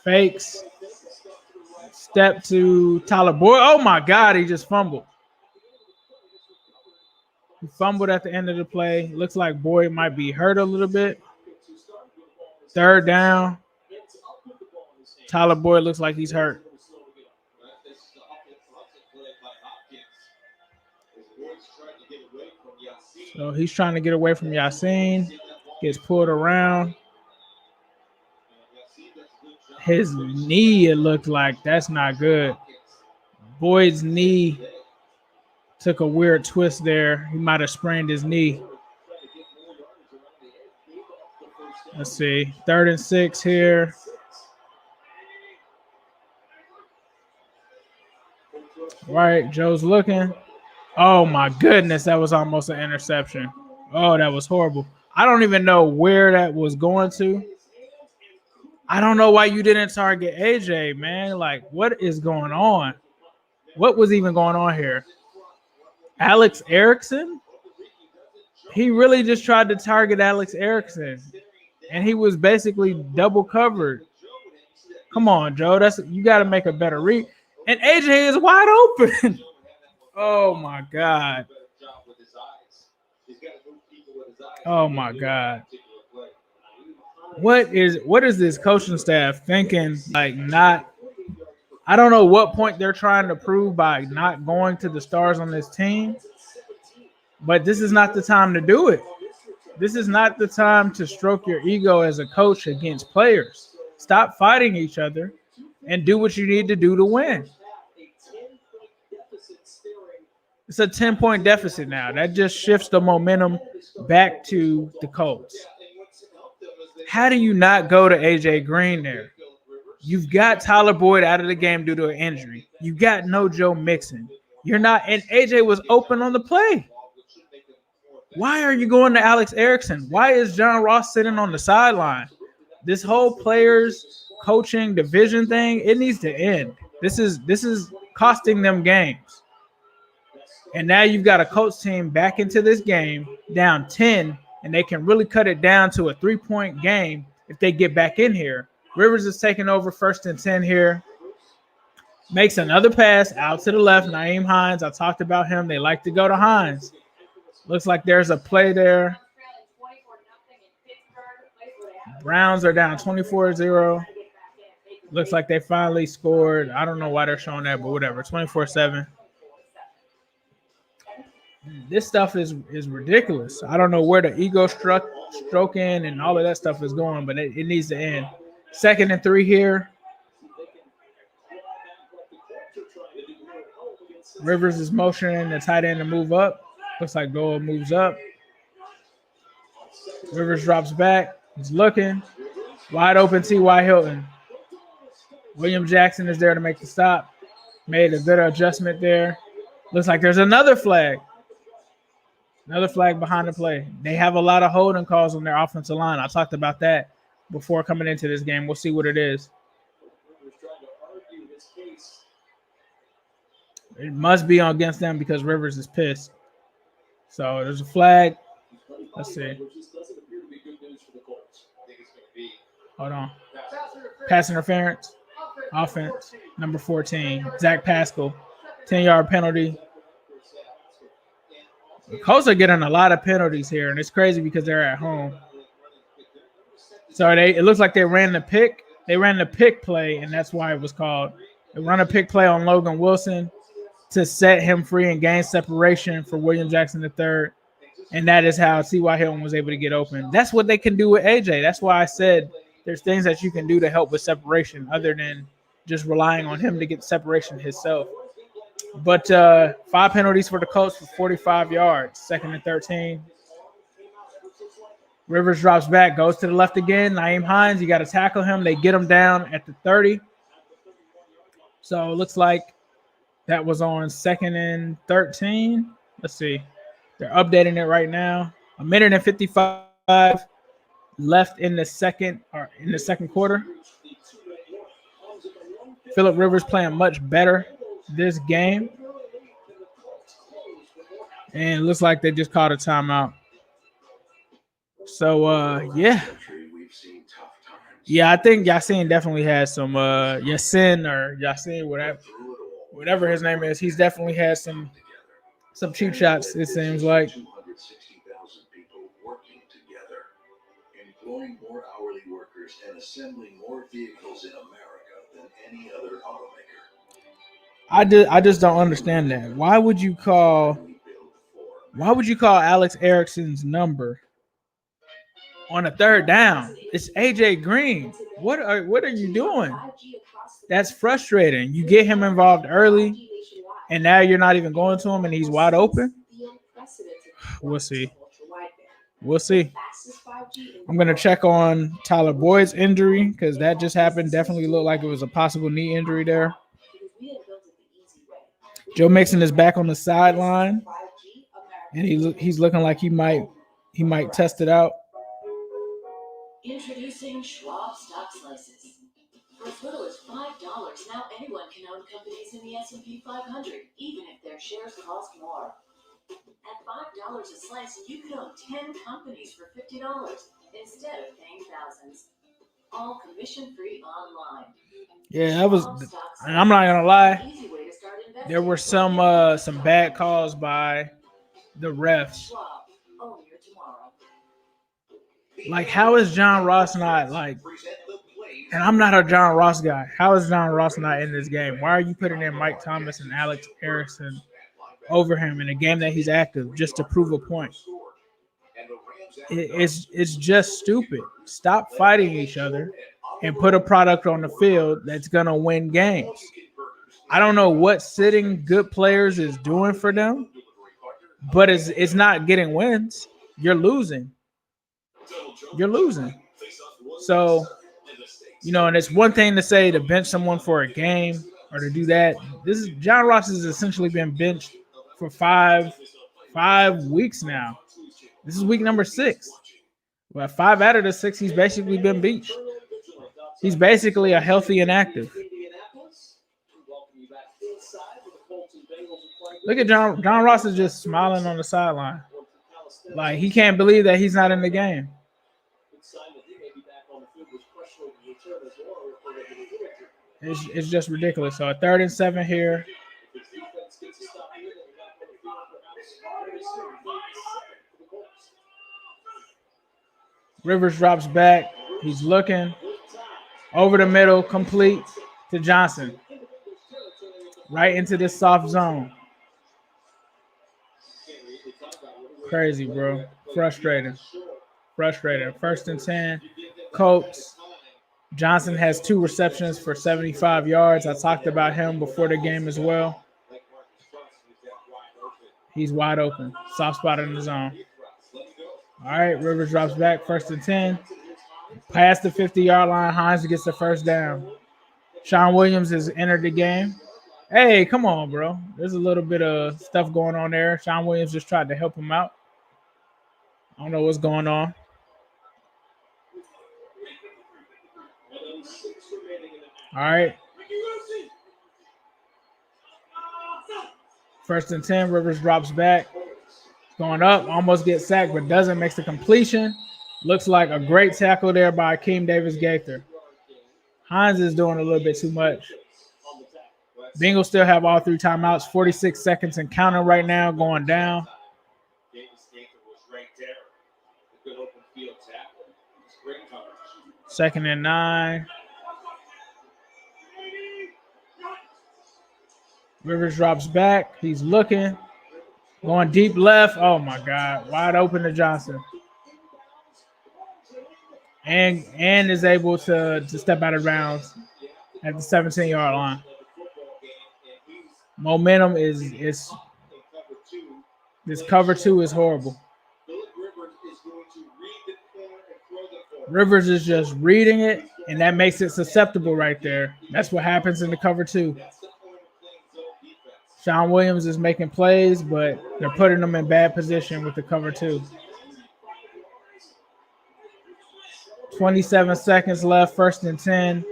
Fakes. Step to Tyler Boyd. Oh my God, he just fumbled. He fumbled at the end of the play. Looks like Boyd might be hurt a little bit. 3rd down. Tyler Boyd looks like he's hurt. So he's trying to get away from Yassine. Gets pulled around. His knee, it looked like. That's not good. Boyd's knee took a weird twist there. He might have sprained his knee. Let's see. 3rd and 6 here. All right, Joe's looking. Oh, my goodness. That was almost an interception. Oh, that was horrible. I don't even know where that was going to. I don't know why you didn't target AJ, man. Like, what is going on? What was even going on here? Alex Erickson? He really just tried to target Alex Erickson, and he was basically double covered. Come on, Joe. You got to make a better read. And AJ is wide open. Oh, my God. Oh, my God. What is this coaching staff thinking? Like, not, I don't know what point they're trying to prove by not going to the stars on this team, but this is not the time to do it. This is not the time to stroke your ego as a coach against players. Stop fighting each other and do what you need to do to win. It's a 10-point deficit now. That just shifts the momentum back to the Colts. How do you not go to AJ Green there? You've got Tyler Boyd out of the game due to an injury. You got no Joe Mixon. You're not, and AJ was open on the play. Why are you going to Alex Erickson? Why is John Ross sitting on the sideline? This whole players coaching division thing, it needs to end. This is costing them games. And now you've got a Colts team back into this game down 10, and they can really cut it down to a 3-point game if they get back in here. Rivers is taking over 1st and 10 here. Makes another pass out to the left. Nyheim Hines, I talked about him. They like to go to Hines. Looks like there's a play there. Browns are down 24-0. Looks like they finally scored. I don't know why they're showing that, but whatever. 24-7. This stuff is ridiculous. I don't know where the ego stroking and all of that stuff is going, but it needs to end. 2nd and 3 here. Rivers is motioning the tight end to move up. Looks like Gold moves up. Rivers drops back. He's looking. Wide open T.Y. Hilton. William Jackson is there to make the stop. Made a good adjustment there. Looks like there's another flag. Another flag behind the play. They have a lot of holding calls on their offensive line. I talked about that before coming into this game. We'll see what it is. It must be against them because Rivers is pissed. So there's a flag. Let's see. Which just doesn't appear to be good news for the Colts. I think it's going to be Hold on. Pass interference. Offense. Number 14. Zach Pascal. 10-yard penalty. The Colts are getting a lot of penalties here, and it's crazy because they're at home. So it looks like they ran the pick. They ran the pick play, and that's why it was called. They run a pick play on Logan Wilson to set him free and gain separation for William Jackson III. And that is how T.Y. Hilton was able to get open. That's what they can do with AJ. That's why I said there's things that you can do to help with separation other than just relying on him to get separation himself. But 5 penalties for the Colts for 45 yards, 2nd and 13. Rivers drops back, goes to the left again. Nyheim Hines, you got to tackle him. They get him down at the 30. So it looks like that was on 2nd and 13. Let's see. They're updating it right now. 1 minute and 55 left in the second quarter. Phillip Rivers playing much better this game. And it looks like they just called a timeout. So yeah. Yeah, I think Yasin definitely has some Yasin or Yasin, whatever his name is. He's definitely had some cheap shots, it seems like. 260,000 people working together, employing more hourly workers and assembling more vehicles in America than any other automaker. I just don't understand that. Why would you call Alex Erickson's number on a 3rd down? It's AJ Green. What are you doing? That's frustrating. You get him involved early, and now you're not even going to him, and he's wide open. We'll see. I'm going to check on Tyler Boyd's injury because that just happened. Definitely looked like it was a possible knee injury there. Joe Mixon is back on the sideline, and he's looking like he might test it out. Introducing Schwab stock slices. For as little as $5, now anyone can own companies in the S&P 500, even if their shares cost more. At $5 a slice, you could own 10 companies for $50 instead of paying thousands. All commission-free online. Yeah, that was, and I'm not gonna lie, there were some bad calls by the refs. Like, how is John Ross not like? And I'm not a John Ross guy. How is John Ross not in this game? Why are you putting in Mike Thomas and Alex Erickson over him in a game that he's active just to prove a point? It's just stupid. Stop fighting each other and put a product on the field that's gonna win games. I don't know what sitting good players is doing for them, but it's not getting wins. You're losing. So, and it's one thing to say to bench someone for a game or to do that. John Ross has essentially been benched for five weeks now. This is week number 6. Well, 5 out of the 6, he's basically been benched. He's basically a healthy inactive. Look at John Ross is just smiling on the sideline. Like, he can't believe that he's not in the game. It's just ridiculous. So a 3rd and 7 here. Rivers drops back. He's looking over the middle, complete to Johnson. Right into this soft zone. Crazy, bro. Frustrating. 1st and 10. Colts. Johnson has 2 receptions for 75 yards. I talked about him before the game as well. He's wide open. Soft spot in the zone. All right, Rivers drops back. 1st and 10. Past the 50-yard line. Hines gets the 1st down. Sean Williams has entered the game. Hey, come on, bro. There's a little bit of stuff going on there. Sean Williams just tried to help him out. I don't know what's going on. All right. 1st and 10. Rivers drops back. Going up, almost gets sacked, but doesn't, makes the completion. Looks like a great tackle there by Akeem Davis-Gaither. Hines is doing a little bit too much. Bengals still have all 3 timeouts, 46 seconds and counting right now, going down. Second and 9. Rivers drops back. He's looking. Going deep left. Oh, my God. Wide open to Johnson. And is able to step out of bounds at the 17-yard line. Momentum is this cover 2 is horrible. Rivers is just reading it, and that makes it susceptible right there. That's what happens in the cover 2. Sean Williams is making plays, but they're putting them in bad position with the cover 2. 27 seconds left, 1st and 10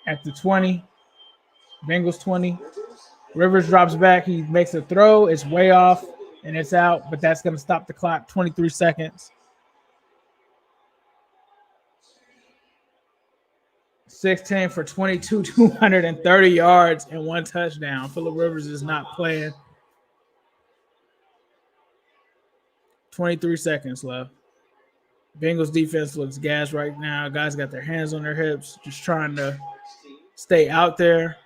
at the 20. Bengals 20. Rivers drops back. He makes a throw. It's way off, and it's out, but that's going to stop the clock. 23 seconds. 16 for 22, 230 yards, and 1 touchdown. Phillip Rivers is not playing. 23 seconds left. Bengals defense looks gassed right now. Guys got their hands on their hips, just trying to stay out there.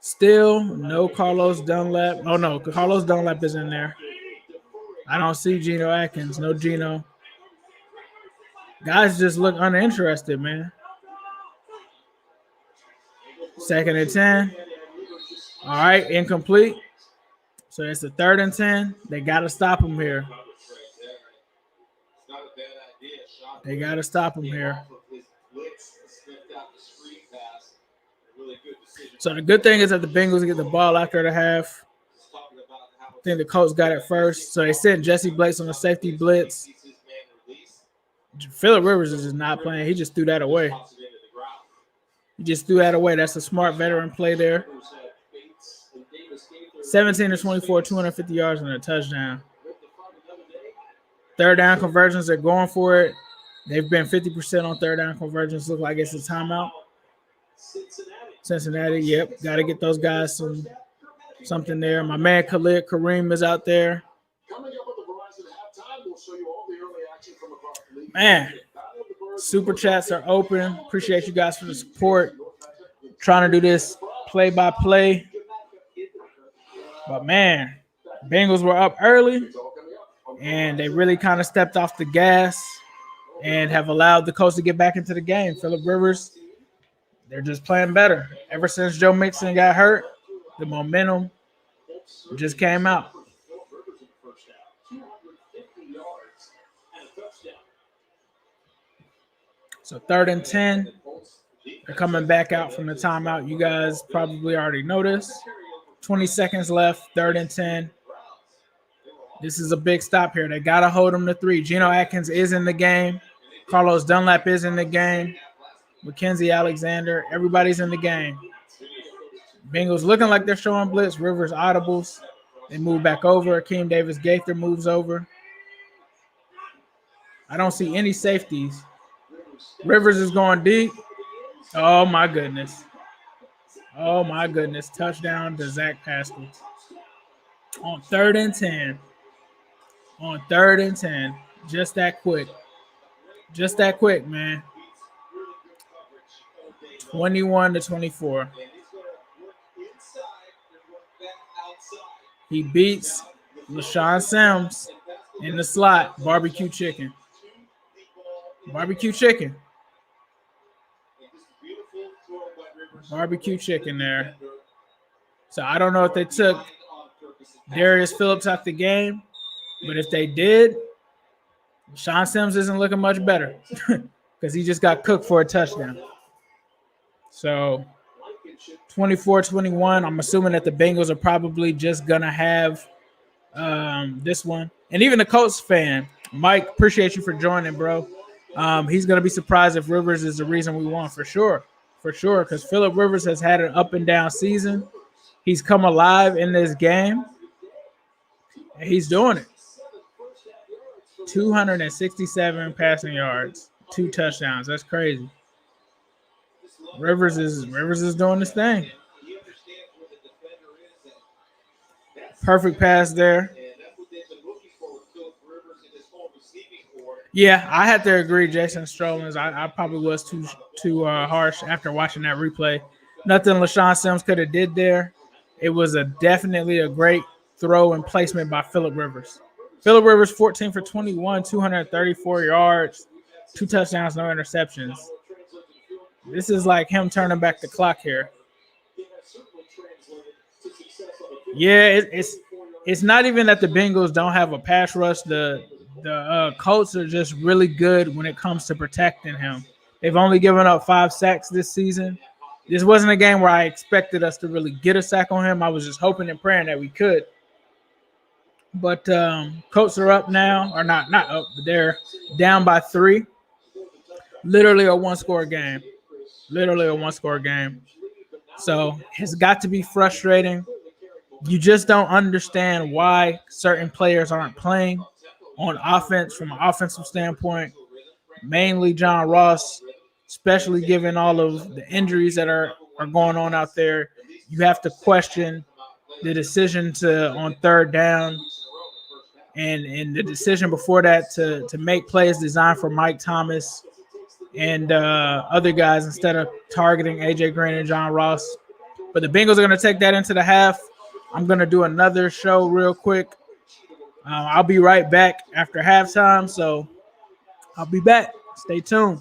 Still, no Carlos Dunlap. Oh, no, Carlos Dunlap is in there. I don't see Geno Atkins. No Geno. Guys just look uninterested, man. 2nd and 10. All right, incomplete. So it's a 3rd and 10. They got to stop him here. They got to stop him here. So the good thing is that the Bengals get the ball after the half. I think the Colts got it first. So they sent Jesse Blakes on the safety blitz. Phillip Rivers is just not playing. He just threw that away. That's a smart veteran play there. 17 to 24, 250 yards and a touchdown. 3rd down conversions, they're going for it. They've been 50% on 3rd down conversions. Look like it's a timeout. Cincinnati, yep. Got to get those guys something there. My man Khalid Kareem is out there. Man, super chats are open. Appreciate you guys for the support. Trying to do this play-by-play. But, man, Bengals were up early, and they really kind of stepped off the gas and have allowed the Colts to get back into the game. Phillip Rivers, they're just playing better. Ever since Joe Mixon got hurt, the momentum just came out. So 3rd and 10. They're coming back out from the timeout. You guys probably already noticed. 20 seconds left, 3rd and 10. This is a big stop here. They got to hold them to 3. Geno Atkins is in the game. Carlos Dunlap is in the game. Mackenzie Alexander, everybody's in the game. Bengals looking like they're showing blitz. Rivers audibles. They move back over. Akeem Davis-Gaither moves over. I don't see any safeties. Rivers is going deep. Oh, my goodness. Oh, my goodness. Touchdown to Zach Pascal. On 3rd and 10. On 3rd and 10. Just that quick. Just that quick, man. 21 to 24. He beats LaShawn Sims in the slot. Barbecue chicken. Barbecue chicken. Barbecue chicken there. So I don't know if they took Darius Phillips out the game, but if they did, Sean Sims isn't looking much better because he just got cooked for a touchdown. So 24-21, I'm assuming that the Bengals are probably just going to have this one. And even the Colts fan, Mike, appreciate you for joining, bro. He's going to be surprised if Rivers is the reason we won for sure. For sure, because Phillip Rivers has had an up and down season. He's come alive in this game. And he's doing it. 267 passing yards, 2 touchdowns. That's crazy. Rivers is doing this thing. Perfect pass there. Yeah, I had to agree. Jason Strollins, I probably was too harsh after watching that replay. Nothing LaShawn Sims could have did there. It was definitely a great throw and placement by Phillip Rivers. Phillip Rivers, 14 for 21, 234 yards, 2 touchdowns, no interceptions. This is like him turning back the clock here. Yeah, it's not even that the Bengals don't have a pass rush. The Colts are just really good when it comes to protecting him. They've only given up 5 sacks this season. This wasn't a game where I expected us to really get a sack on him. I was just hoping and praying that we could. But Colts are up now, or not up, but they're down by 3. Literally a one-score game. So it's got to be frustrating. You just don't understand why certain players aren't playing on offense from an offensive standpoint. Mainly John Ross, especially given all of the injuries that are going on out there. You have to question the decision on third down and the decision before that to make plays designed for Mike Thomas and other guys instead of targeting A.J. Green and John Ross. But the Bengals are going to take that into the half. I'm going to do another show real quick. I'll be right back after halftime, so I'll be back. Stay tuned.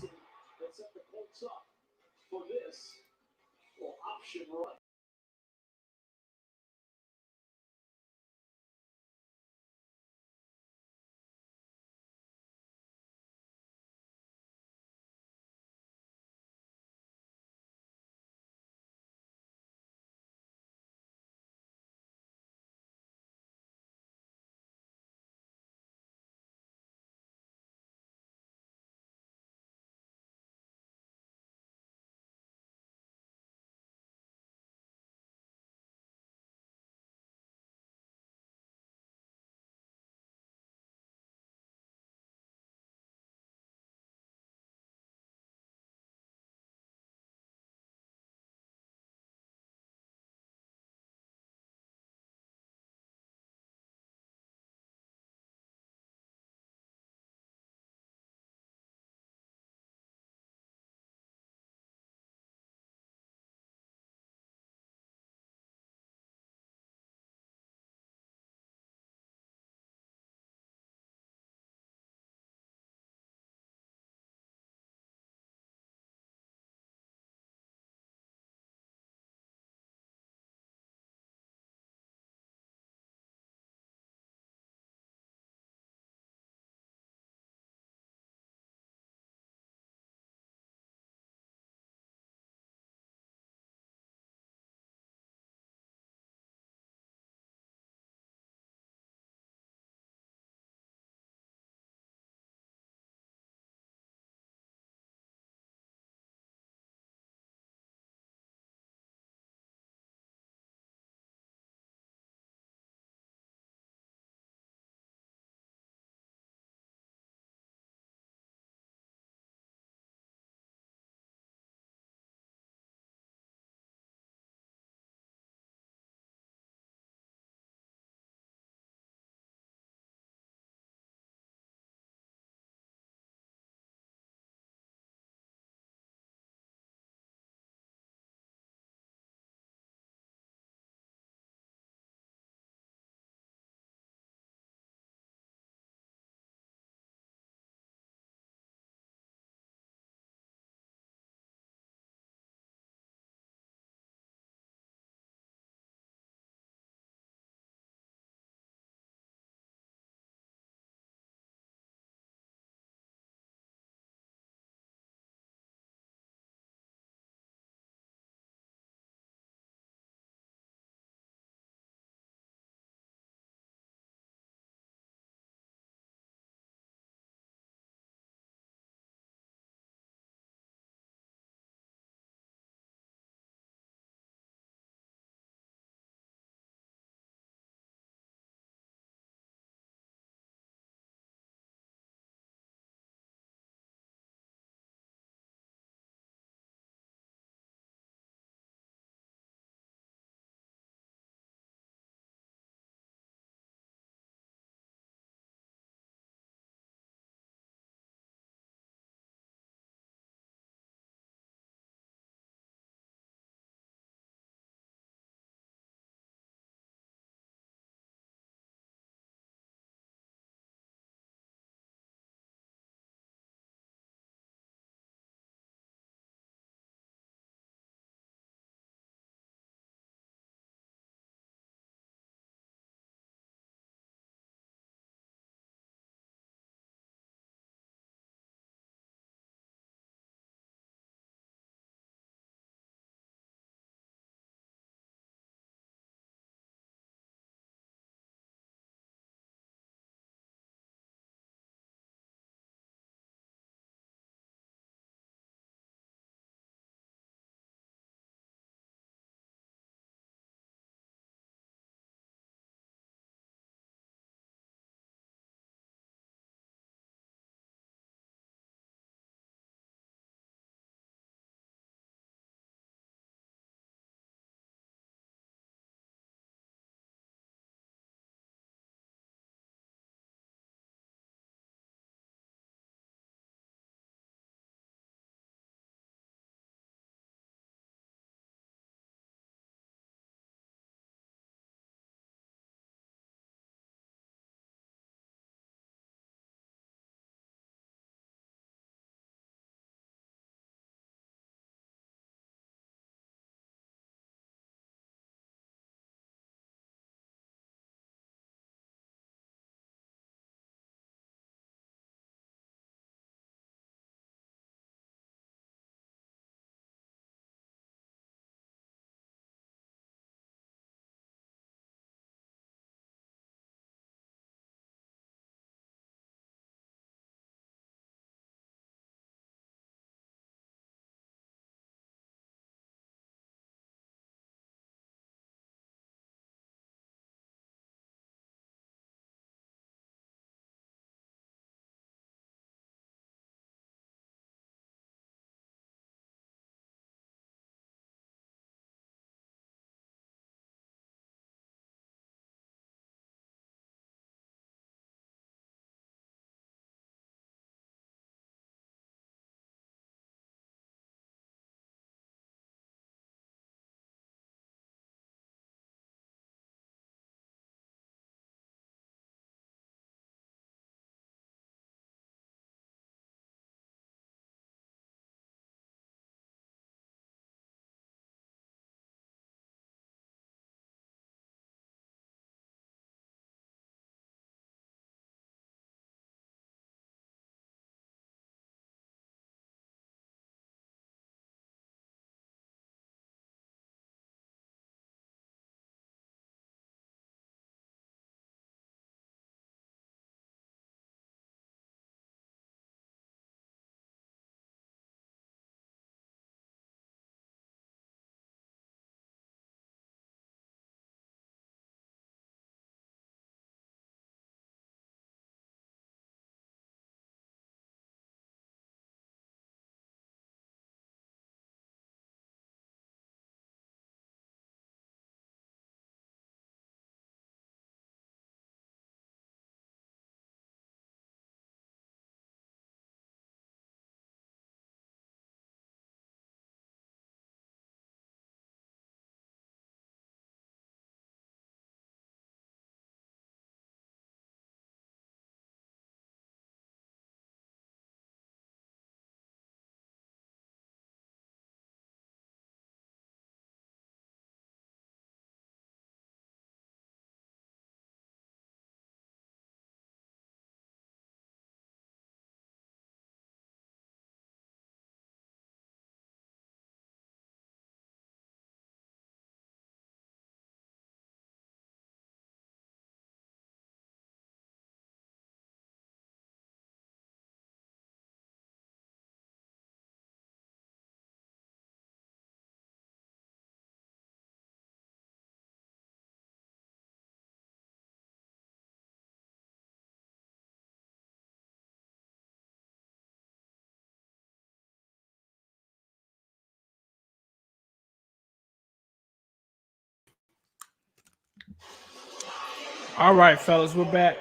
All right, fellas, we're back.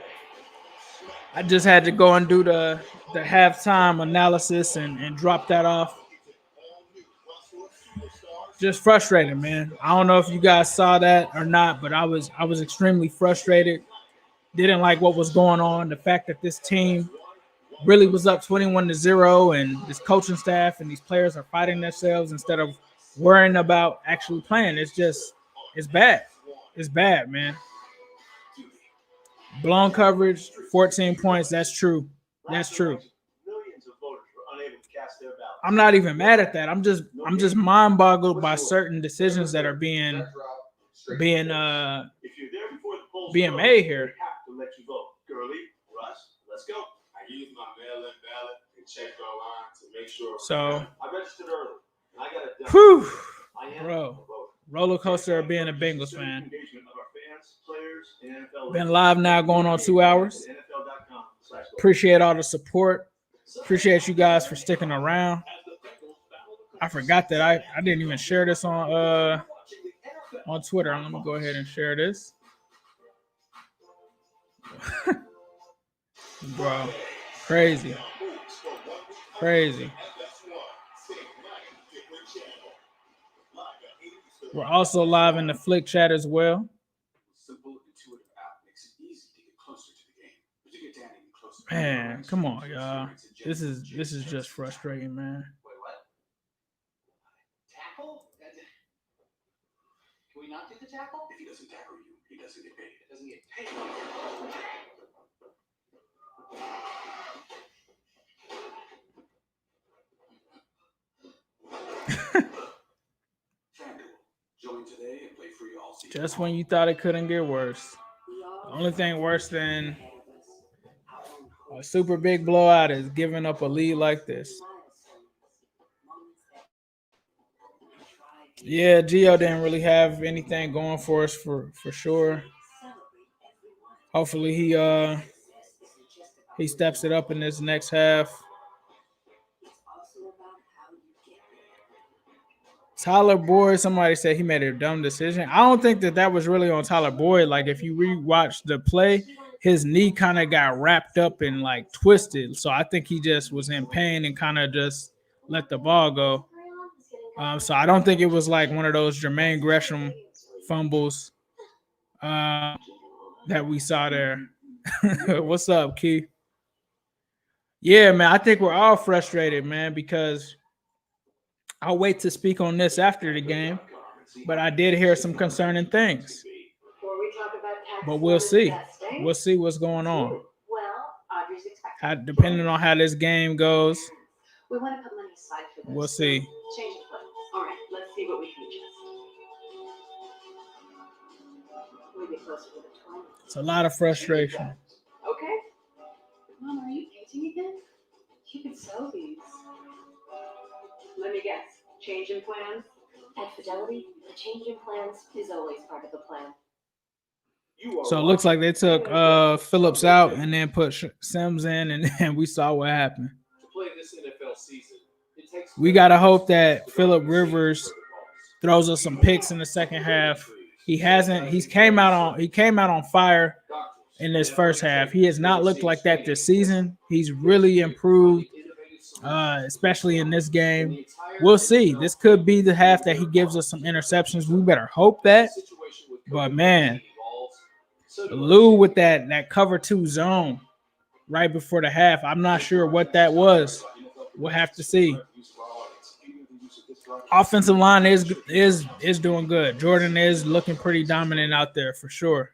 I just had to go and do the halftime analysis and drop that off. Just frustrated, man. I don't know if you guys saw that or not, but I was extremely frustrated. Didn't like what was going on. The fact that this team really was up 21-0, and this coaching staff and these players are fighting themselves instead of worrying about actually playing. It's bad. It's bad, man. Blown coverage, 14 points. That's true. That's true. I'm not even mad at that. I'm just mind boggled by certain decisions that are being made here. So, whew, bro, roller coaster of being a Bengals fan. Been live now going on 2 hours. Appreciate all the support. Appreciate you guys for sticking around. I forgot that I didn't even share this on Twitter. Let me go ahead and share this. Bro, crazy. We're also live in the Flick chat as well. Man, come on, y'all. This is just frustrating, man. Tackle? Can we not do the tackle? If he doesn't tackle you, he doesn't get paid. It doesn't get paid. Just when you thought it couldn't get worse. The only thing worse than a super big blowout is giving up a lead like this. Yeah, Gio didn't really have anything going for us for sure. Hopefully he steps it up in this next half. Tyler Boyd, somebody said he made a dumb decision. I don't think that was really on Tyler Boyd. Like, if you rewatch the play, his knee kind of got wrapped up and like twisted. So I think he just was in pain and kind of just let the ball go. So I don't think it was like one of those Jermaine Gresham fumbles that we saw there. What's up, Keith? Yeah, man, I think we're all frustrated, man, because I'll wait to speak on this after the game, but I did hear some concerning things. But we'll see. We'll see what's going on. Depending on how this game goes, we'll see. All right, let's see what we can adjust. It's a lot of frustration. Okay. Mom, are you painting again? You can sew these. Let me guess. Change in plans? At Fidelity, the change in plans is always part of the plan. So it looks like they took Phillips out and then put Sims in, and then we saw what happened. We gotta hope that Phillip Rivers throws us some picks in the second half. He hasn't. He came out on fire in this first half. He has not looked like that this season. He's really improved, especially in this game. We'll see. This could be the half that he gives us some interceptions. We better hope that. But man, Lou with that cover 2 zone right before the half. I'm not sure what that was. We'll have to see. Offensive line is doing good. Jordan is looking pretty dominant out there for sure.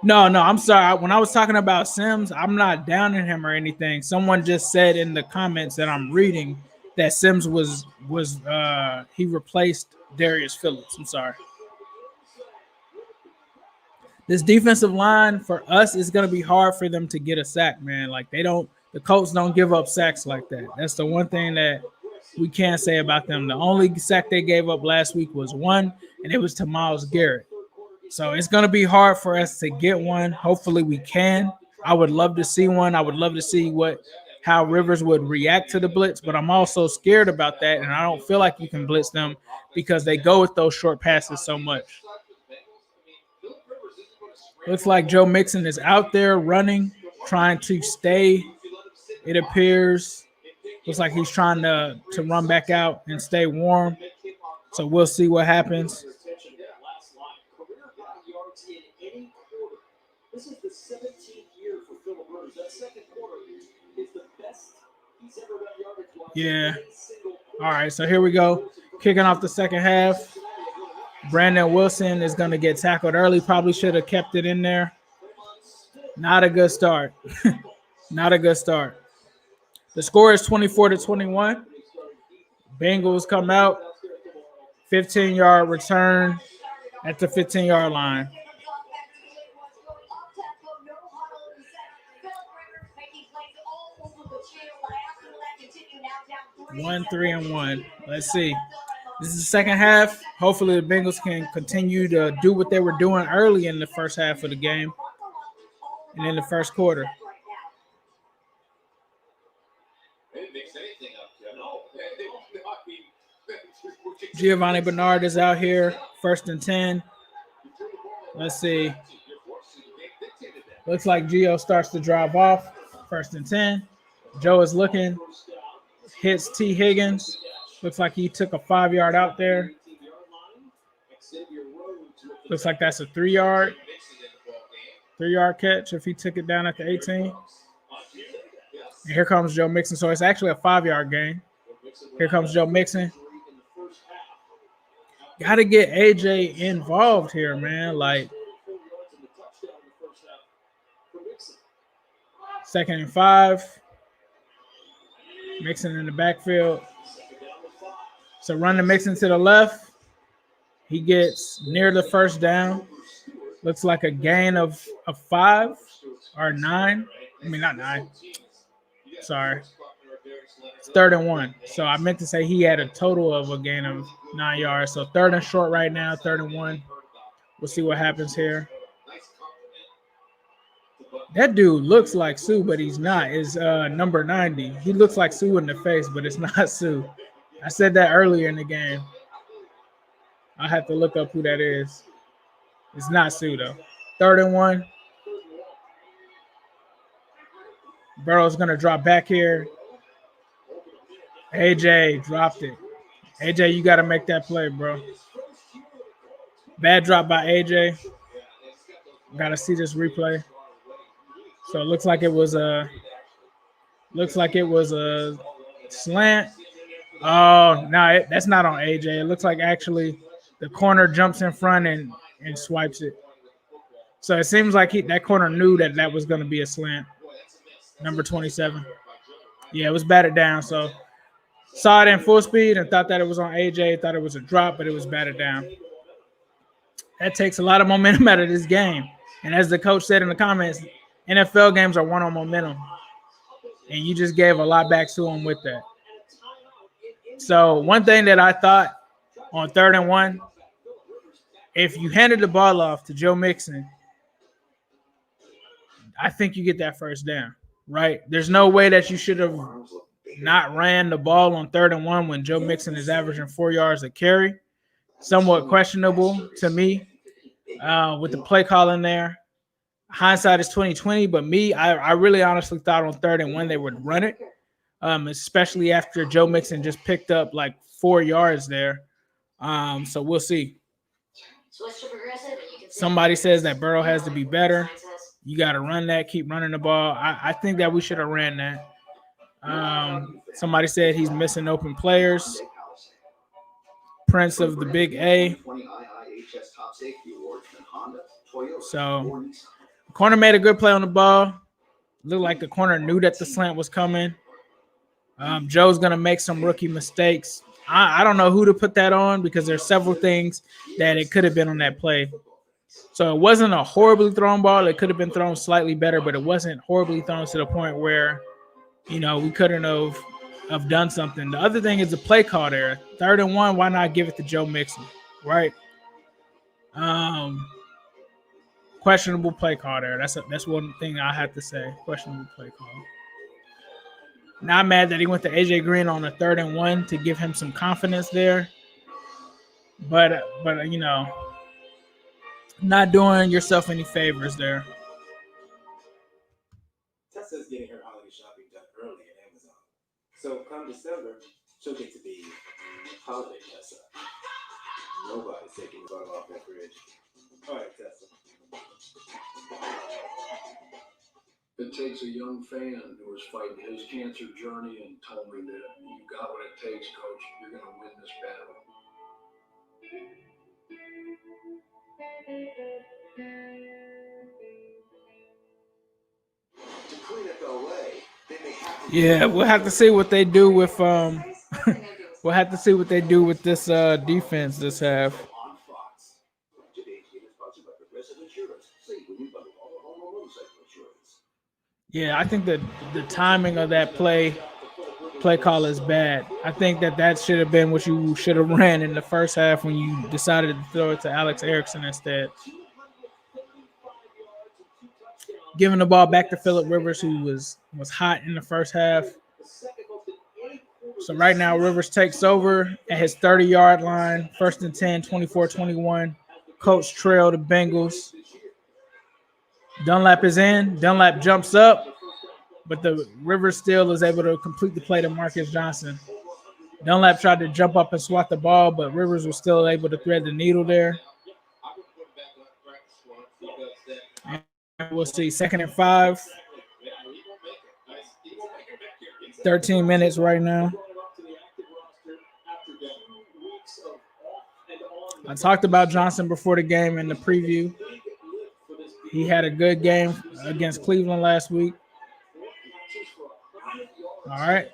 No, I'm sorry. When I was talking about Sims, I'm not downing him or anything. Someone just said in the comments that I'm reading that Sims was he replaced Darius Phillips. I'm sorry. This defensive line for us is going to be hard for them to get a sack, man. Like the Colts don't give up sacks like that. That's the one thing that we can't say about them. The only sack they gave up last week was one, and it was to Myles Garrett. So it's going to be hard for us to get one. Hopefully we can. I would love to see one. I would love to see how Rivers would react to the blitz, but I'm also scared about that, and I don't feel like you can blitz them because they go with those short passes so much. Looks like Joe Mixon is out there running, trying to stay. It appears. Looks like he's trying to run back out and stay warm. So we'll see what happens. This is the 17th year for Philip Rivers. That second quarter is the best he's ever got yardage wise. Yeah. All right, so here we go. Kicking off the second half. Brandon Wilson is going to get tackled early. Probably should have kept it in there. Not a good start. Not a good start. The score is 24-21. Bengals come out. 15-yard return at the 15-yard line. 1-3-1. Let's see. This is the second half. Hopefully the Bengals can continue to do what they were doing early in the first half of the game and in the first quarter. Giovanni Bernard is out here. 1st and 10. Let's see. Looks like Gio starts to drive off. 1st and 10. Joe is looking. Hits T. Higgins. Looks like he took a 5-yard out there. Looks like that's a 3-yard catch if he took it down at the 18. And here comes Joe Mixon. So it's actually a 5-yard gain. Here comes Joe Mixon. Got to get AJ involved here, man. Like, 2nd and 5. Mixon in the backfield. So running Mixon to the left. He gets near the first down. Looks like a gain of 5 or 9. I mean, not 9. Sorry. It's 3rd and 1. So I meant to say he had a total of a gain of 9 yards. So 3rd and short right now, 3rd and 1. We'll see what happens here. That dude looks like Sue, but he's not. Is number 90. He looks like Sue in the face, but it's not Sue. I said that earlier in the game. I'll have to look up who that is. It's not Sue, though. 3rd and 1. Burrow's going to drop back here. AJ dropped it. AJ, you got to make that play, bro. Bad drop by AJ. Got to see this replay. So it looks like it was a slant. Oh, no, that's not on AJ. It looks like actually the corner jumps in front and swipes it. So it seems like that corner knew that was going to be a slant. Number 27. Yeah, it was batted down. So saw it in full speed and thought that it was on AJ. Thought it was a drop, but it was batted down. That takes a lot of momentum out of this game. And as the coach said in the comments, NFL games are won on momentum. And you just gave a lot back to him with that. So one thing that I thought on 3rd and 1, if you handed the ball off to Joe Mixon, I think you get that first down, right? There's no way that you should have not ran the ball on 3rd and 1 when Joe Mixon is averaging 4 yards a carry. Somewhat questionable to me with the play calling there. Hindsight is 20/20, but I really honestly thought on 3rd and 1 they would run it, especially after Joe Mixon just picked up like 4 yards there. So we'll see. Somebody says that Burrow has to be better. You got to run that, keep running the ball. I think that we should have ran that. Somebody said he's missing open players. Prince of the Big A. So the corner made a good play on the ball. Looked like the corner knew that the slant was coming. Joe's going to make some rookie mistakes. I don't know who to put that on because there's several things that it could have been on that play. So it wasn't a horribly thrown ball. It could have been thrown slightly better, but it wasn't horribly thrown to the point where, we couldn't have done something. The other thing is the play call there. 3rd and 1, why not give it to Joe Mixon, right? Questionable play call there. That's one thing I have to say. Questionable play call. Not mad that he went to AJ Green on a 3rd and 1 to give him some confidence there. But Not doing yourself any favors there. Tessa's getting her holiday shopping done early at Amazon. So come December, she'll get to be holiday Tessa. Nobody's taking the bottle off that fridge. All right, Tessa. It takes a young fan who was fighting his cancer journey and told me that you got what it takes, Coach. You're going to win this battle. To clean up LA, then they have to. Yeah, we'll have to see what they do with we'll have to see what they do with this defense this half. On Fox. Today's game is sponsored by Progressive Insurance. Save when you bundle all the home and motorcycle insurance. Yeah, I think that the timing of that play call is bad. I think that should have been what you should have ran in the first half when you decided to throw it to Alex Erickson instead. Giving the ball back to Phillip Rivers, who was hot in the first half. So right now, Rivers takes over at his 30-yard line. 1st and 10, 24-21. Colts trail the Bengals. Dunlap is in. Dunlap jumps up, but the Rivers still is able to complete the play to Marcus Johnson. Dunlap tried to jump up and swat the ball, but Rivers was still able to thread the needle there. And we'll see 2nd and 5. 13 minutes right now. I talked about Johnson before the game in the preview. He had a good game against Cleveland last week. All right.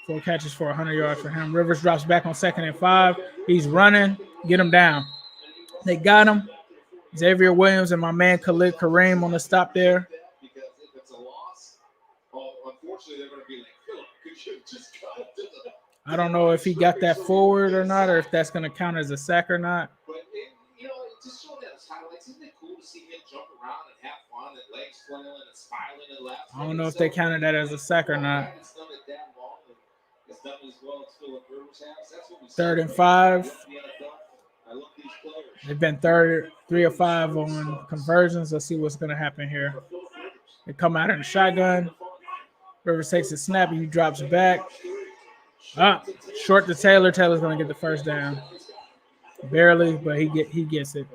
4 catches for 100 yards for him. Rivers drops back on 2nd and 5. He's running. Get him down. They got him. Xavier Williams and my man Khalid Kareem on the stop there. Because if it's a loss, unfortunately, they're going to be like, Philip, could you just cut it to the. I don't know if he got that forward or not, or if that's going to count as a sack or not. But, it just showed that highlights. Isn't it cool to see him jump around and have fun and legs flailing and smiling and laughing? I don't know if they counted that as a sack or not. 3rd and 5. They've been 3 or 5 on conversions. Let's see what's going to happen here. They come out in the shotgun. Rivers takes a snap and he drops back. Short to Taylor. Taylor's going to get the first down. Barely, but he gets it.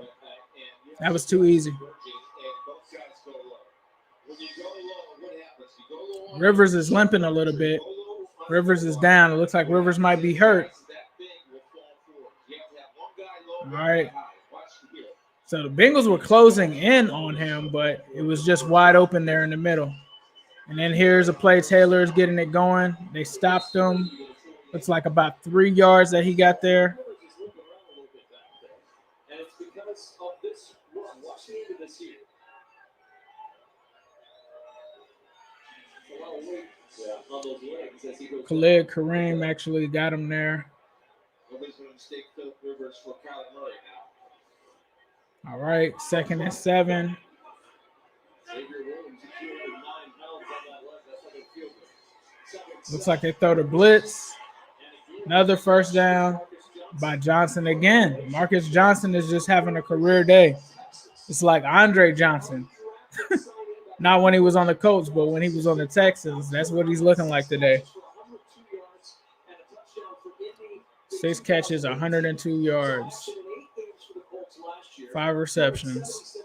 That was too easy. Rivers is limping a little bit. Rivers is down. It looks like Rivers might be hurt. All right. So the Bengals were closing in on him, but it was just wide open there in the middle. And then here's a play. Taylor's getting it going. They stopped him. Looks like about 3 yards that he got there. And it's because of this run. Watch the end of this here. On those legs as he goes. Khalid Kareem actually got him there. Nobody's going to mistake Philip Rivers for Kyler Murray now. All right, 2nd and 7. Xavier Williams, 209 pounds on that leg. That's like a field goal. Looks like they throw the blitz. Another first down by Johnson again. Marcus Johnson is just having a career day. It's like Andre Johnson. Not when he was on the Colts, but when he was on the Texans. That's what he's looking like today. 6 catches, 102 yards. 5 receptions.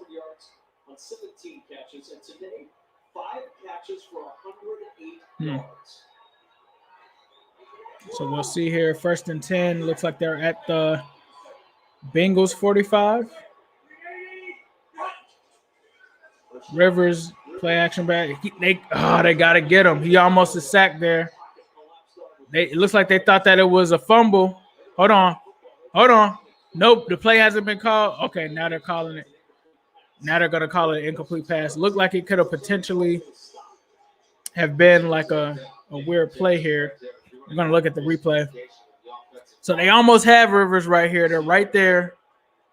On 17 catches, and today 5 catches for 108 yards. So we'll see here. 1st and 10. Looks like they're at the Bengals 45. Rivers play action back. They got to get him. He almost is sacked there. It looks like they thought that it was a fumble. Hold on. Nope, the play hasn't been called. Okay, now they're calling it. Now they're going to call it an incomplete pass. Looked like it could have potentially have been like a weird play here. I'm going to look at the replay. So they almost have Rivers right here. They're right there.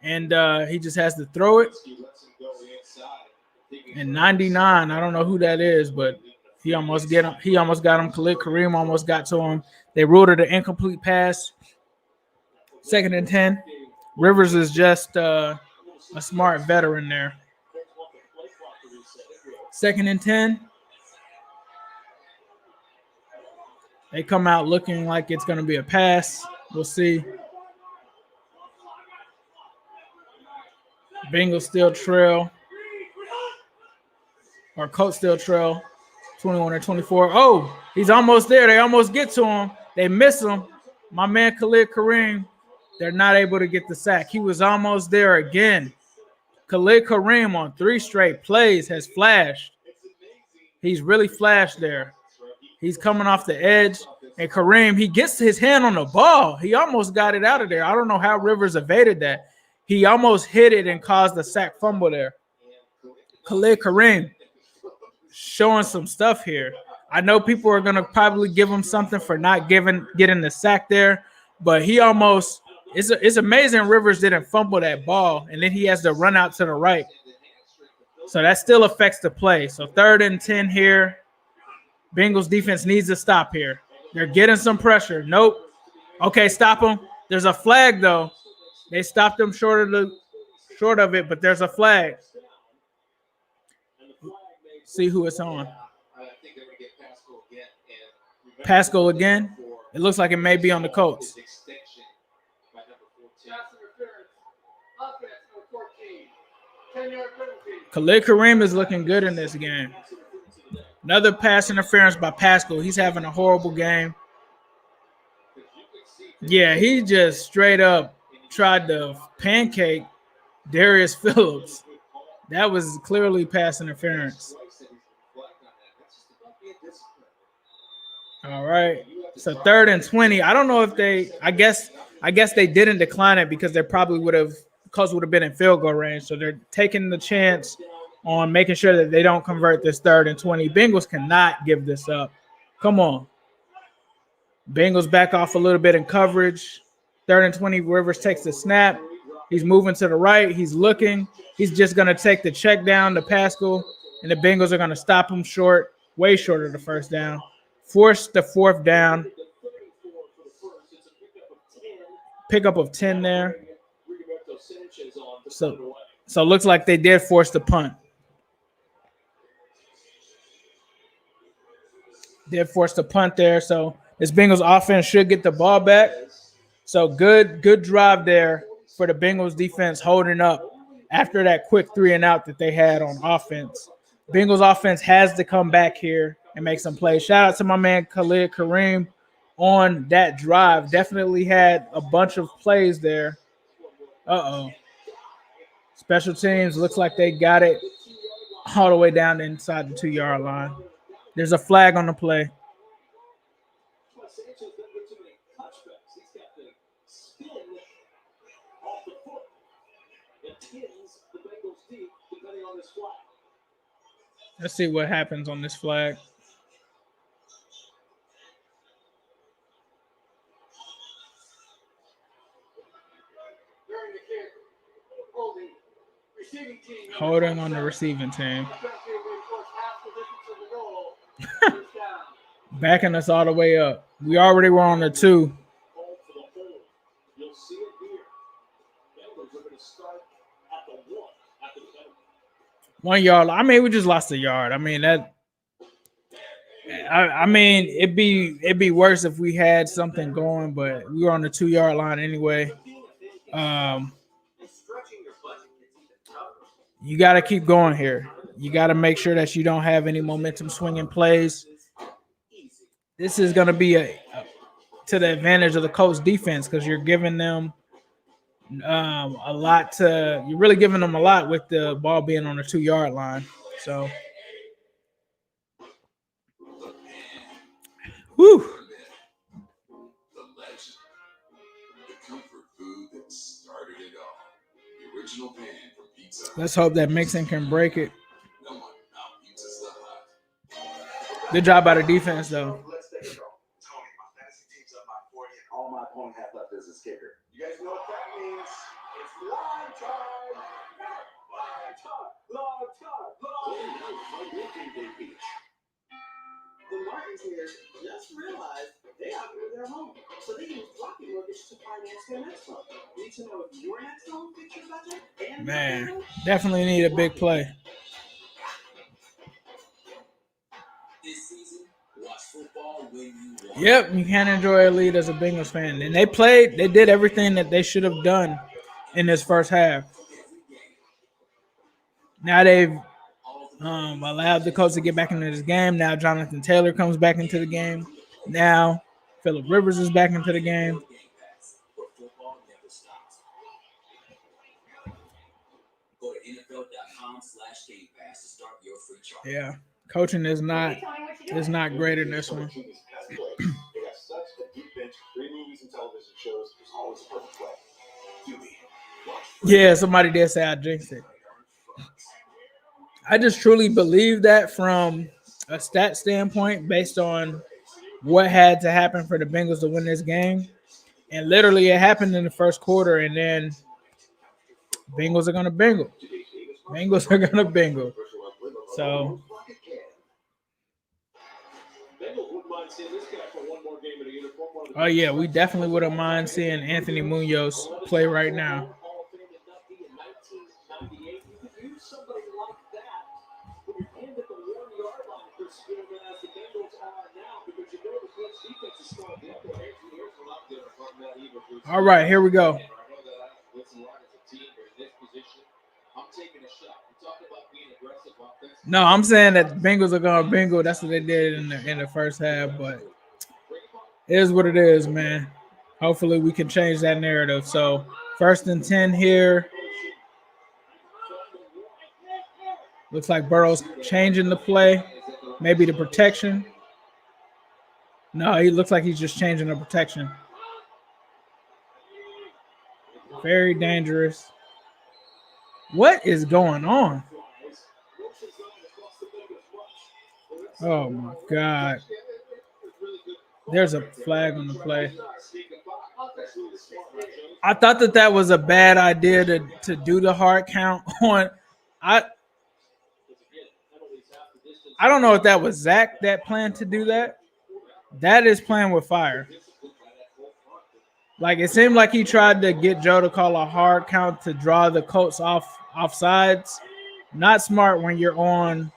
And he just has to throw it. And 99, I don't know who that is, but he almost got him. Khalid Kareem almost got to him. They ruled it an incomplete pass. 2nd and 10. Rivers is just A smart veteran there. 2nd and 10. They come out looking like it's going to be a pass. We'll see. Bengals still trail. Or Colts still trail. 21-24. Oh, he's almost there. They almost get to him. They miss him. My man Khalid Kareem, they're not able to get the sack. He was almost there again. Khalid Kareem on 3 straight plays has flashed. He's really flashed there. He's coming off the edge. And Kareem, he gets his hand on the ball. He almost got it out of there. I don't know how Rivers evaded that. He almost hit it and caused a sack fumble there. Khalid Kareem showing some stuff here. I know people are going to probably give him something for not getting the sack there, but he almost – it's amazing Rivers didn't fumble that ball, and then he has to run out to the right. So that still affects the play. So 3rd and 10 here. Bengals defense needs to stop here. They're getting some pressure. Nope. Okay, stop them. There's a flag, though. They stopped them short of it, but there's a flag. See who it's on. Pascal again. It looks like it may be on the Colts. Khalid Kareem is looking good in this game. Another pass interference by Pascal. He's having a horrible game. Yeah, he just straight up tried to pancake Darius Phillips. That was clearly pass interference. All right. So 3rd and 20. I don't know if I guess they didn't decline it because they probably would have been in field goal range. So they're taking the chance on making sure that they don't convert this 3rd and 20. Bengals cannot give this up. Come on. Bengals back off a little bit in coverage. 3rd and 20, Rivers takes the snap. He's moving to the right. He's looking. He's just going to take the check down to Pascal, and the Bengals are going to stop him short, way short of the 1st down. Force the 4th down. Pickup of 10 there. So it looks like they did force the punt. Did force the punt there. So this Bengals offense should get the ball back. So good drive there for the Bengals defense holding up after that quick 3-and-out that they had on offense. Bengals offense has to come back here and make some plays. Shout out to my man Khalid Kareem on that drive. Definitely had a bunch of plays there. Uh-oh. Special teams looks like they got it all the way down inside the 2-yard line. There's a flag on the play. Let's see what happens on this flag. Holding on the receiving team. Backing us all the way up. We already were on the 2. You'll see it here. Bengals are going to start at the 1 after the penalty. 1 yard. I mean, we just lost a yard. I mean that. I mean, it'd be worse if we had something going, but we were on the 2-yard line anyway. You got to keep going here. You got to make sure that you don't have any momentum swinging plays. This is going to be to the advantage of the Colts defense because you're giving them a lot you're really giving them a lot with the ball being on the 2-yard line. So, whew. The legend, the comfort food that started it all. The original pan from Pizza. Let's hope that Mixon can break it. No one out pizzas the hut. Good job by the defense, though. Tony, my fantasy team's up by 40, and all my opponent have left is his kicker. You guys know what that means? It's live time! Live time! Live time! Live time! The Martins here just realized they outgrew their home, so they used Rocky Mortgage to finance their next home. Need Man, definitely need a big play. Yep, you can't enjoy a lead as a Bengals fan. And they did everything that they should have done in this first half. Now they've allowed the Colts to get back into this game. Now Jonathan Taylor comes back into the game. Now Phillip Rivers is back into the game. Yeah, coaching is not great in this one. Yeah, somebody did say I jinxed it. I just truly believe that from a stat standpoint, based on what had to happen for the Bengals to win this game. And literally it happened in the first quarter, and then Bengals are going to bingle. Bengals are going to bingle. So, oh, yeah, we definitely wouldn't mind seeing Anthony Munoz play right now. All right, here we go. No, I'm saying that Bengals are going to bingo. That's what they did in the first half, but it is what it is, man. Hopefully we can change that narrative. So 1st and 10 here. Looks like Burrow's changing the play. Maybe the protection. No, he looks like he's just changing the protection. Very dangerous. What is going on? Oh, my God. There's a flag on the play. I thought that was a bad idea to do the hard count on. I don't know if that was Zach that planned to do that. That is playing with fire. Like, it seemed like he tried to get Joe to call a hard count to draw the Colts off sides. Not smart when you're on.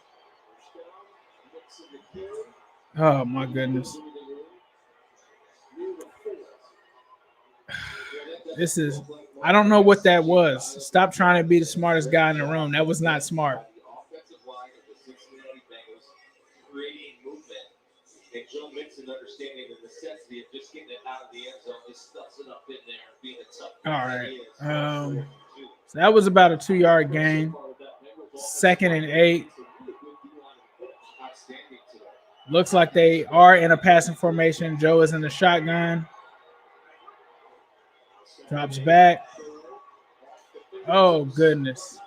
Oh, my goodness. I don't know what that was. Stop trying to be the smartest guy in the room. That was not smart. All right. So that was about a 2-yard gain. 2nd and 8. Looks like they are in a passing formation. Joe is in the shotgun. Drops back. Oh, goodness.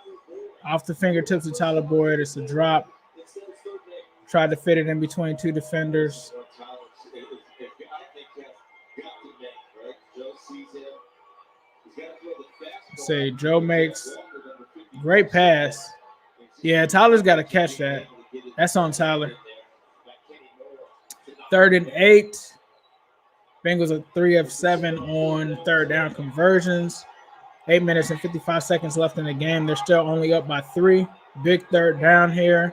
Off the fingertips of Tyler Boyd. It's a drop. Tried to fit it in between two defenders. Say Joe makes great pass. Yeah, Tyler's got to catch that. That's on Tyler. 3rd and 8. Bengals are 3 of 7 on 3rd down conversions. 8 minutes and 55 seconds left in the game. They're still only up by 3. Big 3rd down here.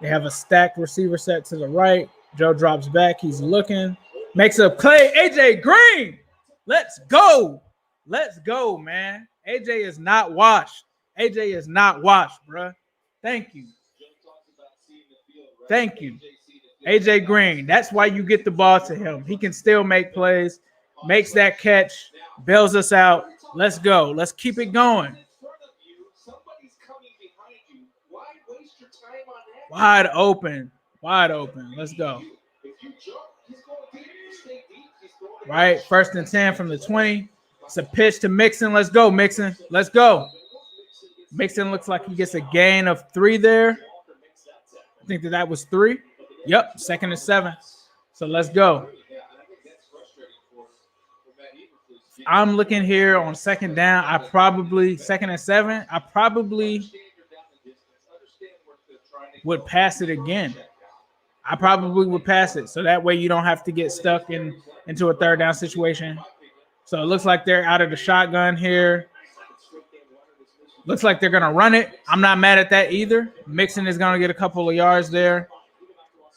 They have a stacked receiver set to the right. Joe drops back. He's looking. Makes a play. AJ Green. Let's go. Let's go, man. AJ is not washed. AJ is not washed, bruh. Thank you. Thank you. AJ Green. That's why you get the ball to him. He can still make plays. Makes that catch. Bails us out. Let's go. Let's keep it going. Wide open. Wide open. Let's go. Right. 1st and 10 from the 20. It's a pitch to Mixon. Let's go, Mixon. Let's go. Mixon looks like he gets a gain of 3 there. I think that was 3. Yep. 2nd and 7. So let's go. I'm looking here on 2nd down. 2nd and 7. I probably would pass it again. I probably would pass it. So that way you don't have to get stuck into a 3rd down situation. So it looks like they're out of the shotgun here. Looks like they're going to run it. I'm not mad at that either. Mixon is going to get a couple of yards there.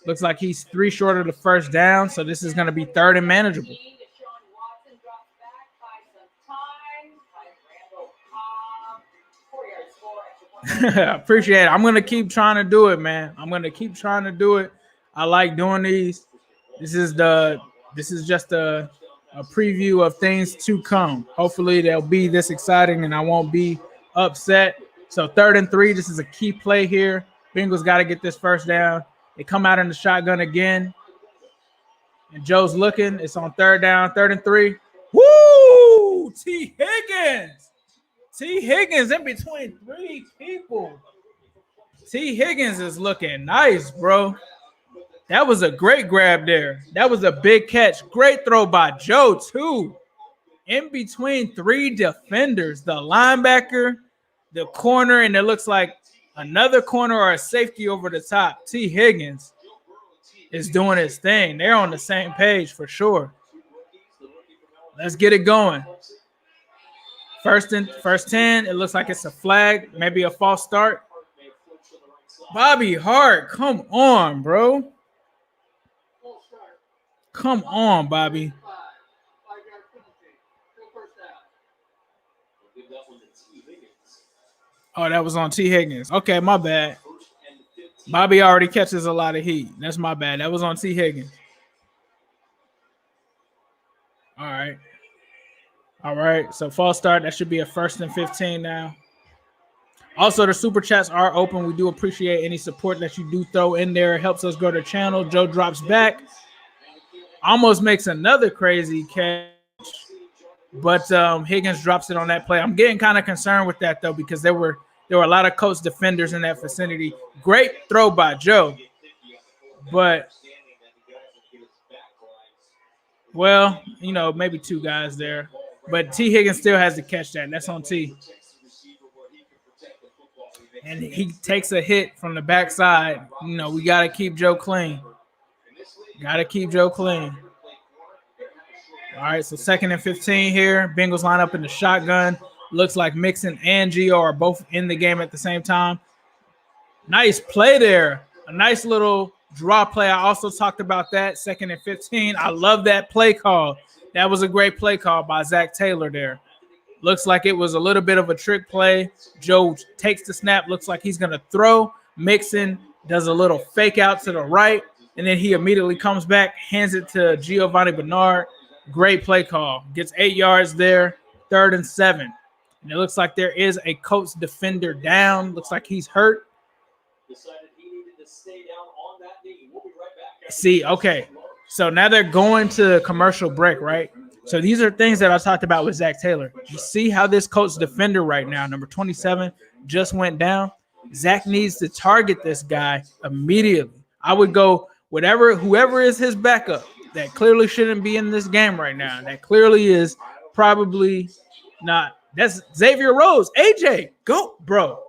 Looks like he's 3 short of the first down, so this is going to be 3rd and manageable. Appreciate it. I'm going to keep trying to do it, man. I'm going to keep trying to do it. I like doing these. This is just a preview of things to come. Hopefully they'll be this exciting and I won't be upset. So 3rd and 3, this is a key play here. Bengals got to get this first down. They come out in the shotgun again. And Joe's looking. It's on 3rd down, 3rd and 3. Woo! T. Higgins. T. Higgins in between 3 people. T. Higgins is looking nice, bro. That was a great grab there. That was a big catch. Great throw by Joe, too. In between 3 defenders, the linebacker, the corner, and it looks like another corner or a safety over the top. T. Higgins is doing his thing. They're on the same page for sure. Let's get it going. First 10. It looks like it's a flag, maybe a false start. Bobby Hart, come on, bro. Come on, Bobby. Oh, that was on T. Higgins. Okay, my bad. Bobby already catches a lot of heat. That's my bad. That was on T. Higgins. All right. All right. So false start. That should be a 1st and 15 now. Also, the super chats are open. We do appreciate any support that you do throw in there. It helps us grow the channel. Joe drops back. Almost makes another crazy catch. But Higgins drops it on that play. I'm getting kind of concerned with that, though, because there were a lot of Colts defenders in that vicinity. Great throw by Joe. But, well, maybe 2 guys there. But T. Higgins still has to catch that. That's on T. And he takes a hit from the backside. We got to keep Joe clean. Got to keep Joe clean. All right, so 2nd and 15 here. Bengals line up in the shotgun. Looks like Mixon and Gio are both in the game at the same time. Nice play there. A nice little draw play. I also talked about that. 2nd and 15. I love that play call. That was a great play call by Zach Taylor there. Looks like it was a little bit of a trick play. Joe takes the snap. Looks like he's going to throw. Mixon does a little fake out to the right. And then he immediately comes back, hands it to Giovanni Bernard. Great play call. Gets 8 yards there, 3rd and 7. And it looks like there is a Colts defender down. Looks like he's hurt. See, okay. So now they're going to commercial break, right? So these are things that I talked about with Zach Taylor. You see how this Colts defender right now, number 27, just went down? Zach needs to target this guy immediately. I would go whoever is his backup that clearly shouldn't be in this game right now. That clearly is probably not. That's Xavier Rhodes. AJ, go, bro.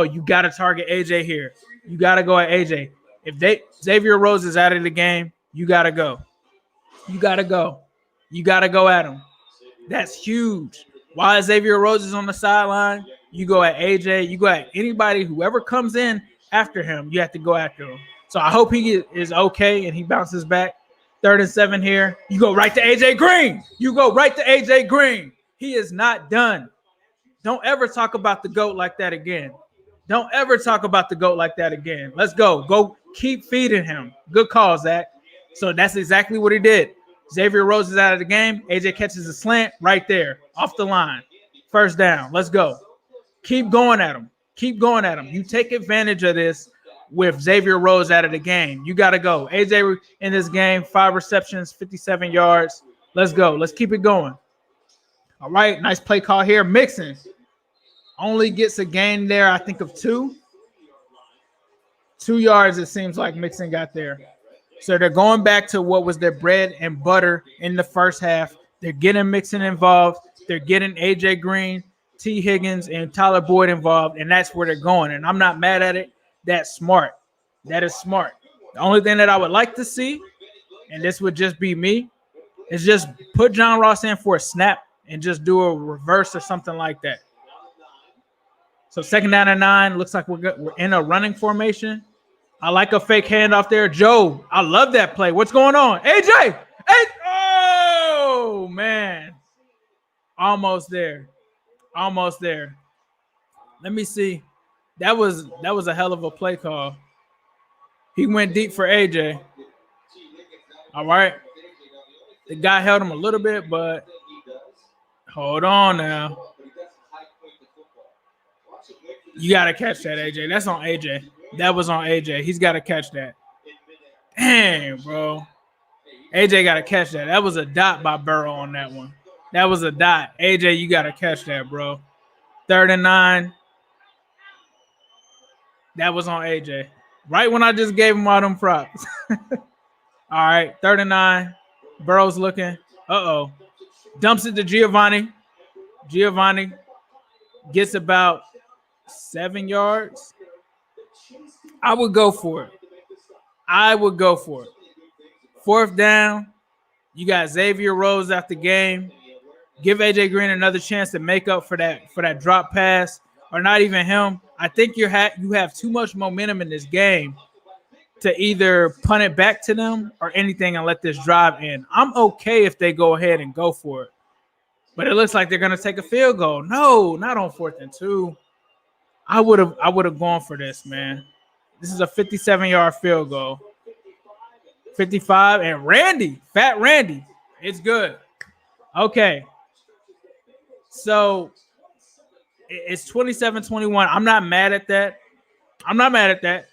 You got to target AJ here. You got to go at AJ. If Xavier Rhodes is out of the game, you got to go. You got to go. You got to go at him. That's huge. While Xavier Rhodes is on the sideline, you go at AJ. You go at anybody, whoever comes in after him, you have to go after him. So I hope he is okay and he bounces back. 3rd and 7 here. You go right to AJ Green. He is not done. Don't ever talk about the GOAT like that again. Let's go. Go keep feeding him. Good call, Zach. So that's exactly what he did. Xavier Rhodes is out of the game. AJ catches a slant right there off the line. 1st down. Let's go. Keep going at him. You take advantage of this with Xavier Rhodes out of the game. You got to go. AJ in this game, 5 receptions, 57 yards. Let's go. Let's keep it going. All right, nice play call here. Mixon only gets a gain there, I think, of 2. 2 yards, it seems like Mixon got there. So they're going back to what was their bread and butter in the first half. They're getting Mixon involved. They're getting AJ Green, T. Higgins, and Tyler Boyd involved, and that's where they're going. And I'm not mad at it. That's smart. That is smart. The only thing that I would like to see, and this would just be me, is just put John Ross in for a snap and just do a reverse or something like that. So 2nd down and 9. Looks like we're in a running formation. I like a fake handoff there. Joe, I love that play. What's going on? AJ! Oh, man. Almost there. Almost there. Let me see. That was a hell of a play call. He went deep for AJ. All right. The guy held him a little bit, but hold on now. You got to catch that, AJ. That's on AJ. That was on AJ. He's got to catch that. Dang, bro. AJ got to catch that. That was a dot by Burrow on that one. That was a dot. AJ, you got to catch that, bro. 3rd and 9. That was on AJ. Right when I just gave him all them props. All right, 3rd and 9. Burrow's looking. Uh-oh. Dumps it to Giovanni. Giovanni gets about 7 yards. I would go for it. 4th down. You got Xavier Rhodes after game. Give AJ Green another chance to make up for that drop pass, or not even him. I think you have too much momentum in this game to either punt it back to them or anything and let this drive in. I'm okay if they go ahead and go for it, but it looks like they're gonna take a field goal. No, not on 4th and 2. I would have gone for this, man. This is a 57-yard field goal. 55, and Fat Randy, it's good. Okay. So it's 27-21. I'm not mad at that.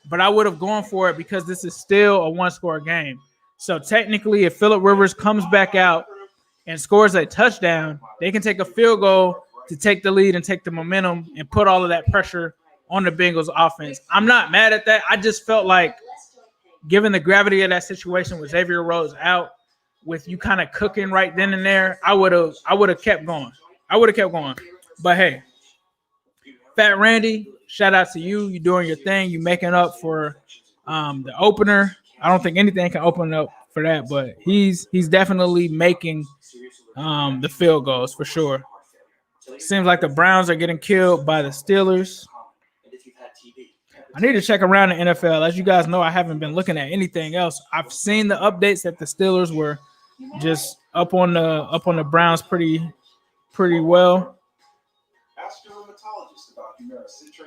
But I would have gone for it because this is still a one-score game. So technically, if Phillip Rivers comes back out and scores a touchdown, they can take a field goal to take the lead and take the momentum and put all of that pressure on the Bengals offense. I'm not mad at that. I just felt like, given the gravity of that situation with Xavier Rhodes out, with you kind of cooking right then and there, I would have kept going. But hey, Fat Randy, shout out to you. You're doing your thing. You're making up for the opener. I don't think anything can open up for that, but he's definitely making the field goals for sure. Seems like the Browns are getting killed by the Steelers. I need to check around the NFL. As you guys know, I haven't been looking at anything else. I've seen the updates that the Steelers were just up on the Browns pretty well.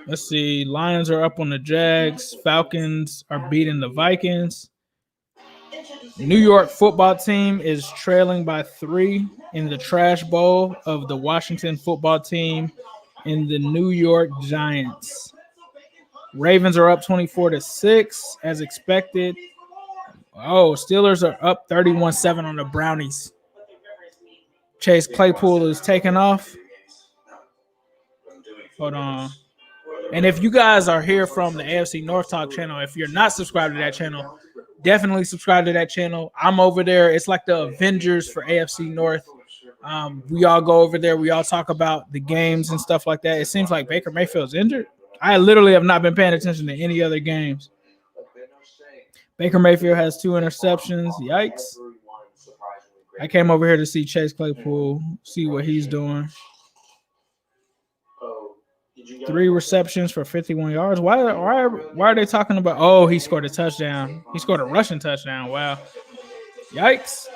Let's see. Lions are up on the Jags. Falcons are beating the Vikings. New York football team is trailing by 3 in the trash bowl of the Washington football team and the New York Giants. Ravens are up 24-6 as expected. Oh, Steelers are up 31-7 on the Brownies. Chase Claypool is taking off. Hold on. And if you guys are here from the AFC North Talk channel, if you're not subscribed to that channel, definitely subscribe to that channel. I'm over there. It's like the Avengers for AFC North. We all go over there. We all talk about the games and stuff like that. It seems like Baker Mayfield's injured. I literally have not been paying attention to any other games. Baker Mayfield has 2 interceptions. Yikes. I came over here to see Chase Claypool, see what he's doing. 3 receptions for 51 yards. Why are they talking about? Oh, he scored a touchdown. He scored a rushing touchdown. Wow. Yikes.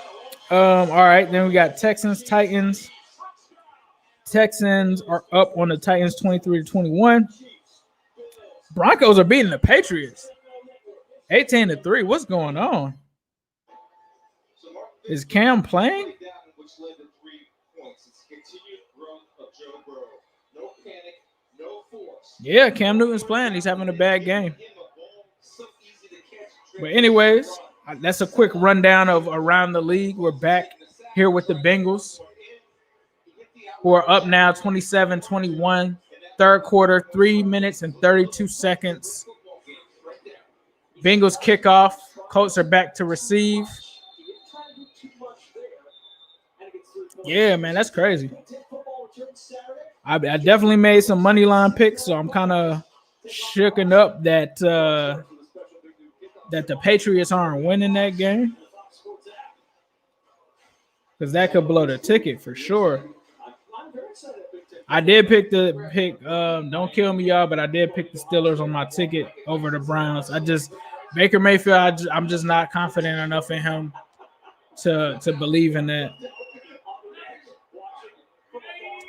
All right. Then we got Texans, Titans. Texans are up on the Titans 23-21. Broncos are beating the Patriots 18-3. What's going on? Is Cam playing? Yeah, Cam Newton's playing. He's having a bad game. But anyways, that's a quick rundown of around the league. We're back here with the Bengals, who are up now 27-21. Third quarter, 3 minutes and 32 seconds. Bengals kickoff. Colts are back to receive. Yeah, man, that's crazy. I definitely made some money line picks, so I'm kind of shooken up that the Patriots aren't winning that game, because that could blow the ticket for sure. I did pick. Don't kill me, y'all, but I did pick the Steelers on my ticket over the Browns. Baker Mayfield. I'm just not confident enough in him to believe in that.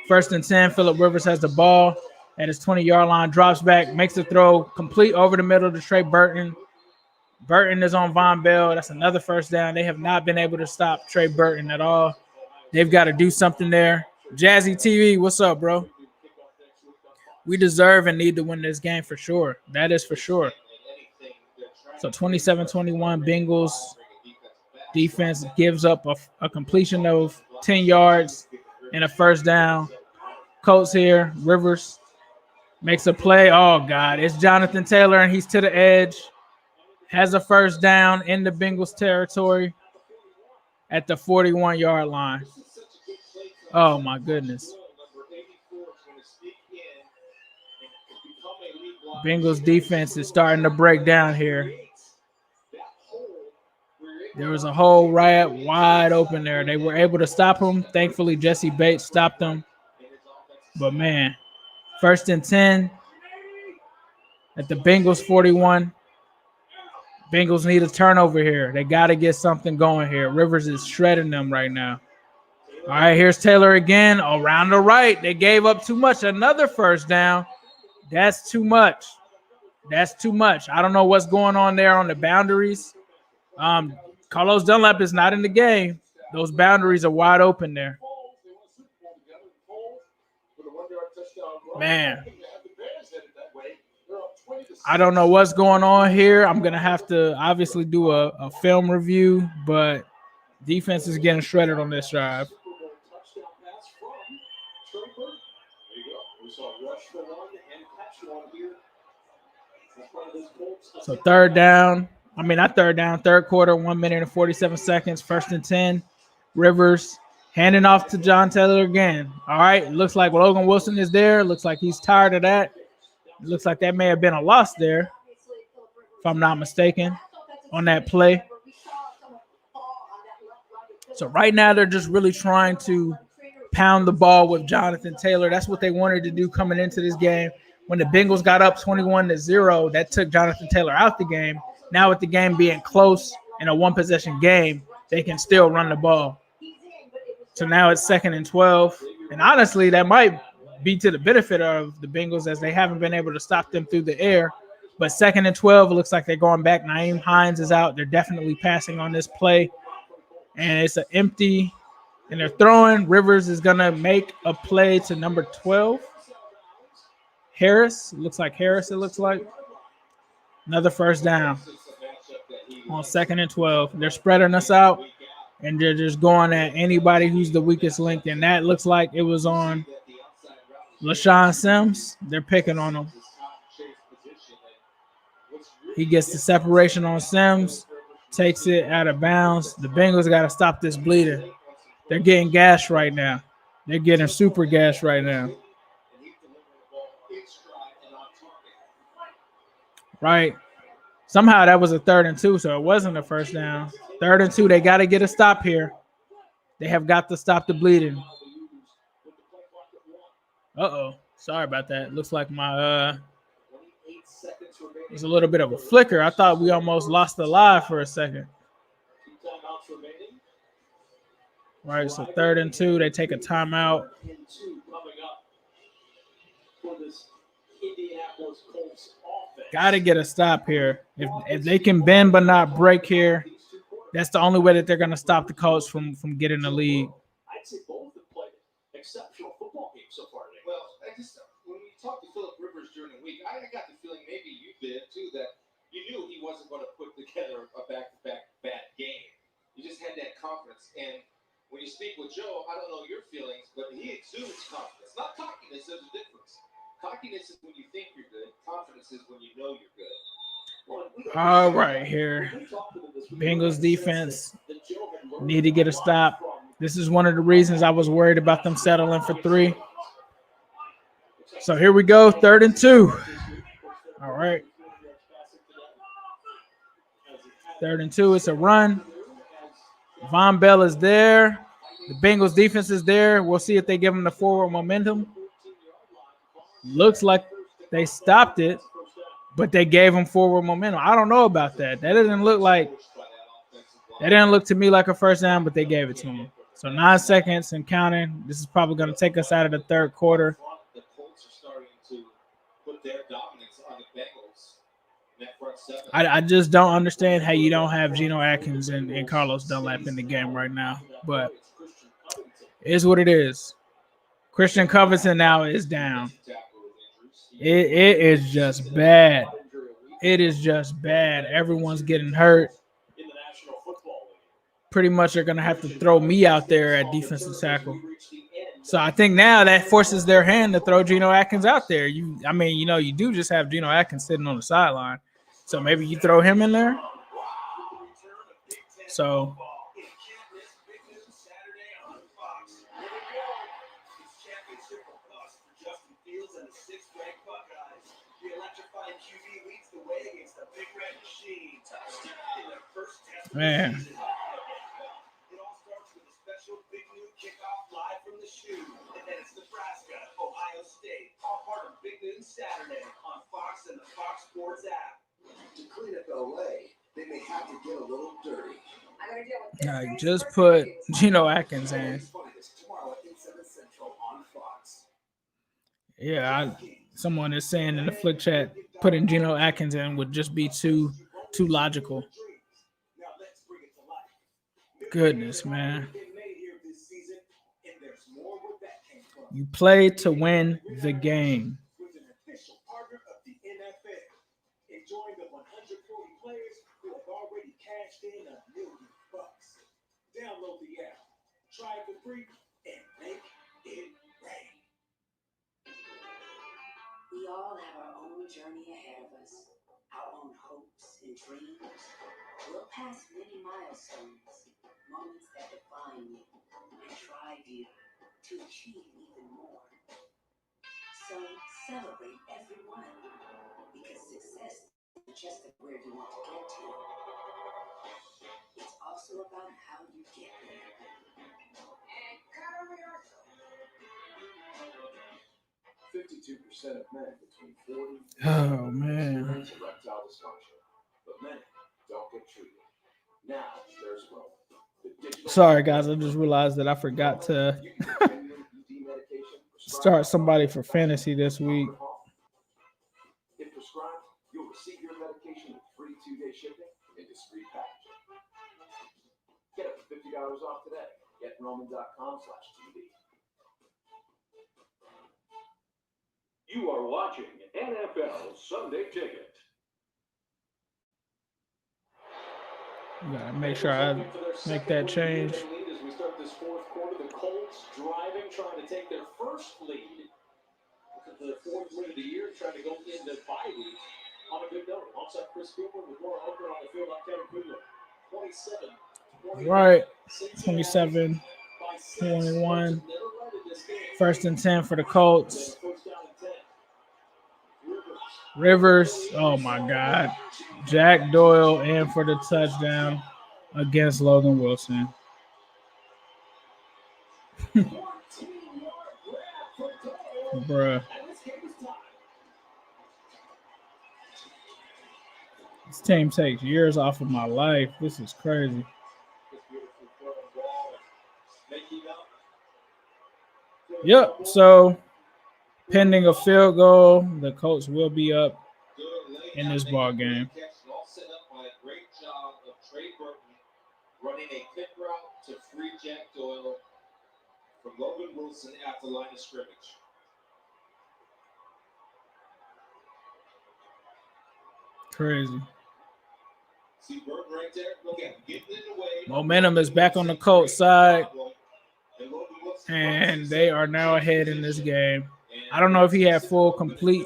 1st and 10. Phillip Rivers has the ball at his 20-yard line. Drops back, makes the throw complete over the middle to Trey Burton. Burton is on Von Bell. That's another first down. They have not been able to stop Trey Burton at all. They've got to do something there. Jazzy TV, what's up, bro? We deserve and need to win this game for sure. That is for sure. So 27-21, Bengals defense gives up a completion of 10 yards and a first down. Colts here. Rivers makes a play. Oh, God. It's Jonathan Taylor, and he's to the edge. Has a first down in the Bengals territory at the 41-yard line. Oh, my goodness. Bengals defense is starting to break down here. There was a hole right wide open there. They were able to stop him. Thankfully, Jesse Bates stopped them. But, man, 1st and 10 at the Bengals 41. Bengals need a turnover here. They got to get something going here. Rivers is shredding them right now. All right, here's Taylor again. Around the right. They gave up too much. Another first down. That's too much. That's too much. I don't know what's going on there on the boundaries. Carlos Dunlap is not in the game. Those boundaries are wide open there. Man. I don't know what's going on here. I'm going to have to obviously do a film review, but defense is getting shredded on this drive. So third quarter, 1 minute and 47 seconds, 1st and 10. Rivers handing off to John Taylor again. All right, looks like Logan Wilson is there. Looks like he's tired of that. It looks like that may have been a loss there, if I'm not mistaken, on that play. So right now they're just really trying to pound the ball with Jonathan Taylor. That's what they wanted to do coming into this game. When the Bengals got up 21-0, that took Jonathan Taylor out the game. Now with the game being close in a one-possession game, they can still run the ball. So now it's 2nd and 12. And honestly, that might be to the benefit of the Bengals as they haven't been able to stop them through the air. But 2nd and 12, it looks like they're going back. Nyheim Hines is out. They're definitely passing on this play. And it's an empty, and they're throwing. Rivers is going to make a play to number 12. Harris. It looks like. Another first down on 2nd and 12. They're spreading us out, and they're just going at anybody who's the weakest link. And that looks like it was on LaShawn Sims. They're picking on him. He gets the separation on Sims, takes it out of bounds. The Bengals got to stop this bleeding. They're getting gashed right now. They're getting super gashed right now. Right. Somehow that was a 3rd and 2, so it wasn't a first down. 3rd and 2, they got to get a stop here. They have got to stop the bleeding. Uh-oh. Sorry about that. Looks like my there's a little bit of a flicker. I thought we almost lost the live for a second. All right, so 3rd and 2, they take a timeout. Got to get a stop here. If they can bend but not break here, that's the only way that they're going to stop the Colts from getting the lead. I'd say both have played exceptional football games so far today. Well, when we talked to Phillip Rivers during the week, I got the feeling maybe you did too, that you knew he wasn't going to put together a back-to-back bad game. You just had that confidence. And when you speak with Joe, I don't know your feelings, but he exudes confidence. Not cockiness, there's a difference. Cockiness is when you think you're good. Confidence is when you know you're good. All right, here. Bengals defense need to get a stop. This is one of the reasons I was worried about them settling for 3. So here we go, 3rd and 2. All right. 3rd and 2, it's a run. Von Bell is there. The Bengals defense is there. We'll see if they give them the forward momentum. Looks like they stopped it, but they gave him forward momentum. I don't know about that. That didn't look to me like a first down, but they gave it to him. So 9 seconds and counting. This is probably going to take us out of the third quarter. The Colts are starting to put their dominance on the Bengals. I just don't understand how you don't have Geno Atkins and Carlos Dunlap in the game right now. But it is what it is. Christian Covington now is down. It is just bad. It is just bad. Everyone's getting hurt. Pretty much are going to have to throw me out there at defensive tackle. So I think now that forces their hand to throw Geno Atkins out there. You do just have Geno Atkins sitting on the sideline. So maybe you throw him in there. So man. It all starts with a special big new kickoff live from the shoe. And then it's Nebraska, Ohio State, all part of Big Noon Saturday on Fox and the Fox Sports app. To clean up LA, they may have to get a little dirty. Just put Geno Atkins in. Tomorrow at 7 Central on Fox. Yeah, someone is saying in the flick chat, putting Geno Atkins in would just be too logical. Goodness, man. You play to win the game. Enjoying the 140 players who have already cashed in $1 million. Download the app, try it for free, and make it rain. We all have our own journey ahead of us, our own hopes and dreams. We'll pass many milestones, moments that define you and drive you to achieve even more. So celebrate every one, because success isn't just where you want to get to. It's also about how you get there. And cut a rehearsal. 52% of men between 40 Oh, man. experience erectile dysfunction, but many don't get treated. Now there's Roman. Sorry, guys. I just realized that I forgot to start somebody for fantasy this week. If prescribed, you'll receive your medication with free 2-day shipping and discreet packaging. Get up to $50 off today. GetRoman.com/TV. You are watching NFL Sunday Ticket. Gotta make sure I make that change. As we start this fourth quarter, the Colts driving, trying to take their first lead. The fourth win of the year, trying to go into bye week on a good note. Alongside Chris Cooper with more open on the field on Kevin Kugler. 27-21. Right. 27-21. First and 10 for the Colts. Rivers. Oh, my God. Jack Doyle in for the touchdown against Logan Wilson. Bruh. This team takes years off of my life. This is crazy. Yep. So, pending a field goal, the Colts will be up in this ball game. All set up by a great job of Trey Burton running a pick route to free Jack Doyle from Logan Wilson at the line of scrimmage. Crazy. See Burton right there? Look at him getting in the way. Momentum is back on the Colts side, and they are now ahead in this game. I don't know if he had full complete.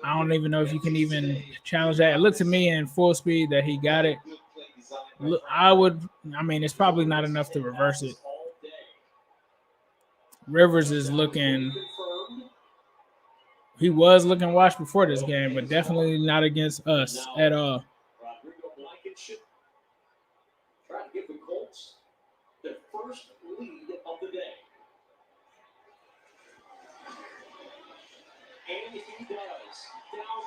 I don't even know if you can even challenge that. It looked to me in full speed that he got it. It's probably not enough to reverse it. Rivers is looking. He was looking washed before this game, but definitely not against us at all. Trying to give the Colts their first lead of the day. And he does. Down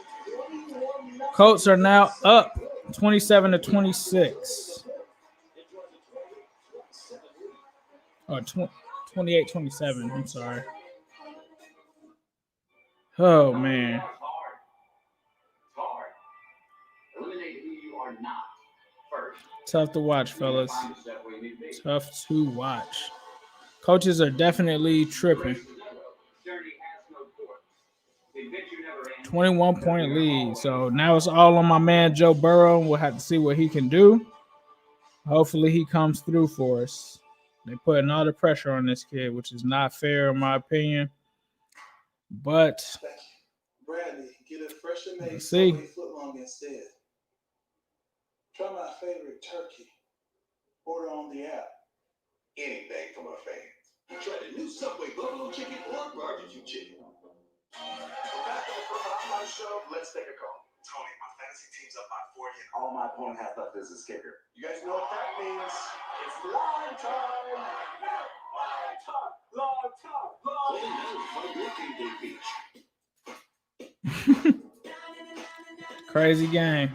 21-0. Colts are now up 27-26. Or 28-27. I'm sorry. Oh, man. Tough to watch, fellas. Tough to watch. Coaches are definitely tripping. 21-point lead. So now it's all on my man Joe Burrow. We'll have to see what he can do. Hopefully he comes through for us. They're putting all the pressure on this kid, which is not fair in my opinion. But Bradley, get a freshly made see. footlong instead. Try my favorite turkey. Order on the app. Anything from our fans. Try the new Subway buffalo chicken or barbecue chicken. We're back on the Highlight Show. Let's take a call. Tony, my fantasy team's up by 40 and all my opponent has left is his kicker. You guys know what that means? It's line time. Crazy game.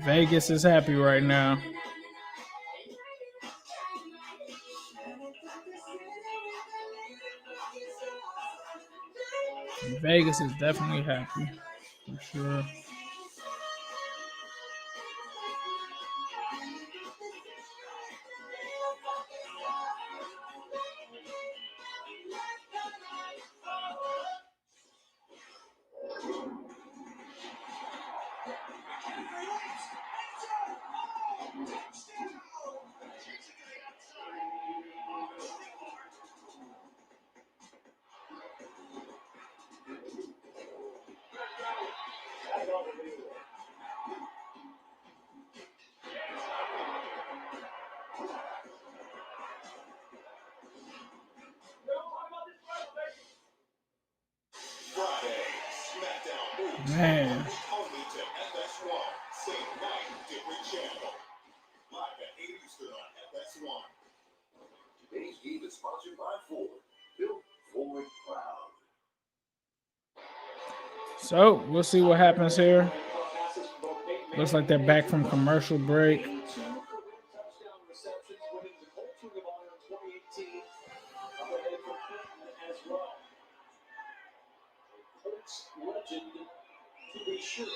Vegas is happy right now. Vegas is definitely happy, for sure. Man. Today's game is sponsored by Ford. Built Ford proud. So we'll see what happens here. Looks like they're back from commercial break. Legend to be sure.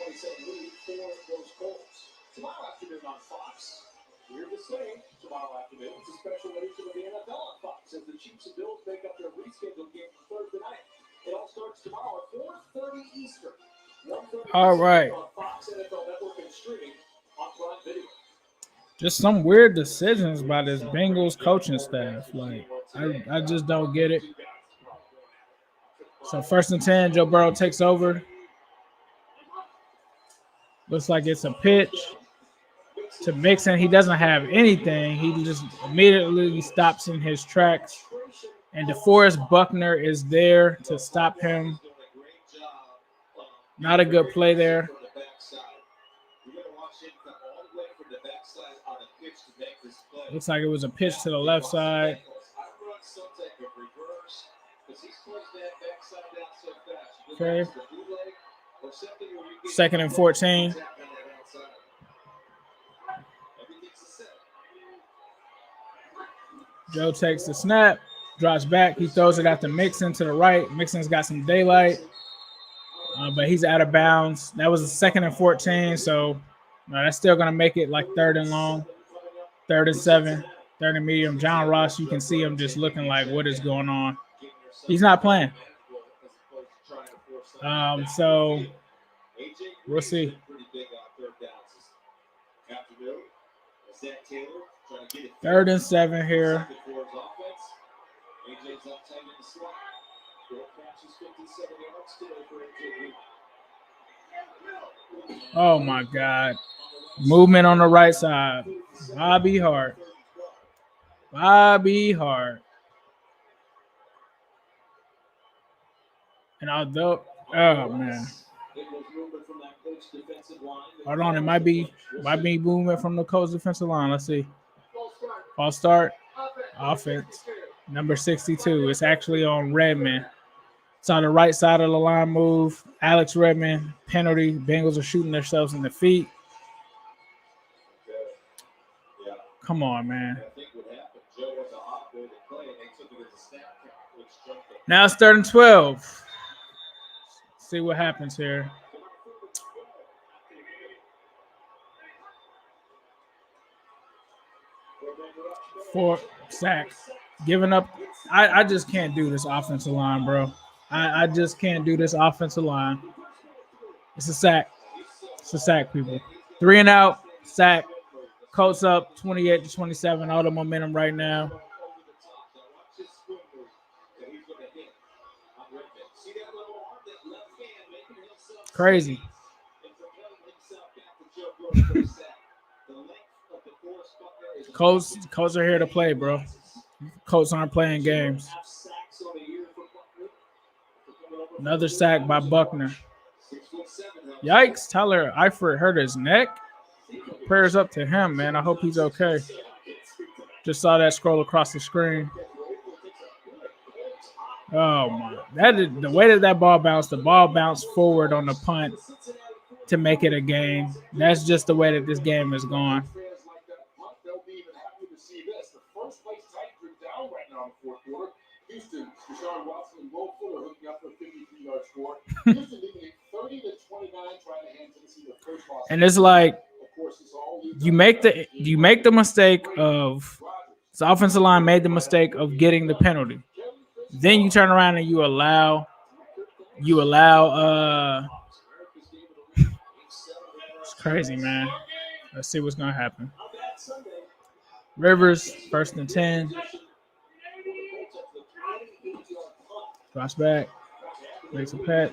27 lead for those Colts. Tomorrow afternoon on Fox. We're the same. Tomorrow afternoon, it's a special edition of the NFL on Fox as the Chiefs and Bills make up their rescheduled game for Thursday night. It all starts tomorrow at 4:30 Eastern. 1:30 All right. on Fox NFL Network and streaming on Prime Video. Just some weird decisions by this Bengals coaching staff. Like, I just don't get it. So 1st and 10, Joe Burrow takes over. Looks like it's a pitch to Mixon. He doesn't have anything. He just immediately stops in his tracks. And DeForest Buckner is there to stop him. Not a good play there. Looks like it was a pitch to the left side. Okay. 2nd and 14. Joe takes the snap, drops back. He throws it after Mixon to the right. Mixon's got some daylight, but he's out of bounds. That was a 2nd and 14, so that's still going to make it like 3rd and long, 3rd and 7, 3rd and medium. John Ross, you can see him just looking like, what is going on? He's not playing. So we'll see. 3rd and 7 here. Oh my God. Movement on the right side. Bobby Hart. And although, oh man. Hold on, it might be movement from the Colts defensive line. Let's see. False start. Offense. Number 62. It's actually on Redmond. It's on the right side of the line move. Alex Redmond, penalty. Bengals are shooting themselves in the feet. Come on, man. Now it's 3rd and 12. See what happens here. Four sacks. Giving up. I just can't do this offensive line, bro. I just can't do this offensive line. It's a sack. It's a sack, people. 3 and out. Sack. Colts up 28-27. All the momentum right now. Crazy. Colts are here to play, bro. Colts aren't playing games. Another sack by Buckner. Yikes. Tyler Eifert hurt his neck. Prayers up to him, man. I hope he's okay. Just saw that scroll across the screen. Oh, my. The way that ball bounced, the ball bounced forward on the punt to make it a game. That's just the way that this game is going. Houston, Deshaun Watson and Will Fuller hooking up for a 53-yard score. Houston leading 30-29, trying to hand Tennessee the first loss. And it's like you make the mistake of the offensive line made the mistake of getting the penalty. Then you turn around and you allow it's crazy, man. Let's see what's gonna happen. Rivers, 1st and 10. Drops back, makes a patch,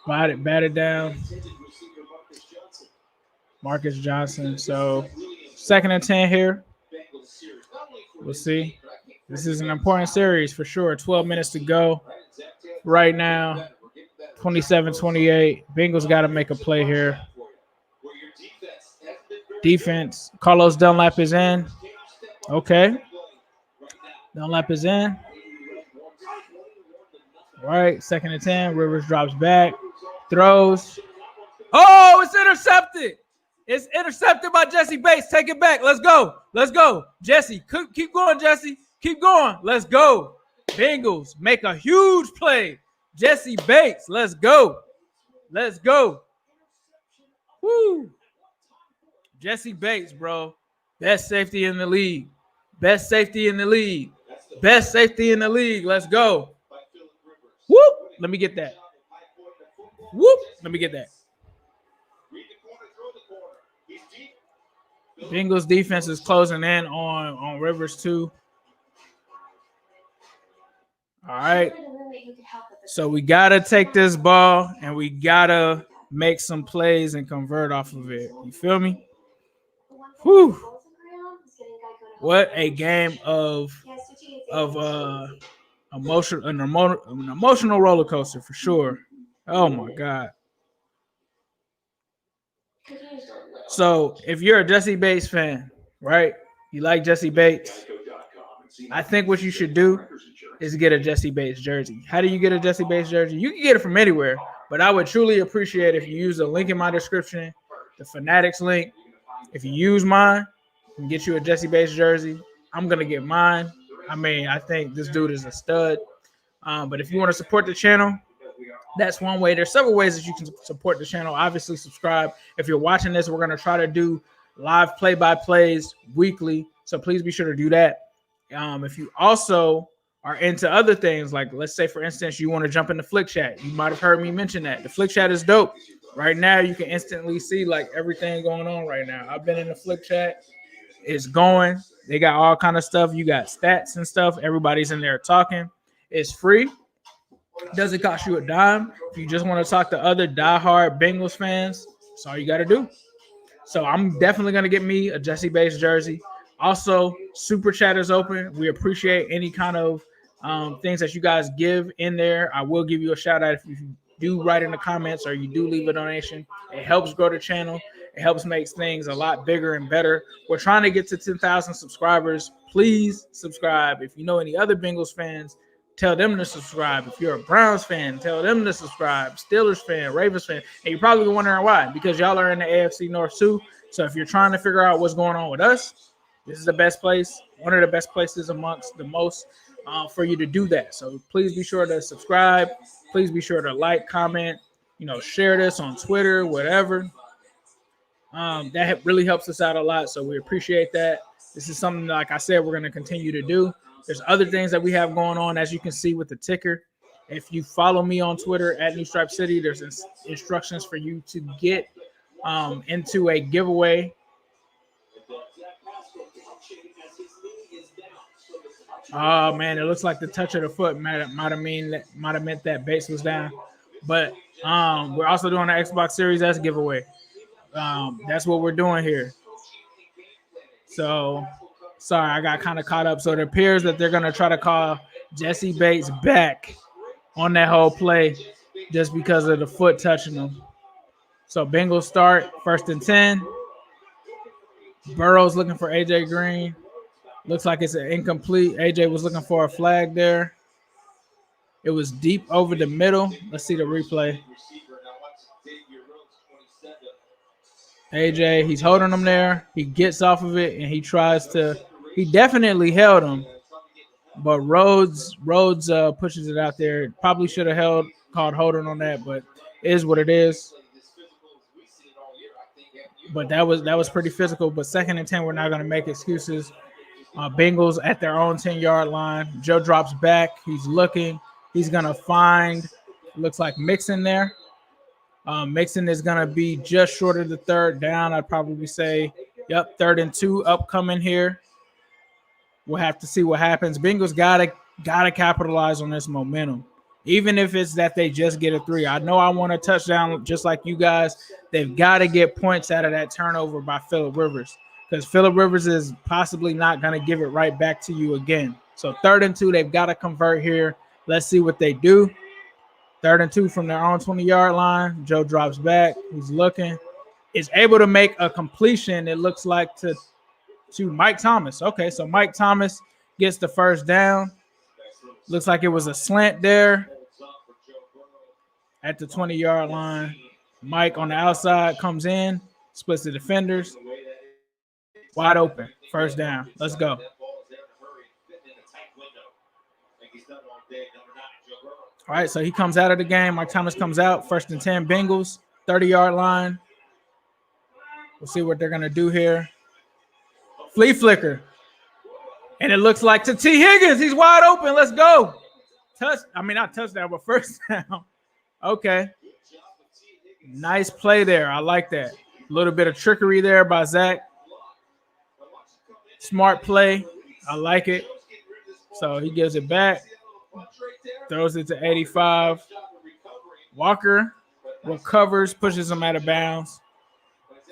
batted down. Marcus Johnson. So 2nd and 10 here. We'll see. This is an important series for sure. 12 minutes to go right now. 27-28. Bengals got to make a play here. Defense. Carlos Dunlap is in. Okay. Dunlap is in. All right, 2nd and 10. Rivers drops back. Throws. Oh, it's intercepted. It's intercepted by Jesse Bates. Take it back. Let's go. Let's go. Jesse, keep going, Jesse. Keep going. Let's go. Bengals make a huge play. Jesse Bates. Let's go. Let's go. Woo. Jesse Bates, bro. Best safety in the league. Best safety in the league. Best safety in the league. Let's go. Whoop. Let me get that. Whoop. Let me get that. Bengals defense is closing in on Rivers too. All right. So we got to take this ball and we got to make some plays and convert off of it. You feel me? Whew. What a game of an emotional roller coaster for sure. Oh my God. So if you're a Jesse Bates fan, right? You like Jesse Bates. I think what you should do is get a Jesse Bates jersey. How do you get a Jesse Bates jersey? You can get it from anywhere, but I would truly appreciate if you use the link in my description, the Fanatics link. If you use mine, I can get you a Jesse Bates jersey. I'm going to get mine. I mean, I think this dude is a stud. But if you want to support the channel, that's one way. There's several ways that you can support the channel. Obviously, subscribe. If you're watching this, we're going to try to do live play-by-plays weekly. So please be sure to do that. If you also are into other things, like let's say, for instance, you want to jump into Flick Chat. You might have heard me mention that. The Flick Chat is dope. Right now, you can instantly see like everything going on right now. I've been in the Flick Chat. It's going. They got all kind of stuff. You got stats and stuff. Everybody's in there talking. It's free. Doesn't cost you a dime. If you just want to talk to other diehard Bengals fans, that's all you got to do. So I'm definitely going to get me a Jesse Bates jersey. Also, Super Chat is open. We appreciate any kind of things that you guys give in there. I will give you a shout out if you do write in the comments or you do leave a donation. It helps grow the channel. It helps make things a lot bigger and better. We're trying to get to 10,000 subscribers. Please subscribe. If you know any other Bengals fans, tell them to subscribe. If you're a Browns fan, tell them to subscribe. Steelers fan, Ravens fan. And you're probably wondering why, because y'all are in the AFC North too. So if you're trying to figure out what's going on with us, this is the best place, one of the best places amongst the most for you to do that. So please be sure to subscribe. Please be sure to like, comment, share this on Twitter, whatever. That really helps us out a lot. So we appreciate that. This is something, like I said, we're going to continue to do. There's other things that we have going on, as you can see with the ticker. If you follow me on Twitter at New Stripe City, there's instructions for you to get into a giveaway. Oh man, it looks like the touch of the foot might have meant that base was down. But we're also doing the Xbox Series S giveaway. That's what we're doing here. So sorry, I got kind of caught up. So it appears that they're gonna try to call Jesse Bates back on that whole play just because of the foot touching him. So Bengals start 1st and 10. Burrow's looking for AJ Green. Looks like it's an incomplete. AJ was looking for a flag there. It was deep over the middle. Let's see the replay. AJ, he's holding him there. He gets off of it, and he tries to – he definitely held him. But Rhodes pushes it out there. Probably should have called holding on that, but it is what it is. But that was pretty physical. But 2nd and 10, we're not going to make excuses. Bengals at their own 10-yard line. Joe drops back. He's looking. He's going to find – looks like Mixon there. Mixon is going to be just short of the 3rd down. I'd probably say, 3rd and 2 upcoming here. We'll have to see what happens. Bengals gotta capitalize on this momentum, even if it's that they just get a 3. I know I want a touchdown just like you guys. They've got to get points out of that turnover by Phillip Rivers, because Phillip Rivers is possibly not going to give it right back to you again. So 3rd and 2, they've got to convert here. Let's see what they do. 3rd and 2 from their own 20-yard line. Joe drops back. He's looking. Is able to make a completion, it looks like, to Mike Thomas. Okay, so Mike Thomas gets the 1st down. Looks like it was a slant there at the 20-yard line. Mike on the outside comes in, splits the defenders. Wide open. 1st down. Let's go. All right, so he comes out of the game. Mike Thomas comes out. 1st and 10, Bengals, 30-yard line. We'll see what they're going to do here. Flea flicker. And it looks like to T. Higgins. He's wide open. Let's go. Not touchdown, but 1st down. Okay. Nice play there. I like that. A little bit of trickery there by Zach. Smart play. I like it. So he gives it back. Throws it to 85. Walker recovers, pushes him out of bounds.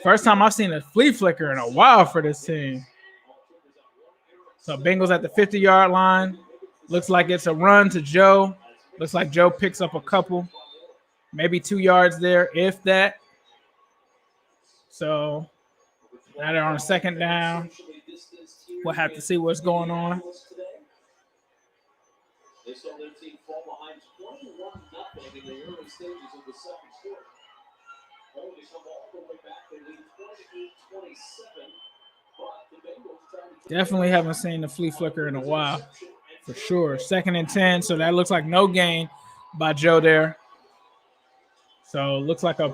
First time I've seen a flea flicker in a while for this team. So Bengals at the 50-yard line. Looks like it's a run to Joe. Looks like Joe picks up a couple. Maybe 2 yards there, if that. So now they're on a 2nd down. We'll have to see what's going on. They saw their team fall behind 21-0 in the early stages of the 2nd quarter. Only come all the way back. They lead 28-27. But the Bengals trying to definitely haven't seen the flea flicker in a while, for sure. 2nd and 10, so that looks like no gain by Joe there. So looks like a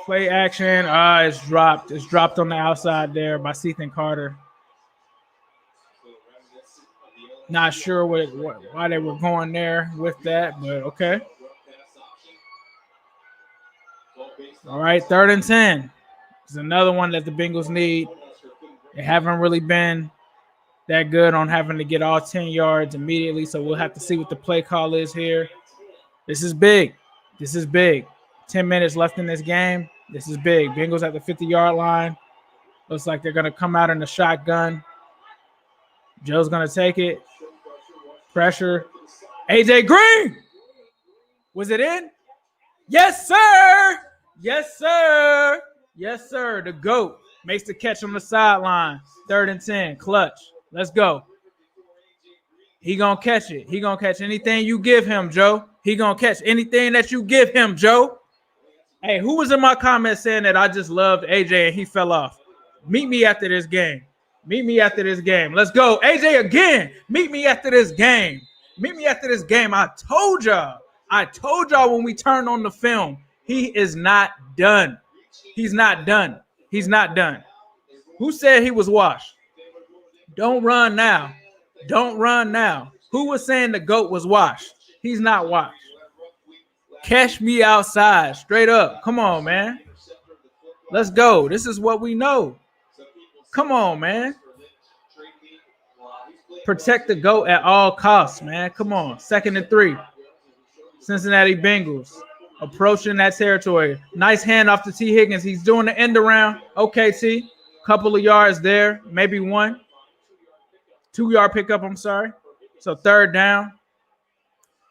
play action. It's dropped. It's dropped on the outside there by Ethan Carter. Not sure why they were going there with that, but okay. All right, 3rd and 10. It's another one that the Bengals need. They haven't really been that good on having to get all 10 yards immediately, so we'll have to see what the play call is here. This is big. This is big. 10 minutes left in this game. This is big. Bengals at the 50-yard line. Looks like they're going to come out in the shotgun. Joe's going to take it. Pressure. AJ Green. Was it in? Yes, sir. Yes, sir. Yes, sir. The GOAT makes the catch on the sideline. 3rd and 10. Clutch. Let's go. He gonna catch it. He gonna catch anything you give him, Joe. He gonna catch anything that you give him, Joe. Hey, who was in my comments saying that I just loved AJ and he fell off? Meet me after this game. Meet me after this game. Let's go. AJ again. Meet me after this game. Meet me after this game. I told y'all when we turned on the film, he is not done. He's not done. He's not done. Who said he was washed? Don't run now. Don't run now. Who was saying the GOAT was washed? He's not washed. Catch me outside. Straight up. Come on, man. Let's go. This is what we know. Come on, man. Protect the GOAT at all costs, man. Come on. 2nd and 3. Cincinnati Bengals approaching that territory. Nice hand off to T. Higgins. He's doing the end around. Okay, T. Couple of yards there. Maybe 1. 2-yard pickup, I'm sorry. So 3rd down.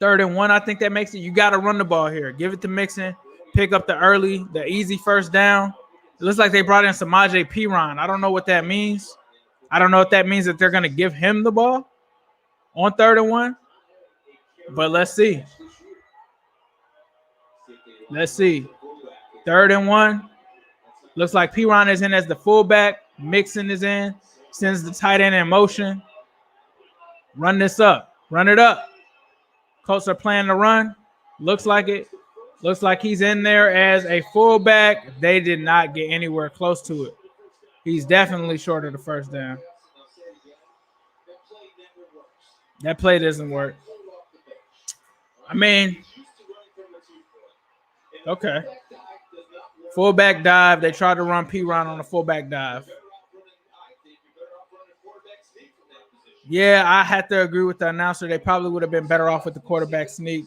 3rd and 1, I think that makes it. You got to run the ball here. Give it to Mixon. Pick up the easy 1st down. It looks like they brought in Samaje Perine. I don't know what that means. I don't know if that means that they're going to give him the ball on 3rd and 1. But let's see. Let's see. 3rd and 1. Looks like Perine is in as the fullback. Mixon is in. Sends the tight end in motion. Run this up. Run it up. Colts are planning to run. Looks like it. Looks like he's in there as a fullback. They did not get anywhere close to it. He's definitely short of the 1st down. That play doesn't work. I mean, okay. Fullback dive. They tried to run Perine on a fullback dive. Yeah, I had to agree with the announcer. They probably would have been better off with the quarterback sneak.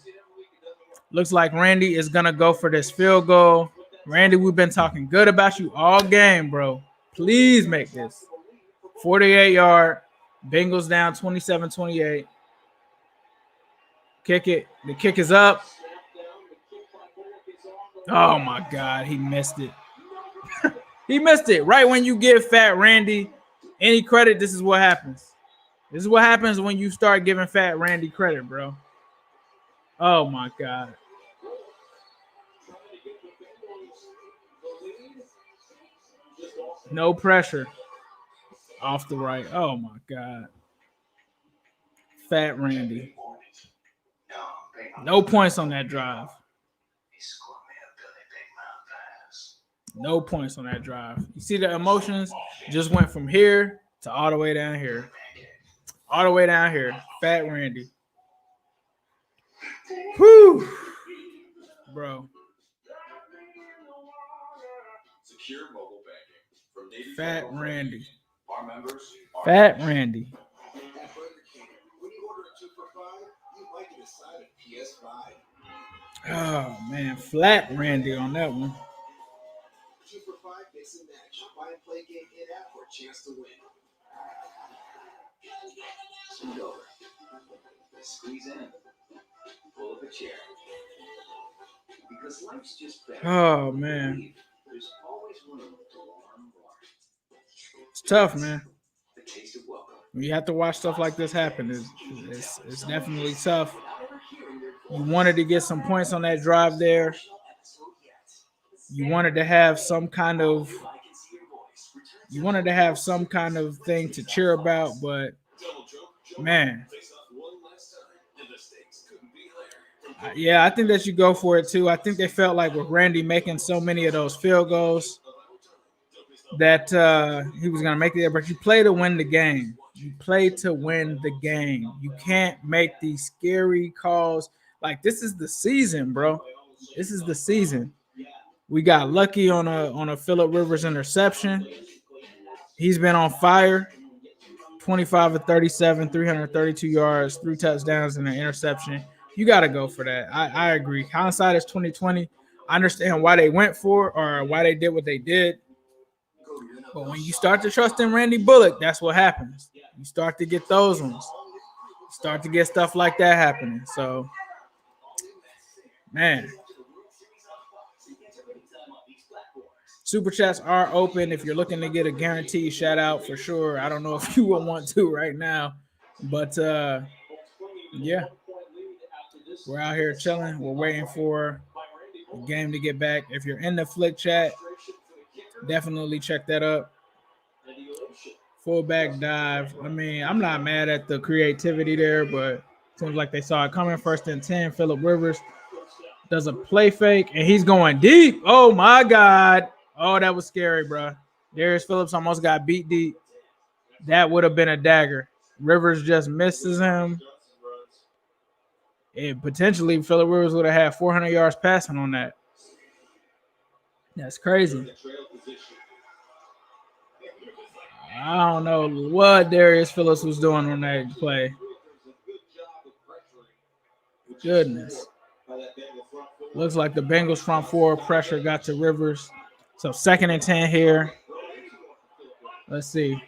Looks like Randy is going to go for this field goal. Randy, we've been talking good about you all game, bro. Please make this. 48-yard. Bengals down 27-28. Kick it. The kick is up. Oh, my God. He missed it. He missed it. Right when you give Fat Randy any credit, this is what happens. This is what happens when you start giving Fat Randy credit, bro. Oh, my God. No pressure. Off the right. Oh, my God. Fat Randy. No points on that drive. No points on that drive. You see the emotions just went from here to all the way down here. All the way down here. Fat Randy. Whew. Bro. Secure mobile banking from Navy Fat Randy. Our members are Fat Randy. When you order a 2 for $5, you might get a side of PS5. Oh, man. Flat Randy on that one. 2 for $5 mix and match. Buy and play game in-app for a chance to win. Scoot over. Squeeze in. Pull up a chair. Because life's just better. Oh, man. There's always room to learn more. It's tough, man. The taste of welcome. When you have to watch stuff like this happen, it's definitely tough. You wanted to get some points on that drive there. You wanted to have some kind of thing to cheer about, but man. Yeah, I think that you go for it too. I think they felt like with Randy making so many of those field goals that he was going to make it there, but you play to win the game. You play to win the game. You can't make these scary calls. Like, this is the season, bro. This is the season. We got lucky on a Phillip Rivers interception. He's been on fire. 25 of 37, 332 yards, 3 touchdowns, and an interception. You got to go for that. I agree. Hindsight is 2020. I understand why they went for it or why they did what they did. But when you start to trust in Randy Bullock, that's what happens. You start to get those ones. You start to get stuff like that happening. So, man. Super chats are open if you're looking to get a guaranteed shout out for sure. I don't know if you will want to right now, but yeah, we're out here chilling. We're waiting for the game to get back. If you're in the Flick chat, definitely check that up. Fullback dive. I mean, I'm not mad at the creativity there, but seems like they saw it coming. 1st and 10. Phillip Rivers does a play fake, and he's going deep. Oh, my God. Oh, that was scary, bro. Darius Phillips almost got beat deep. That would have been a dagger. Rivers just misses him. And potentially, Phillip Rivers would have had 400 yards passing on that. That's crazy. I don't know what Darius Phillips was doing on that play. Goodness. Looks like the Bengals front four pressure got to Rivers. So 2nd and 10 here. Let's see.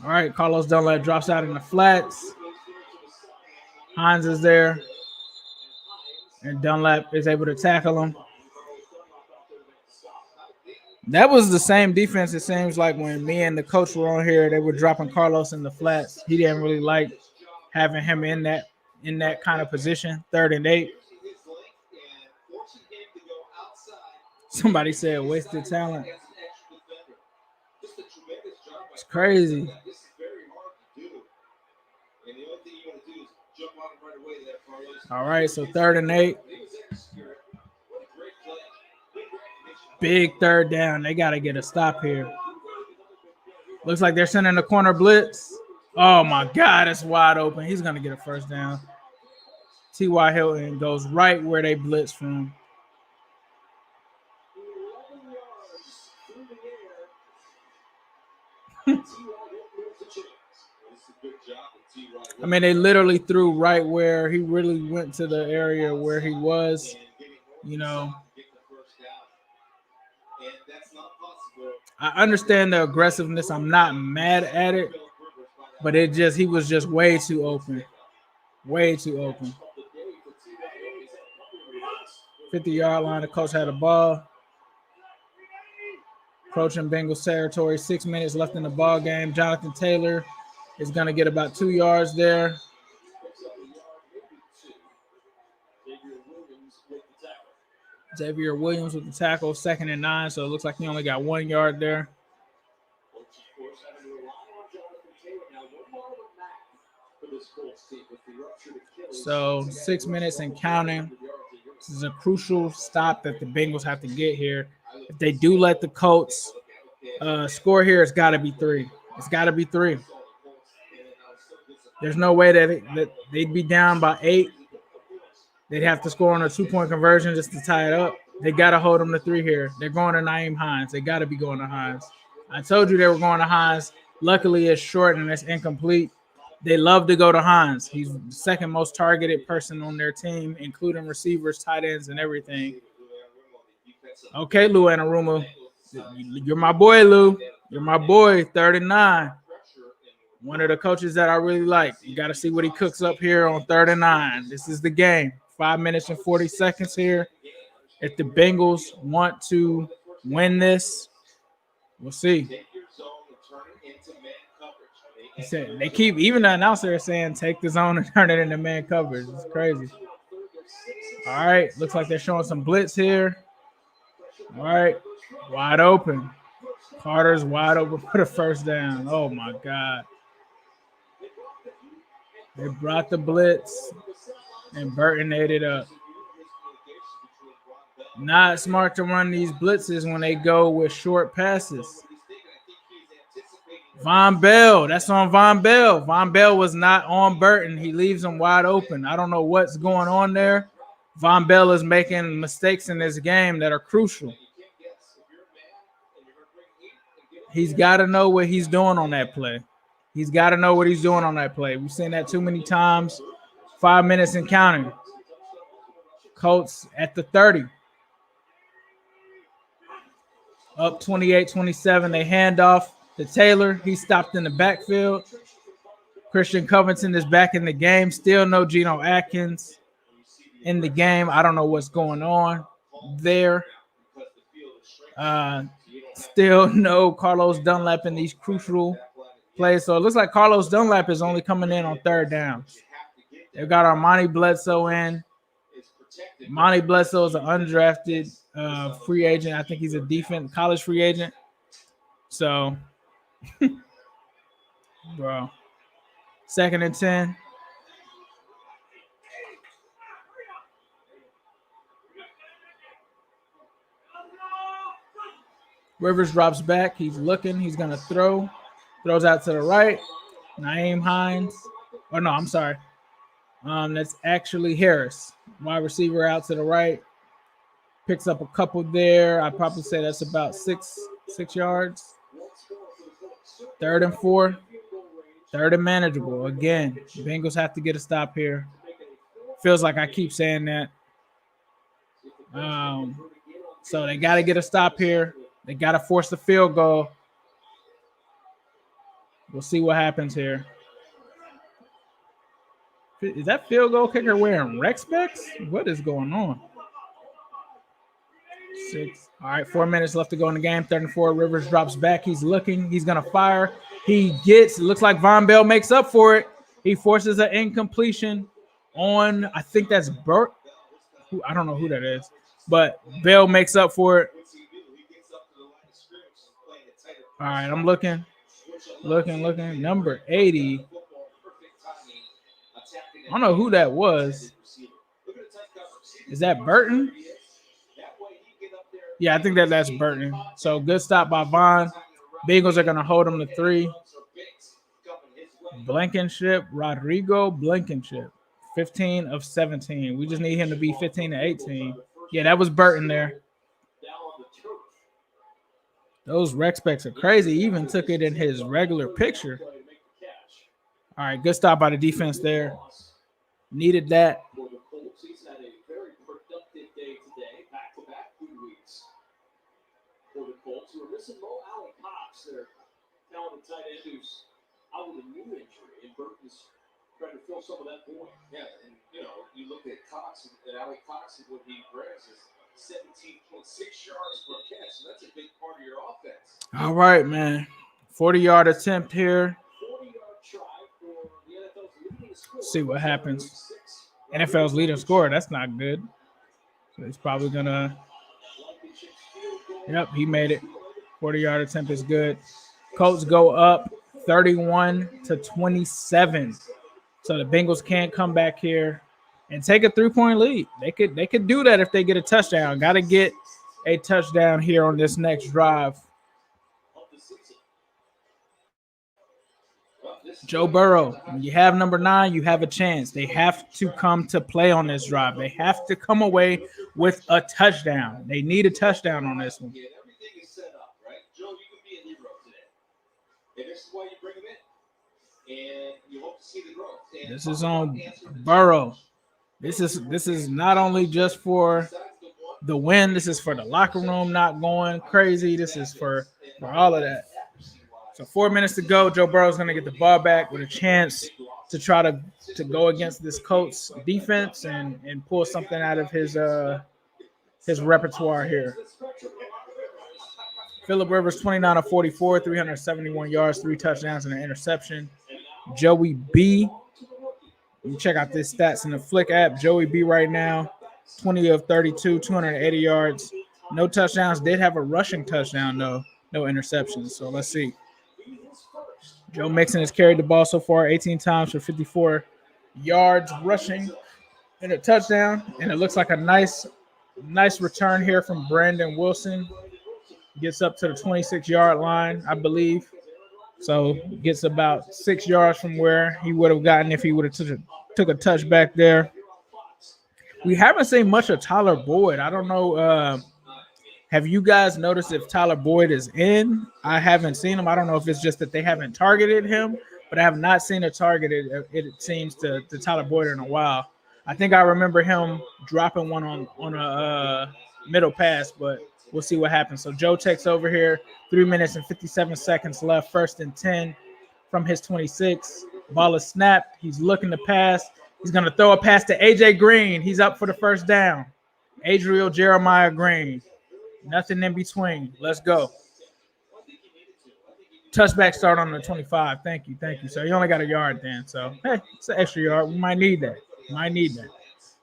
All right, Carlos Dunlap drops out in the flats. Hines is there. And Dunlap is able to tackle him. That was the same defense, it seems like, when me and the coach were on here, they were dropping Carlos in the flats. He didn't really like having him in that kind of position, 3rd and 8. Somebody said wasted talent. It's crazy. All right, so 3rd and 8. Big 3rd down. They got to get a stop here. Looks like they're sending the corner blitz. Oh, my God, it's wide open. He's going to get a 1st down. T.Y. Hilton goes right where they blitz from. I mean, they literally threw right where he really went to the area where he was, you know. I understand the aggressiveness. I'm not mad at it, but he was just way too open. Way too open. 50-yard line, the coach had a ball. Approaching Bengals territory, 6 minutes left in the ball game. Jonathan Taylor is going to get about 2 yards there. Xavier Williams with the tackle, 2nd and 9, so it looks like he only got 1 yard there. So 6 minutes and counting. This is a crucial stop that the Bengals have to get here. If they do let the Colts score here, it's got to be 3. It's got to be 3. There's no way that they'd be down by 8. They'd have to score on a 2-point conversion just to tie it up. They got to hold them to 3 here. They're going to Nyheim Hines. They got to be going to Hines. I told you they were going to Hines. Luckily, it's short and it's incomplete. They love to go to Hines. He's the 2nd most targeted person on their team, including receivers, tight ends, and everything. Okay, Lou Anarumo. You're my boy, Lou. You're my boy, 3rd and 9. One of the coaches that I really like. You got to see what he cooks up here on 3rd and 9. This is the game. 5 minutes and 40 seconds here. If the Bengals want to win this, we'll see. He said they keep, even the announcer is saying, take the zone and turn it into man coverage. It's crazy. All right, looks like they're showing some blitz here. All right, wide open. Carter's wide open for the 1st down. Oh, my God. They brought the blitz, and Burton ate it up. Not smart to run these blitzes when they go with short passes. Von Bell, that's on Von Bell. Von Bell was not on Burton. He leaves him wide open. I don't know what's going on there. Von Bell is making mistakes in this game that are crucial. He's got to know what he's doing on that play. He's got to know what he's doing on that play. We've seen that too many times. 5 minutes and counting. Colts at the 30. Up 28-27. They hand off to Taylor. He stopped in the backfield. Christian Covington is back in the game. Still no Geno Atkins in the game. I don't know what's going on there. Still no Carlos Dunlap in these crucial plays. So it looks like Carlos Dunlap is only coming in on third downs. They've got Armani Bledsoe in. Monty Bledsoe is an undrafted free agent. I think he's a college free agent. So, bro, 2nd and 10. Rivers drops back. He's looking. He's going to throw. Throws out to the right. Naeem Hines. Oh, no, I'm sorry. That's actually Harris. Wide receiver out to the right. Picks up a couple there. I'd probably say that's about six yards. 3rd and 4. 3rd and manageable. Again, the Bengals have to get a stop here. Feels like I keep saying that. So they got to get a stop here. They got to force the field goal. We'll see what happens here. Is that field goal kicker wearing rec specs? What is going on? 6. All right, 4 minutes left to go in the game. 3rd and 4. Rivers drops back. He's looking. He's going to fire. It looks like Von Bell makes up for it. He forces an incompletion on, I think that's Burt. I don't know who that is, but Bell makes up for it. All right, I'm looking. Number 80. I don't know who that was. Is that Burton? Yeah, I think that's Burton. So good stop by Vaughn. Bengals are going to hold him to 3. Rodrigo Blankenship, 15 of 17. We just need him to be 15 to 18. Yeah, that was Burton there. Those rec specs are crazy. He even took it in his regular picture. All right, good stop by the defense there. Needed that. For the Colts, he's had a very productive day today, back-to-back good weeks. For the Colts, who are missing Mo Allen Cox, their talented tight end who's out with a knee injury, and Burton's trying to fill some of that void. Yeah, and you look at Cox and Allen Cox, and what he brings is 17.6 yards per catch. So that's a big part of your offense. All right, man. 40-yard attempt here. 40-yard try for the NFL's leading scorer. See what happens. NFL's leading scorer. That's not good. So he's probably going to. Yep, he made it. 40-yard attempt is good. Colts go up 31-27. So the Bengals can't come back here and take a 3-point lead. They could do that if they get a touchdown. Got to get a touchdown here on this next drive. Joe Burrow, when you have number 9, you have a chance. They have to come to play on this drive. They have to come away with a touchdown. They need a touchdown on this one. Everything is set up, right? Joe, you could be a hero today. And this is why you bring him in. And you hope to see the growth. And this is on Burrow. This is not only just for the win. This is for the locker room not going crazy. This is for all of that. So 4 minutes to go. Joe Burrow's going to get the ball back with a chance to try to go against this Colts defense and pull something out of his repertoire here. Phillip Rivers, 29 of 44, 371 yards, 3 touchdowns, and an interception. Joey B. Let me check out this stats in the Flick app. Joey B right now, 20 of 32, 280 yards. No touchdowns. Did have a rushing touchdown, though. No interceptions. So let's see. Joe Mixon has carried the ball so far 18 times for 54 yards rushing and a touchdown. And it looks like a nice return here from Brandon Wilson. Gets up to the 26-yard line, I believe. So gets about 6 yards from where he would have gotten if he would have took a touch back there. We haven't seen much of Tyler Boyd. I don't know. Have you guys noticed if Tyler Boyd is in? I haven't seen him. I don't know if it's just that they haven't targeted him, but I have not seen a targeted, it seems, to Tyler Boyd in a while. I think I remember him dropping one on a middle pass, but we'll see what happens. So Joe takes over here. 3 minutes and 57 seconds left. 1st and 10 from his 26. Ball is snapped. He's looking to pass. He's going to throw a pass to A.J. Green. He's up for the first down. Adriel Jeremiah Green. Nothing in between. Let's go. Touchback start on the 25. Thank you. So you only got a yard then. So, hey, it's an extra yard. We might need that.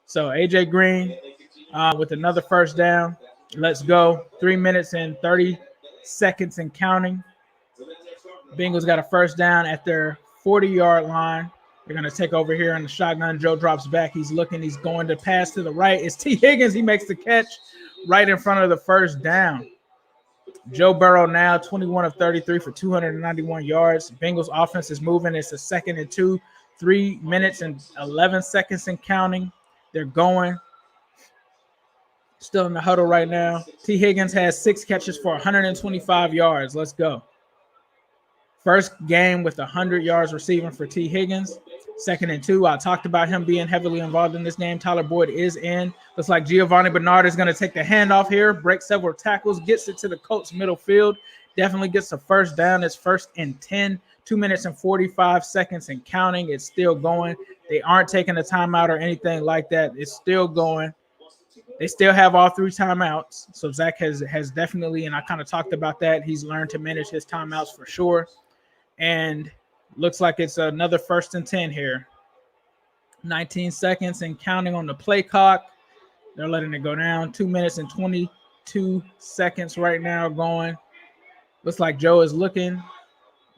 So, A.J. Green with another first down. Let's go. 3 minutes and 30 seconds and counting. Bengals got a first down at their 40-yard line. They're going to take over here on the shotgun. Joe drops back. He's looking. He's going to pass to the right. It's T. Higgins. He makes the catch right in front of the first down. Joe Burrow now 21 of 33 for 291 yards. Bengals offense is moving. It's a 2nd and 2. 3 minutes and 11 seconds and counting. They're going. Still in the huddle right now. T. Higgins has 6 catches for 125 yards. Let's go. First game with 100 yards receiving for T. Higgins. 2nd and 2. I talked about him being heavily involved in this game. Tyler Boyd is in. Looks like Giovanni Bernard is going to take the handoff here, break several tackles, gets it to the Colts middle field. Definitely gets the first down. It's 1st and 10. 2 minutes and 45 seconds and counting. It's still going. They aren't taking a timeout or anything like that. It's still going. They still have all 3 timeouts. So Zach has definitely, and I kind of talked about that, he's learned to manage his timeouts for sure. And looks like it's another 1st and 10 here. 19 seconds and counting on the play clock. They're letting it go down. 2 minutes and 22 seconds right now going. Looks like Joe is looking.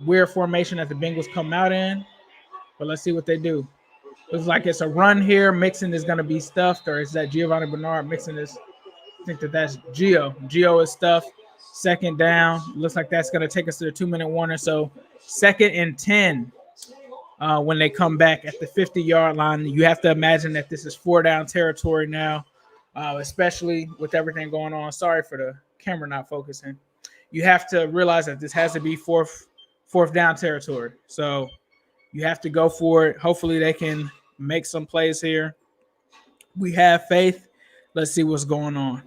Weird formation that the Bengals come out in. But let's see what they do. Looks like it's a run here. Mixon is going to be stuffed. Or is that Giovanni Bernard? Mixon is, I think that's Gio. Gio is stuffed. 2nd down. Looks like that's going to take us to the 2-minute warning. So 2nd and 10 when they come back at the 50-yard line. You have to imagine that this is 4-down territory now, especially with everything going on. Sorry for the camera not focusing. You have to realize that this has to be fourth down territory. So you have to go for it. Hopefully they can make some plays here. We have faith. Let's see what's going on.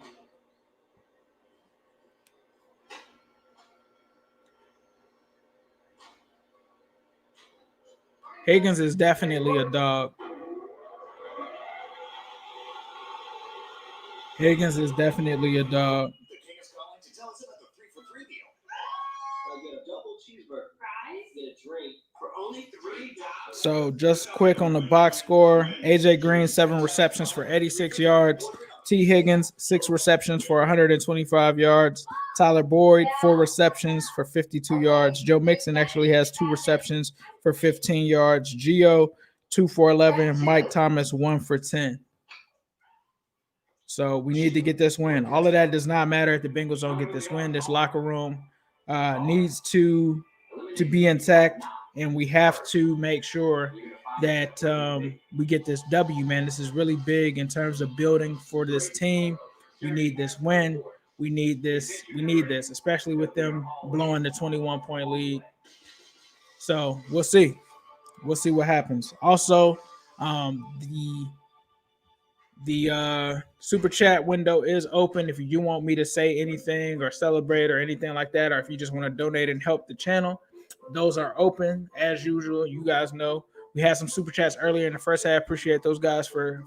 Higgins is definitely a dog. Higgins is definitely a dog. So just quick on the box score. A.J. Green, 7 receptions for 86 yards. T. Higgins, 6 receptions for 125 yards. Tyler Boyd, 4 receptions for 52 yards. Joe Mixon actually has 2 receptions for 15 yards. Gio, 2 for 11. Mike Thomas, 1 for 10. So we need to get this win. All of that does not matter if the Bengals don't get this win. This locker room needs to be intact, and we have to make sure that we get this W, man. This is really big in terms of building for this team. We need this win. We need this. We need this, especially with them blowing the 21-point lead. So we'll see. We'll see what happens. Also, the super chat window is open if you want me to say anything or celebrate or anything like that, or if you just want to donate and help the channel. Those are open as usual. You guys know we had some super chats earlier in the first half. Appreciate those guys for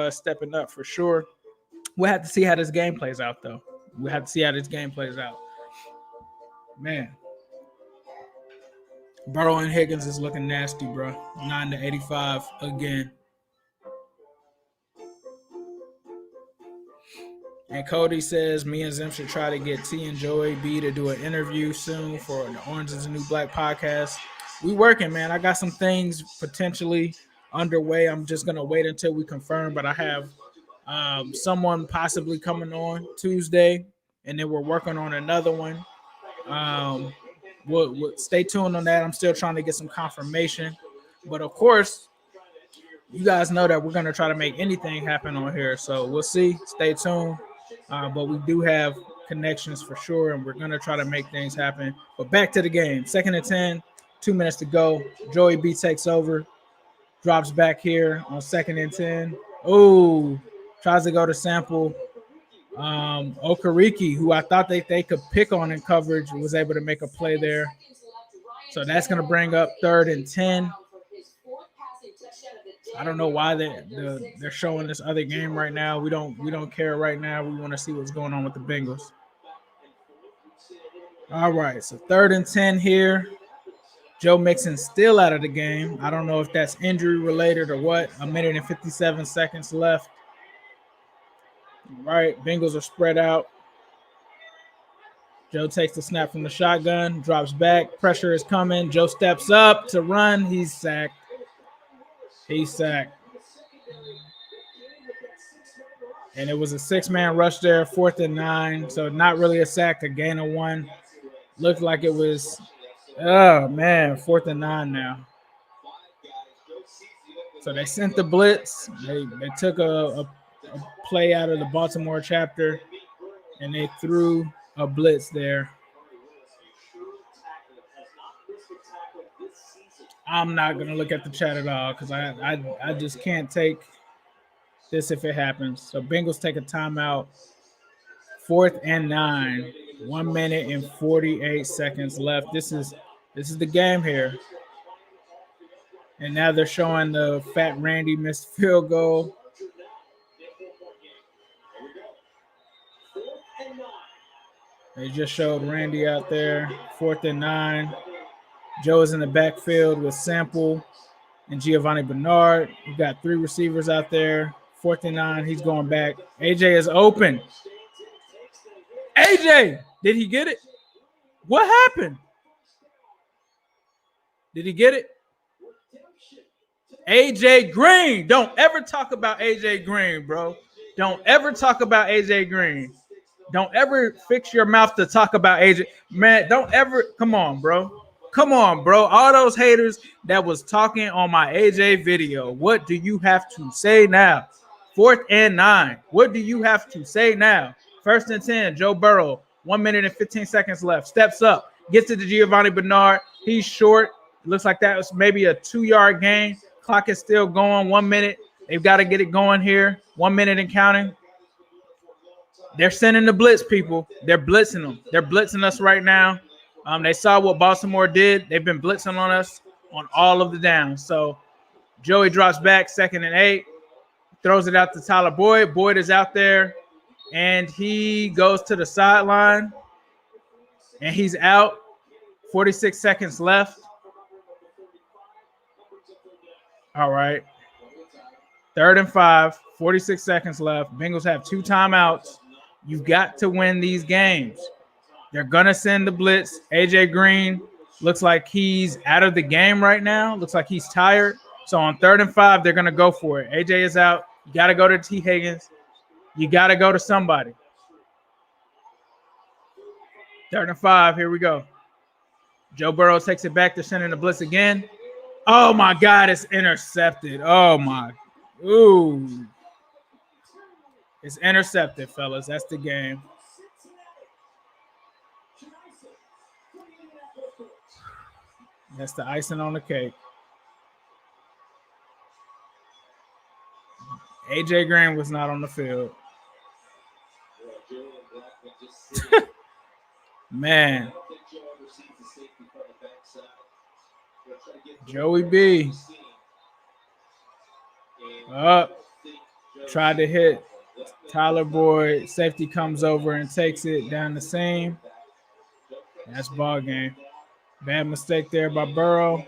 stepping up for sure. We'll have to see how this game plays out, though. Man, Burrow and Higgins is looking nasty, bro. 9-85 again. And Cody says, me and Zim should try to get T and Joey B to do an interview soon for the Orange is the New Black podcast. We working, man. I got some things potentially underway. I'm just going to wait until we confirm, but I have someone possibly coming on Tuesday, and then we're working on another one. We'll stay tuned on that. I'm still trying to get some confirmation. But, of course, you guys know that we're going to try to make anything happen on here. So we'll see. Stay tuned. But we do have connections for sure, and we're going to try to make things happen. But back to the game. 2nd and 10, 2 minutes to go. Joey B takes over, drops back here on 2nd and 10. Oh, tries to go to sample. Okereke, who I thought they could pick on in coverage, was able to make a play there. So that's going to bring up 3rd and 10. I don't know why they're showing this other game right now. We don't care right now. We want to see what's going on with the Bengals. All right, so 3rd and 10 here. Joe Mixon still out of the game. I don't know if that's injury related or what. 1 minute and 57 seconds left. All right, Bengals are spread out. Joe takes the snap from the shotgun, drops back. Pressure is coming. Joe steps up to run. He's sacked. And it was a 6-man rush there, 4th and 9. So not really a sack, a gain of 1. Looked like it was, 4th and 9 now. So they sent the blitz. They took a play out of the Baltimore chapter, and they threw a blitz there. I'm not going to look at the chat at all because I just can't take this if it happens. So Bengals take a timeout. 4th and 9. 1 minute and 48 seconds left. This is the game here. And now they're showing the Fat Randy missed field goal. They just showed Randy out there. 4th and 9. Joe is in the backfield with Sample and Giovanni Bernard. You got 3 receivers out there. 4th and 9. He's going back. AJ is open. AJ, did he get it? What happened? Did he get it? AJ Green. Don't ever talk about AJ Green, bro. Don't ever talk about AJ Green. Don't ever fix your mouth to talk about AJ. Man, don't ever. Come on, bro. Come on, bro. All those haters that was talking on my AJ video. What do you have to say now? 4th and 9. What do you have to say now? 1st and 10. Joe Burrow. 1 minute and 15 seconds left. Steps up. Gets to the Giovanni Bernard. He's short. It looks like that was maybe a 2-yard gain. Clock is still going. 1 minute. They've got to get it going here. 1 minute and counting. They're sending the blitz, people. They're blitzing them. They're blitzing us right now. They saw what Baltimore did. They've been blitzing on us on all of the downs. So Joey drops back, 2nd and 8. Throws it out to Tyler Boyd. Boyd is out there, and he goes to the sideline, and he's out. 46 seconds left. All right. 3rd and 5, 46 seconds left. Bengals have 2 timeouts. You've got to win these games. They're going to send the blitz. AJ Green looks like he's out of the game right now. Looks like he's tired. So on 3rd and 5, they're going to go for it. AJ is out. You got to go to T. Higgins. You got to go to somebody. 3rd and 5. Here we go. Joe Burrow takes it back. They're sending the blitz again. Oh, my God. It's intercepted. Oh, my. Ooh. It's intercepted, fellas. That's the game. That's the icing on the cake. AJ Green was not on the field. Man. Joey B. Up. Tried to hit Tyler Boyd. Safety comes over and takes it down the seam. That's ball game. Bad mistake there by Burrow.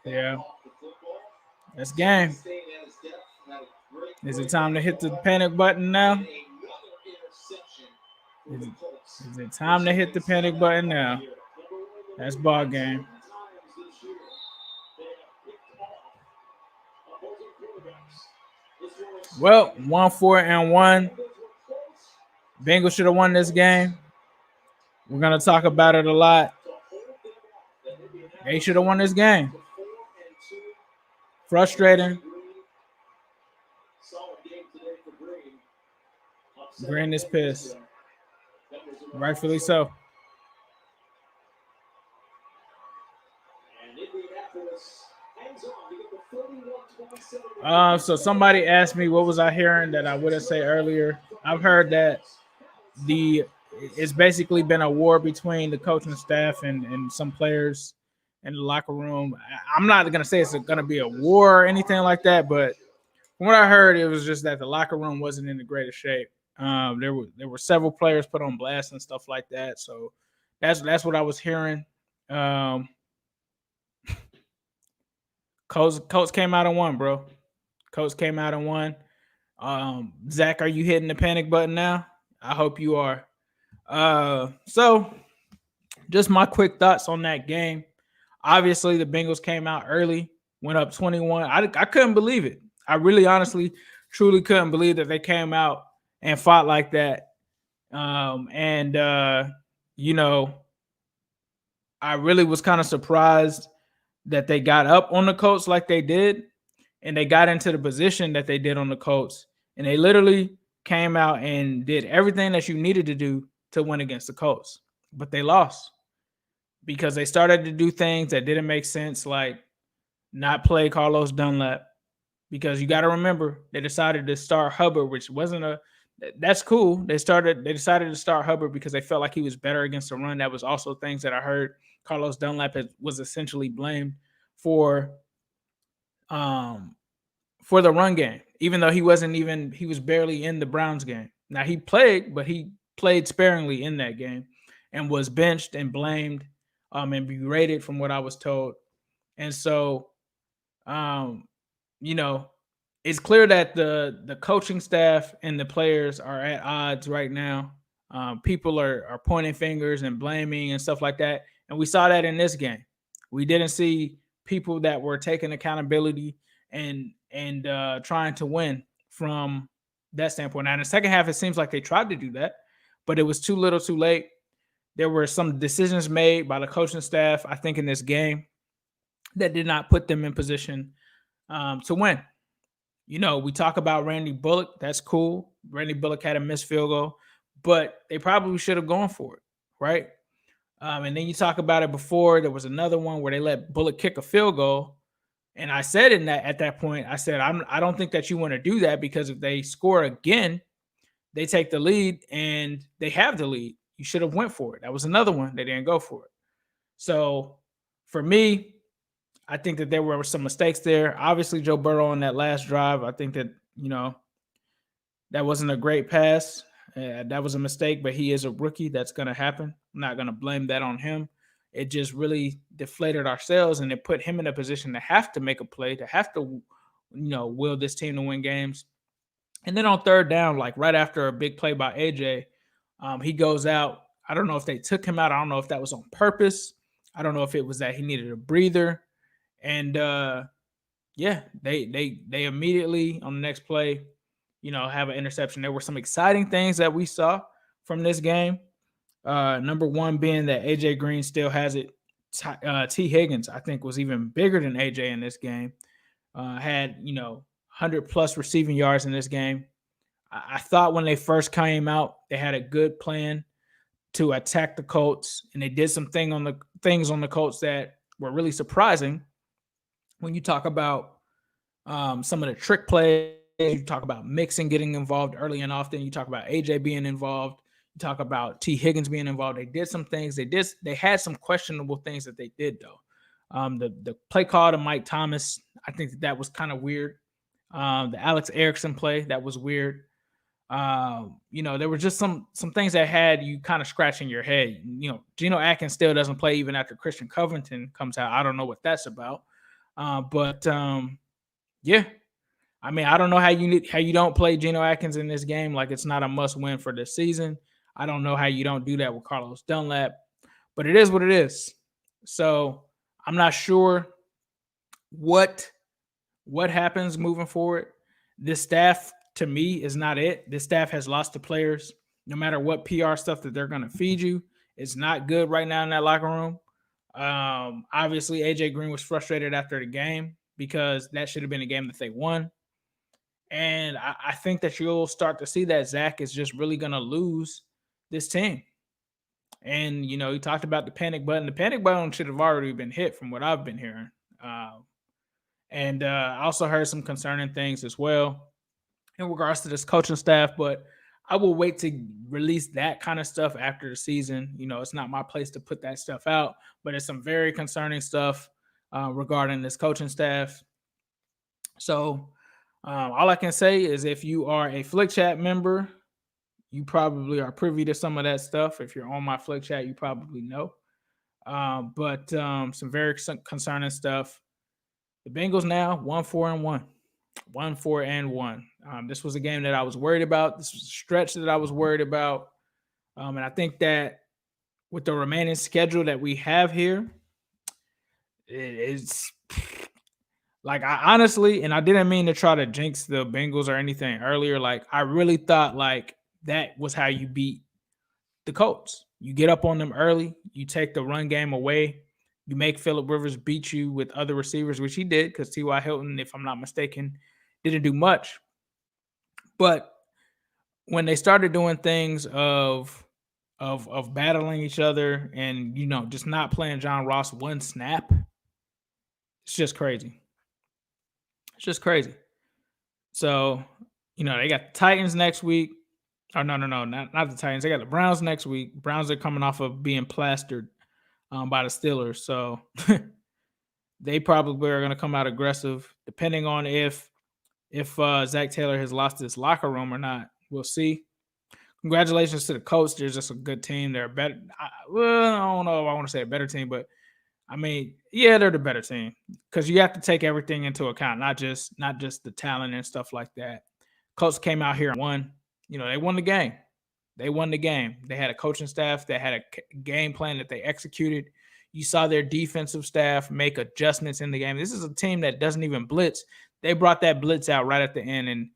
Yeah. That's game. Is it time to hit the panic button now? Is it time to hit the panic button now? That's ball game. Well, 1-4-1. Bengals should have won this game. We're going to talk about it a lot. They should have won this game. Frustrating. Green is pissed. Rightfully so. So somebody asked me what was I hearing that I wouldn't say earlier. I've heard that it's basically been a war between the coaching staff and some players in the locker room. I'm not going to say it's going to be a war or anything like that, but from what I heard, it was just that the locker room wasn't in the greatest shape. There were several players put on blast and stuff like that. So that's what I was hearing. Colts came out and won, bro. Colts came out and won. Zach, are you hitting the panic button now? I hope you are. So just my quick thoughts on that game. Obviously, the Bengals came out early, went up 21. I couldn't believe it. I really, honestly, truly couldn't believe that they came out and fought like that. You know, I really was kind of surprised that they got up on the Colts like they did, and they got into the position that they did on the Colts, and they literally came out and did everything that you needed to do to win against the Colts. But they lost because they started to do things that didn't make sense, like not play Carlos Dunlap. Because you got to remember, they decided to start Hubbard, which wasn't that's cool. They decided to start Hubbard because they felt like he was better against the run. That was also things that I heard. Carlos Dunlap was essentially blamed for the run game, even though he was barely in the Browns game. Now he played, but he played sparingly in that game and was benched and blamed and berated from what I was told. And so, it's clear that the coaching staff and the players are at odds right now. People are pointing fingers and blaming and stuff like that. And we saw that in this game. We didn't see people that were taking accountability and trying to win from that standpoint. Now, in the second half, it seems like they tried to do that, but it was too little too late. There were some decisions made by the coaching staff, I think, in this game that did not put them in position to win. We talk about Randy Bullock. That's cool. Randy Bullock had a missed field goal, but they probably should have gone for it, right? And then you talk about it before. There was another one where they let Bullock kick a field goal. And I said at that point, I said, I don't think that you want to do that, because if they score again, they take the lead and they have the lead. You should have went for it. That was another one. They didn't go for it. So for me, I think that there were some mistakes there. Obviously, Joe Burrow on that last drive, I think that, that wasn't a great pass. That was a mistake, but he is a rookie. That's going to happen. I'm not going to blame that on him. It just really deflated ourselves, and it put him in a position to have to make a play, to have to, will this team to win games. And then on third down, like right after a big play by AJ, he goes out. I don't know if they took him out. I don't know if that was on purpose. I don't know if it was that he needed a breather. And they immediately on the next play, have an interception. There were some exciting things that we saw from this game. Number one being that AJ Green still has it. T. Higgins, I think, was even bigger than AJ in this game. Had 100 plus receiving yards in this game. I thought when they first came out, they had a good plan to attack the Colts, and they did some things on the Colts that were really surprising. When you talk about some of the trick plays, you talk about Mixon getting involved early and often. You talk about AJ being involved. You talk about T. Higgins being involved. They did some things. They had some questionable things that they did, though. The play call to Mike Thomas, I think that was kind of weird. The Alex Erickson play, that was weird. There were just some things that had you kind of scratching your head. Geno Atkins still doesn't play even after Christian Covington comes out. I don't know what that's about. Yeah. I mean, I don't know how you don't play Geno Atkins in this game. Like, it's not a must win for this season. I don't know how you don't do that with Carlos Dunlap, but it is what it is. So I'm not sure what happens moving forward. This staff, to me, is not it. This staff has lost the players. No matter what PR stuff that they're going to feed you, it's not good right now in that locker room. Obviously, AJ Green was frustrated after the game because that should have been a game that they won. And I think that you'll start to see that Zach is just really going to lose this team. And, he talked about the panic button. The panic button should have already been hit from what I've been hearing. I also heard some concerning things as well in regards to this coaching staff. But I will wait to release that kind of stuff after the season. You know, it's not my place to put that stuff out, but it's some very concerning stuff regarding this coaching staff. So all I can say is if you are a Flick Chat member, you probably are privy to some of that stuff. If you're on my Flick Chat, you probably know. But some very concerning stuff. The Bengals now 1-4-1. 1-4-1. This was a game that I was worried about. This was a stretch that I was worried about. And I think that with the remaining schedule that we have here, it's like I honestly, and I didn't mean to try to jinx the Bengals or anything earlier. Like I really thought like that was how you beat the Colts. You get up on them early, you take the run game away, you make Phillip Rivers beat you with other receivers, which he did because T.Y. Hilton, if I'm not mistaken, didn't do much. But when they started doing things of battling each other and you know just not playing John Ross one snap, it's just crazy. It's just crazy. So, you know, they got the Titans next week. Oh, no, not the Titans. They got the Browns next week. Browns are coming off of being plastered by the Steelers. So they probably are going to come out aggressive, depending on if Zach Taylor has lost his locker room or not. We'll see. Congratulations to the Colts. They're just a good team. They're better. I don't know if I want to say a better team, but I mean, yeah, they're the better team because you have to take everything into account, not just the talent and stuff like that. Colts came out here and won. You know, they won the game. They won the game. They had a coaching staff that had a game plan that they executed. You saw their defensive staff make adjustments in the game. This is a team that doesn't even blitz. They brought that blitz out right at the end, and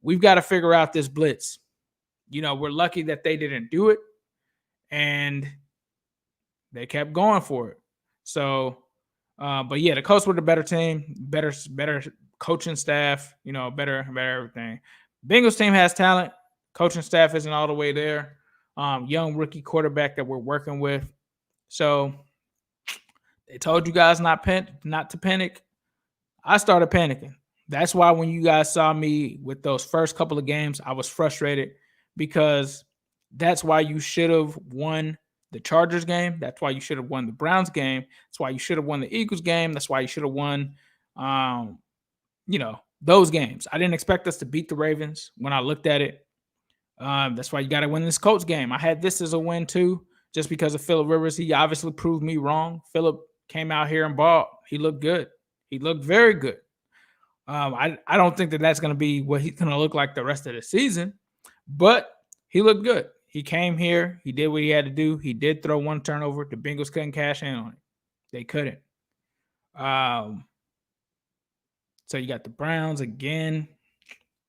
we've got to figure out this blitz. You know, we're lucky that they didn't do it, and they kept going for it. So, but yeah, the Colts were the better team, better coaching staff, you know, better everything. Bengals team has talent. Coaching staff isn't all the way there. Young rookie quarterback that we're working with. So they told you guys not to panic. I started panicking. That's why when you guys saw me with those first couple of games, I was frustrated because that's why you should have won the Chargers game. That's why you should have won the Browns game. That's why you should have won the Eagles game. That's why you should have won, you know, those games. I didn't expect us to beat the Ravens when I looked at it. That's why you got to win this Colts game. I had this as a win too, just because of Phillip Rivers. He obviously proved me wrong. Phillip came out here and balled. He looked good. He looked very good. I don't think that that's going to be what he's going to look like the rest of the season, but he looked good. He came here. He did what he had to do. He did throw one turnover. The Bengals couldn't cash in on it. They couldn't. So you got the Browns again.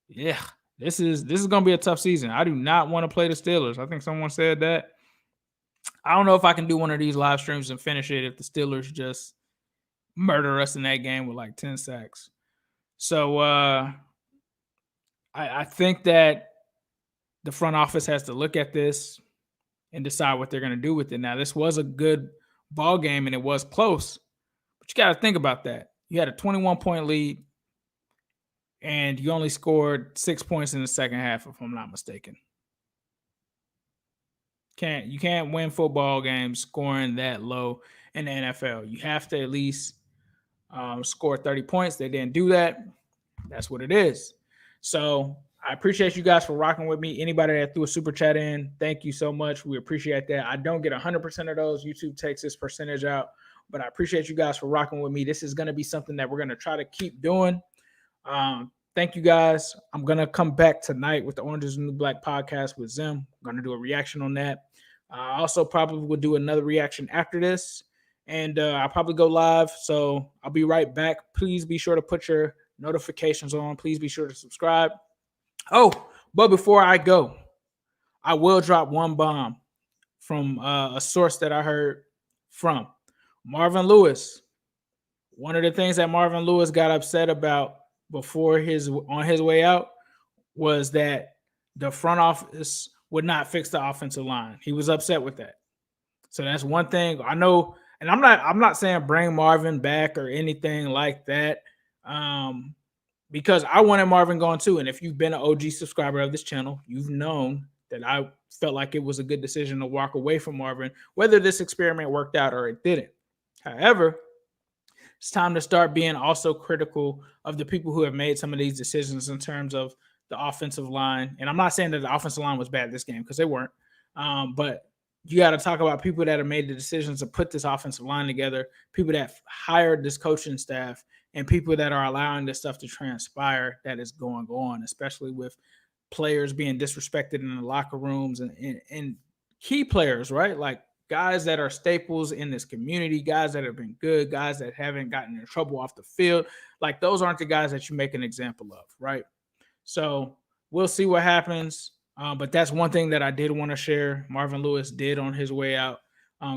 Yeah, this is going to be a tough season. I do not want to play the Steelers. I think someone said that. I don't know if I can do one of these live streams and finish it if the Steelers just murder us in that game with like 10 sacks. So I think that the front office has to look at this and decide what they're going to do with it. Now, this was a good ball game and it was close, but you got to think about that. You had a 21-point lead and you only scored 6 points in the second half, if I'm not mistaken. You can't win football games scoring that low in the NFL. You have to at least score 30 points. They didn't do that. That's what it is. So I appreciate you guys for rocking with me. Anybody that threw a super chat in, thank you so much. We appreciate that. I don't get 100% of those. YouTube takes this percentage out, but I appreciate you guys for rocking with me. This is going to be something that we're going to try to keep doing. Thank you guys. I'm going to come back tonight with the Orange is the New Black podcast with Zim. I'm going to do a reaction on that. I also probably will do another reaction after this, and I'll probably go live. So I'll be right back. Please be sure to put your notifications on. Please be sure to subscribe. Oh, but before I go, I will drop one bomb from a source that I heard from Marvin Lewis. One of the things that Marvin Lewis got upset about before on his way out was that the front office would not fix the offensive line. He was upset with that. So that's one thing I know. And I'm not saying bring Marvin back or anything like that. because I wanted Marvin gone too. And if you've been an OG subscriber of this channel, you've known that I felt like it was a good decision to walk away from Marvin, whether this experiment worked out or it didn't. However, it's time to start being also critical of the people who have made some of these decisions in terms of the offensive line. And I'm not saying that the offensive line was bad this game, because they weren't. But you got to talk about people that have made the decisions to put this offensive line together, people that hired this coaching staff, and people that are allowing this stuff to transpire that is going on, especially with players being disrespected in the locker rooms and key players, right? Like guys that are staples in this community, guys that have been good, guys that haven't gotten in trouble off the field. Like those aren't the guys that you make an example of, right? So we'll see what happens. But that's one thing that I did want to share. Marvin Lewis did on his way out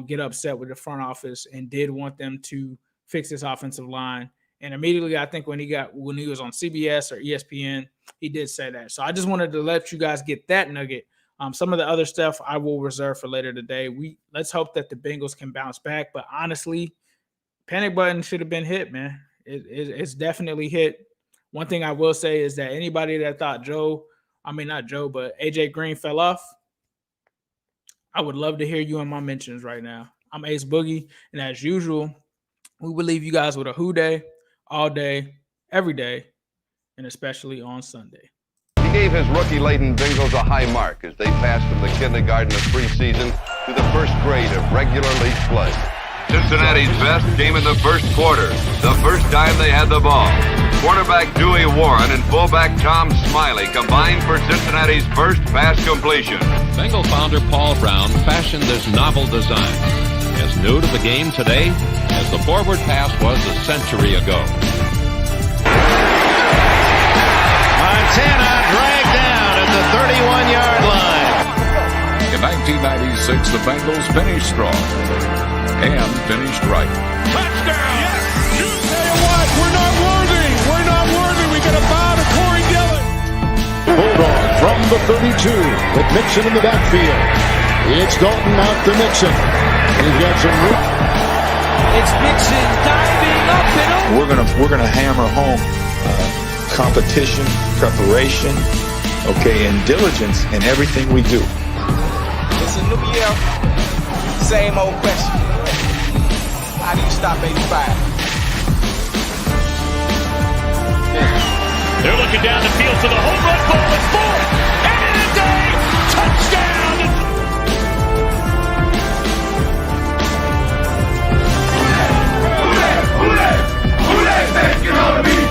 get upset with the front office and did want them to fix this offensive line. And immediately, I think when he was on CBS or ESPN, he did say that. So I just wanted to let you guys get that nugget. Some of the other stuff I will reserve for later today. Let's hope that the Bengals can bounce back. But honestly, panic button should have been hit, man. It's definitely hit. One thing I will say is that anybody that thought AJ Green fell off, I would love to hear you in my mentions right now. I'm Ace Boogie, and as usual, we will leave you guys with a who day, all day, every day, and especially on Sunday. He gave his rookie-laden Bengals a high mark as they passed from the kindergarten of preseason to the first grade of regular league play. Cincinnati's best came in the first quarter, the first time they had the ball. Quarterback Dewey Warren and fullback Tom Smiley combined for Cincinnati's first pass completion. Bengal founder Paul Brown fashioned this novel design, as new to the game today as the forward pass was a century ago. Montana dragged down at the 31-yard line. In 1996, the Bengals finished strong and finished right. Touchdown! Yes! You tell you what, we're not worthy. We're not worthy. We got a bow to Corey Dillon. Bulldog from the 32 with Mixon in the backfield. It's Dalton out to Mixon. He's got some room. It's Mixon diving up and over. We're gonna hammer home competition, preparation, and diligence in everything we do. It's a new year, same old question. How do you stop 85? They're looking down the field for the home run ball. It's fourth. And in a day, touchdown. Who they think you're gonna be?